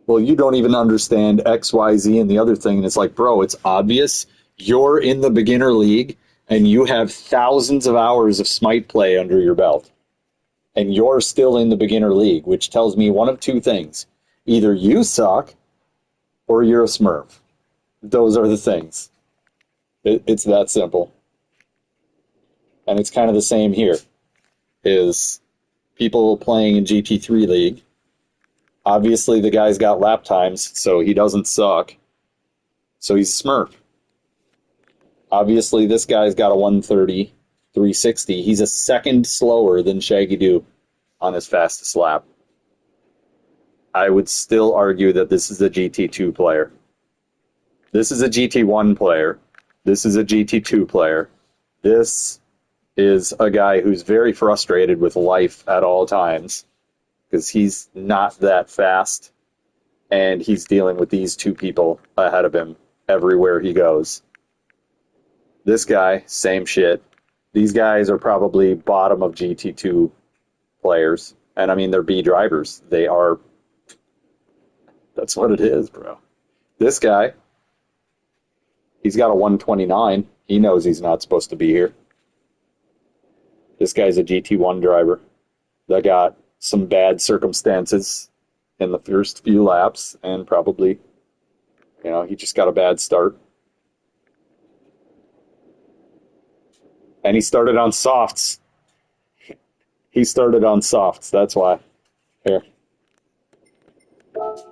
Well, you don't even understand X, Y, Z, and the other thing. And it's like, bro, it's obvious. You're in the beginner league, and you have thousands of hours of Smite play under your belt. And you're still in the beginner league, which tells me one of two things. Either you suck, or you're a Smurf. Those are the things. It's that simple. And it's kind of the same here. Is people playing in GT3 League. Obviously, the guy's got lap times, so he doesn't suck. So he's a Smurf. Obviously, this guy's got a 130, 360. He's a second slower than Shaggy Doo on his fastest lap. I would still argue that this is a GT2 player. This is a GT1 player. This is a GT2 player. This is a guy who's very frustrated with life at all times because he's not that fast, and he's dealing with these two people ahead of him everywhere he goes. This guy, same shit. These guys are probably bottom of GT2 players, and I mean, they're B drivers. They are. That's what it is, bro. This guy, he's got a 129. He knows he's not supposed to be here. This guy's a GT1 driver that got some bad circumstances in the first few laps, and probably, he just got a bad start. And he started on softs. That's why. Here.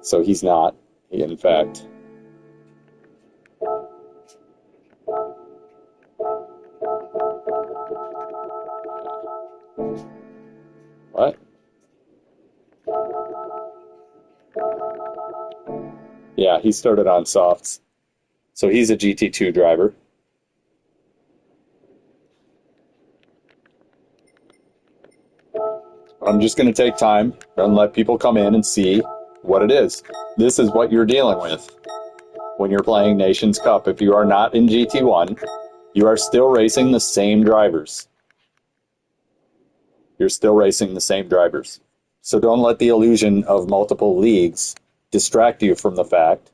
So he's not, in fact. What? Yeah, he started on softs. So he's a GT2 driver. I'm just going to take time and let people come in and see what it is. This is what you're dealing with when you're playing Nations Cup. If you are not in GT1, you are still racing the same drivers. You're still racing the same drivers. So don't let the illusion of multiple leagues distract you from the fact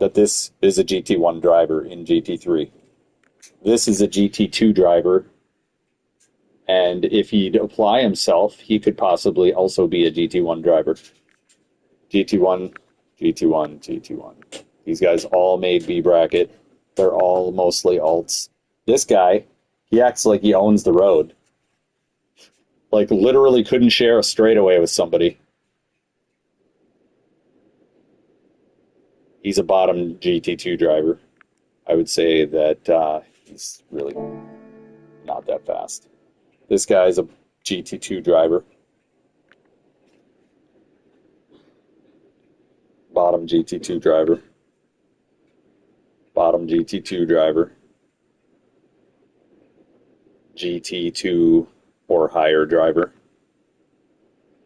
that this is a GT1 driver in GT3. This is a GT2 driver, and if he'd apply himself, he could possibly also be a GT1 driver. GT1, GT1, GT1. These guys all made B bracket. They're all mostly alts. This guy, he acts like he owns the road. Like, literally couldn't share a straightaway with somebody. He's a bottom GT2 driver. I would say that he's really not that fast. This guy's a GT2 driver. Bottom GT2 driver. Bottom GT2 driver. GT2 or higher driver.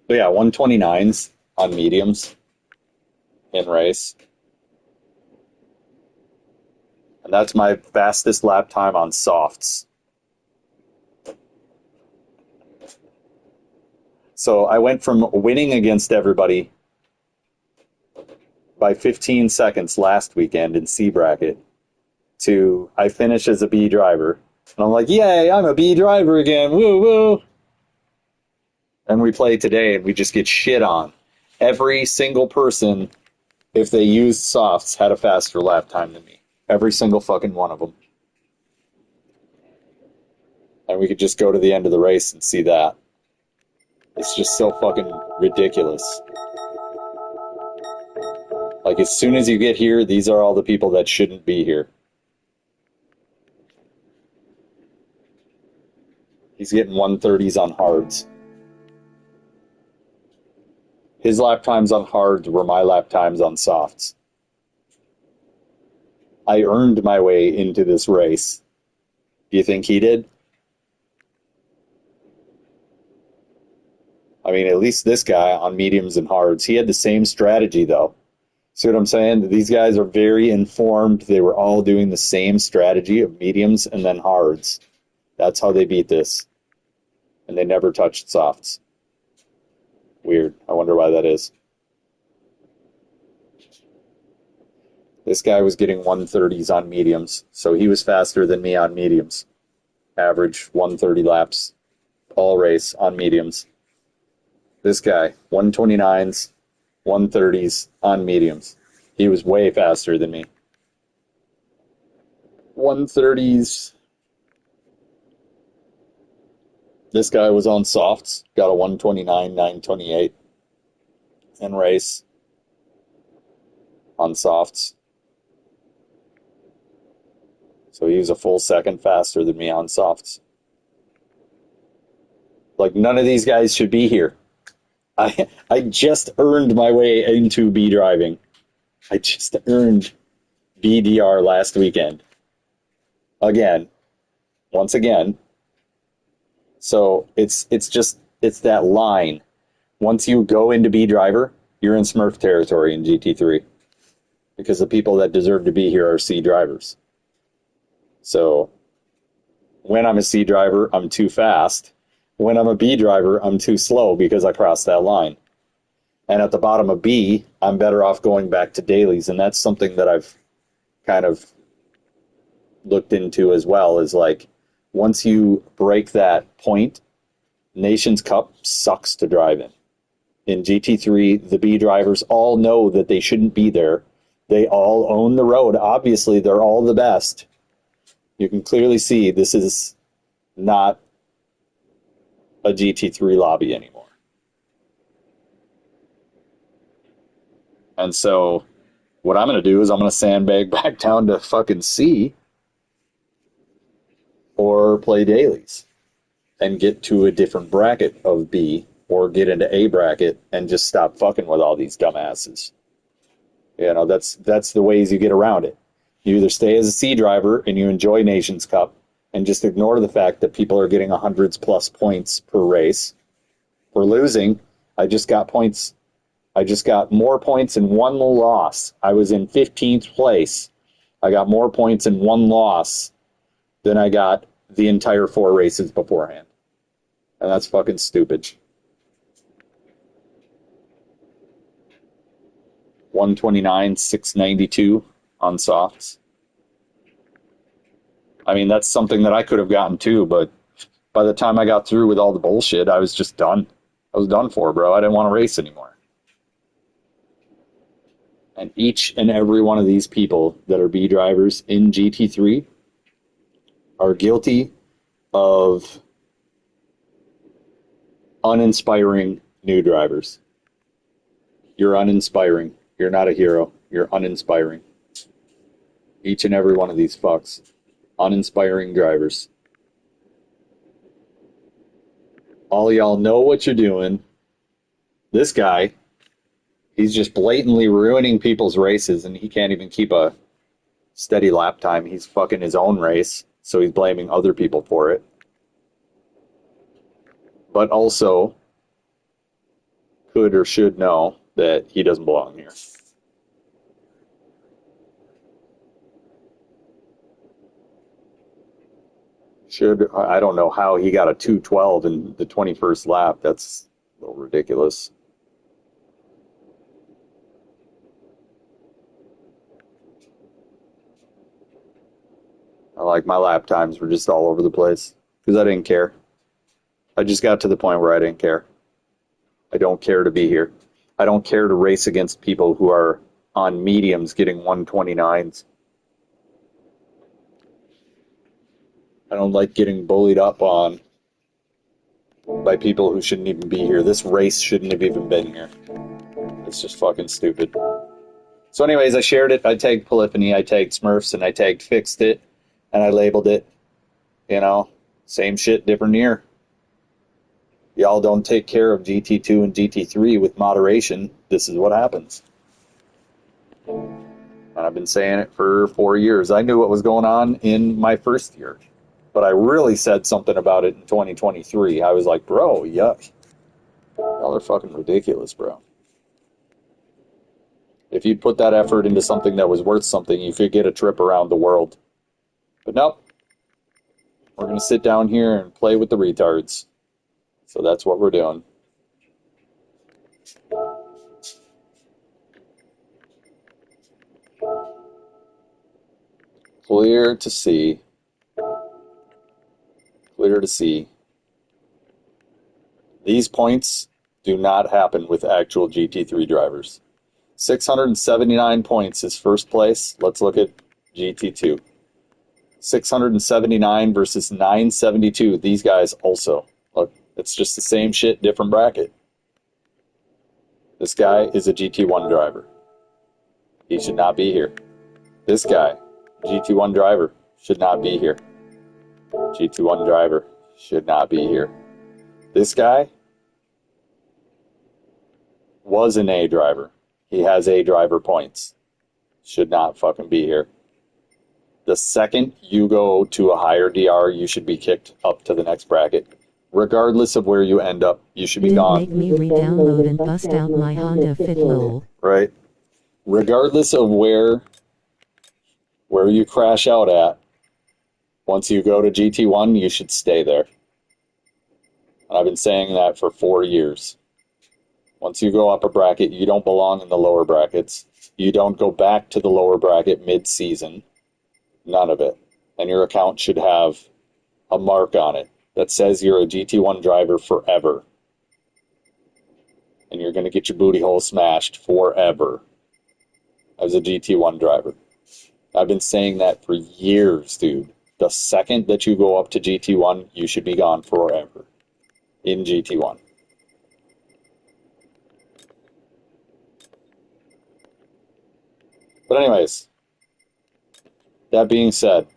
But yeah, 129s on mediums in race. And that's my fastest lap time on softs. So I went from winning against everybody by 15 seconds last weekend in C bracket to I finish as a B driver. And I'm like, yay, I'm a B driver again, woo woo. And we play today and we just get shit on. Every single person, if they used softs, had a faster lap time than me. Every single fucking one of them. And we could just go to the end of the race and see that. It's just so fucking ridiculous. Like, as soon as you get here, these are all the people that shouldn't be here. He's getting 130s on hards. His lap times on hards were my lap times on softs. I earned my way into this race. Do you think he did? I mean, at least this guy on mediums and hards, he had the same strategy, though. See what I'm saying? These guys are very informed. They were all doing the same strategy of mediums and then hards. That's how they beat this. And they never touched softs. Weird. I wonder why that is. This guy was getting 130s on mediums, so he was faster than me on mediums. Average 130 laps, all race on mediums. This guy, 129s, 130s on mediums. He was way faster than me. 130s. This guy was on softs, got a 129, 928 in race on softs. So he was a full second faster than me on softs. Like, none of these guys should be here. I just earned my way into B driving. I just earned BDR last weekend. Again. Once again. So it's that line. Once you go into B driver, you're in Smurf territory in GT3. Because the people that deserve to be here are C drivers. So when I'm a C driver, I'm too fast. When I'm a B driver, I'm too slow because I crossed that line. And at the bottom of B, I'm better off going back to dailies. And that's something that I've kind of looked into as well, is like, once you break that point, Nations Cup sucks to drive in. In GT3, the B drivers all know that they shouldn't be there. They all own the road. Obviously, they're all the best. You can clearly see this is not a GT3 lobby anymore. And so what I'm going to do is I'm going to sandbag back down to fucking C or play dailies and get to a different bracket of B or get into A bracket and just stop fucking with all these dumbasses. You know, that's the ways you get around it. You either stay as a C driver and you enjoy Nations Cup and just ignore the fact that people are getting 100s plus points per race. For losing, I just got points. I just got more points in one loss. I was in 15th place. I got more points in one loss than I got the entire 4 races beforehand. And that's fucking stupid. 129, 692 on softs. I mean, that's something that I could have gotten too, but by the time I got through with all the bullshit, I was just done. I was done for, bro. I didn't want to race anymore. And each and every one of these people that are B drivers in GT3 are guilty of uninspiring new drivers. You're uninspiring. You're not a hero. You're uninspiring. Each and every one of these fucks. Uninspiring drivers. All y'all know what you're doing. This guy, he's just blatantly ruining people's races, and he can't even keep a steady lap time. He's fucking his own race, so he's blaming other people for it. But also could or should know that he doesn't belong here. I don't know how he got a 2:12 in the 21st lap. That's a little ridiculous. Like, my lap times were just all over the place because I didn't care. I just got to the point where I didn't care. I don't care to be here. I don't care to race against people who are on mediums getting 129s. I don't like getting bullied up on by people who shouldn't even be here. This race shouldn't have even been here. It's just fucking stupid. So anyways, I shared it. I tagged Polyphony, I tagged Smurfs, and I tagged Fixed It, and I labeled it, you know, same shit, different year. Y'all don't take care of GT2 and GT3 with moderation. This is what happens. And I've been saying it for 4 years. I knew what was going on in my first year, but I really said something about it in 2023. I was like, bro, yuck. Y'all are fucking ridiculous, bro. If you'd put that effort into something that was worth something, you could get a trip around the world. But nope. We're going to sit down here and play with the retards. So that's what we're doing. Clear to see. Clear to see. These points do not happen with actual GT3 drivers. 679 points is first place. Let's look at GT2. 679 versus 972. These guys also. Look, it's just the same shit, different bracket. This guy is a GT1 driver. He should not be here. This guy, GT1 driver, should not be here. GT1 driver should not be here. This guy was an A driver. He has A driver points. Should not fucking be here. The second you go to a higher DR, you should be kicked up to the next bracket. Regardless of where you end up, you should be gone. Make me re-download and bust out my Honda Fit lol. Right. Regardless of where you crash out at, once you go to GT1, you should stay there. And I've been saying that for 4 years. Once you go up a bracket, you don't belong in the lower brackets. You don't go back to the lower bracket mid-season. None of it. And your account should have a mark on it that says you're a GT1 driver forever. And you're going to get your booty hole smashed forever as a GT1 driver. I've been saying that for years, dude. The second that you go up to GT1, you should be gone forever in GT1. But anyways, that being said,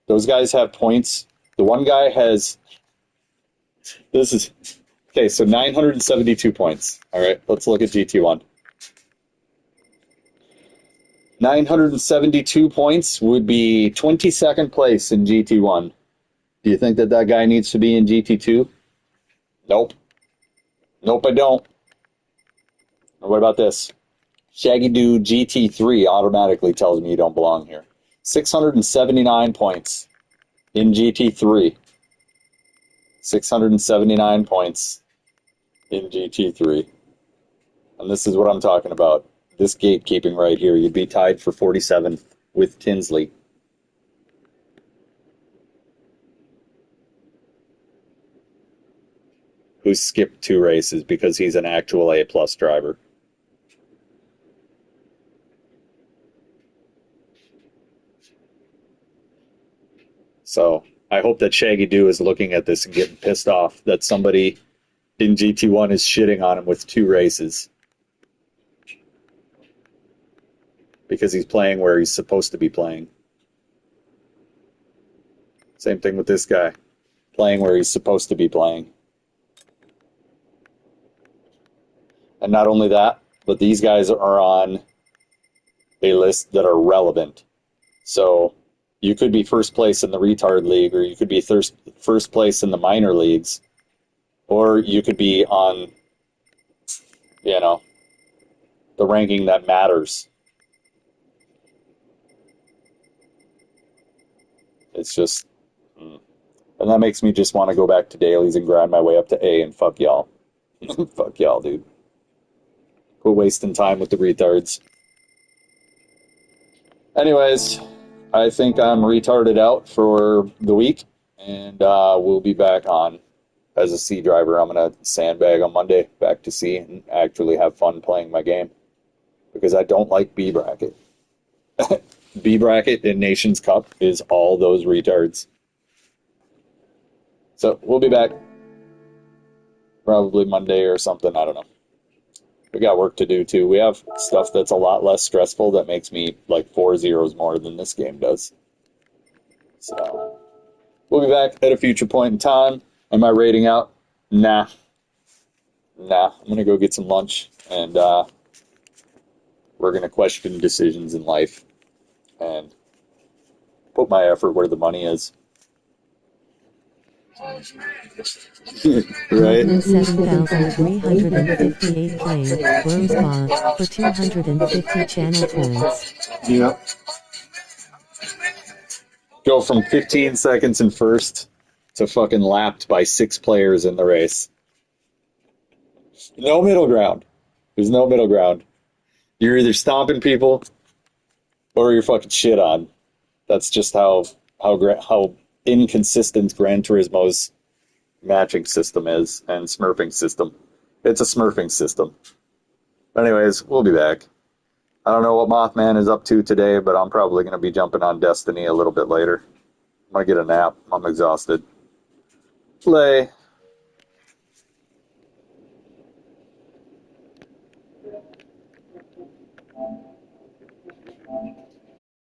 those guys have points. The one guy has, okay, so 972 points. All right, let's look at GT1. 972 points would be 22nd place in GT1. Do you think that guy needs to be in GT2? Nope. Nope, I don't. And what about this? Shaggy Dude GT3 automatically tells me you don't belong here. 679 points in GT3. 679 points in GT3. And this is what I'm talking about. This gatekeeping right here. You'd be tied for 47th with Tinsley. Who skipped 2 races because he's an actual A-plus driver. So I hope that Shaggy Doo is looking at this and getting pissed off that somebody in GT1 is shitting on him with 2 races. Because he's playing where he's supposed to be playing. Same thing with this guy. Playing where he's supposed to be playing. And not only that, but these guys are on a list that are relevant. So you could be first place in the retard league, or you could be first place in the minor leagues, or you could be on, the ranking that matters. It's just, and that makes me just want to go back to dailies and grind my way up to A and fuck y'all. Fuck y'all, dude. Quit wasting time with the retards. Anyways, I think I'm retarded out for the week, and we'll be back on as a C driver. I'm going to sandbag on Monday, back to C, and actually have fun playing my game, because I don't like B bracket. B bracket in Nations Cup is all those retards. So we'll be back probably Monday or something, I don't know. We got work to do, too. We have stuff that's a lot less stressful that makes me like 4 zeros more than this game does. So, we'll be back at a future point in time. Am I rating out? Nah. I'm going to go get some lunch, and we're going to question decisions in life and put my effort where the money is. Right? 7,358 played, Bros Bot, for 250 channel points. Yep. Go from 15 seconds in first to fucking lapped by 6 players in the race. No middle ground. There's no middle ground. You're either stomping people or you're fucking shit on. That's just how inconsistent Gran Turismo's matching system is, and smurfing system. It's a smurfing system. Anyways, we'll be back. I don't know what Mothman is up to today, but I'm probably going to be jumping on Destiny a little bit later. I'm going to get a nap. I'm exhausted. Play.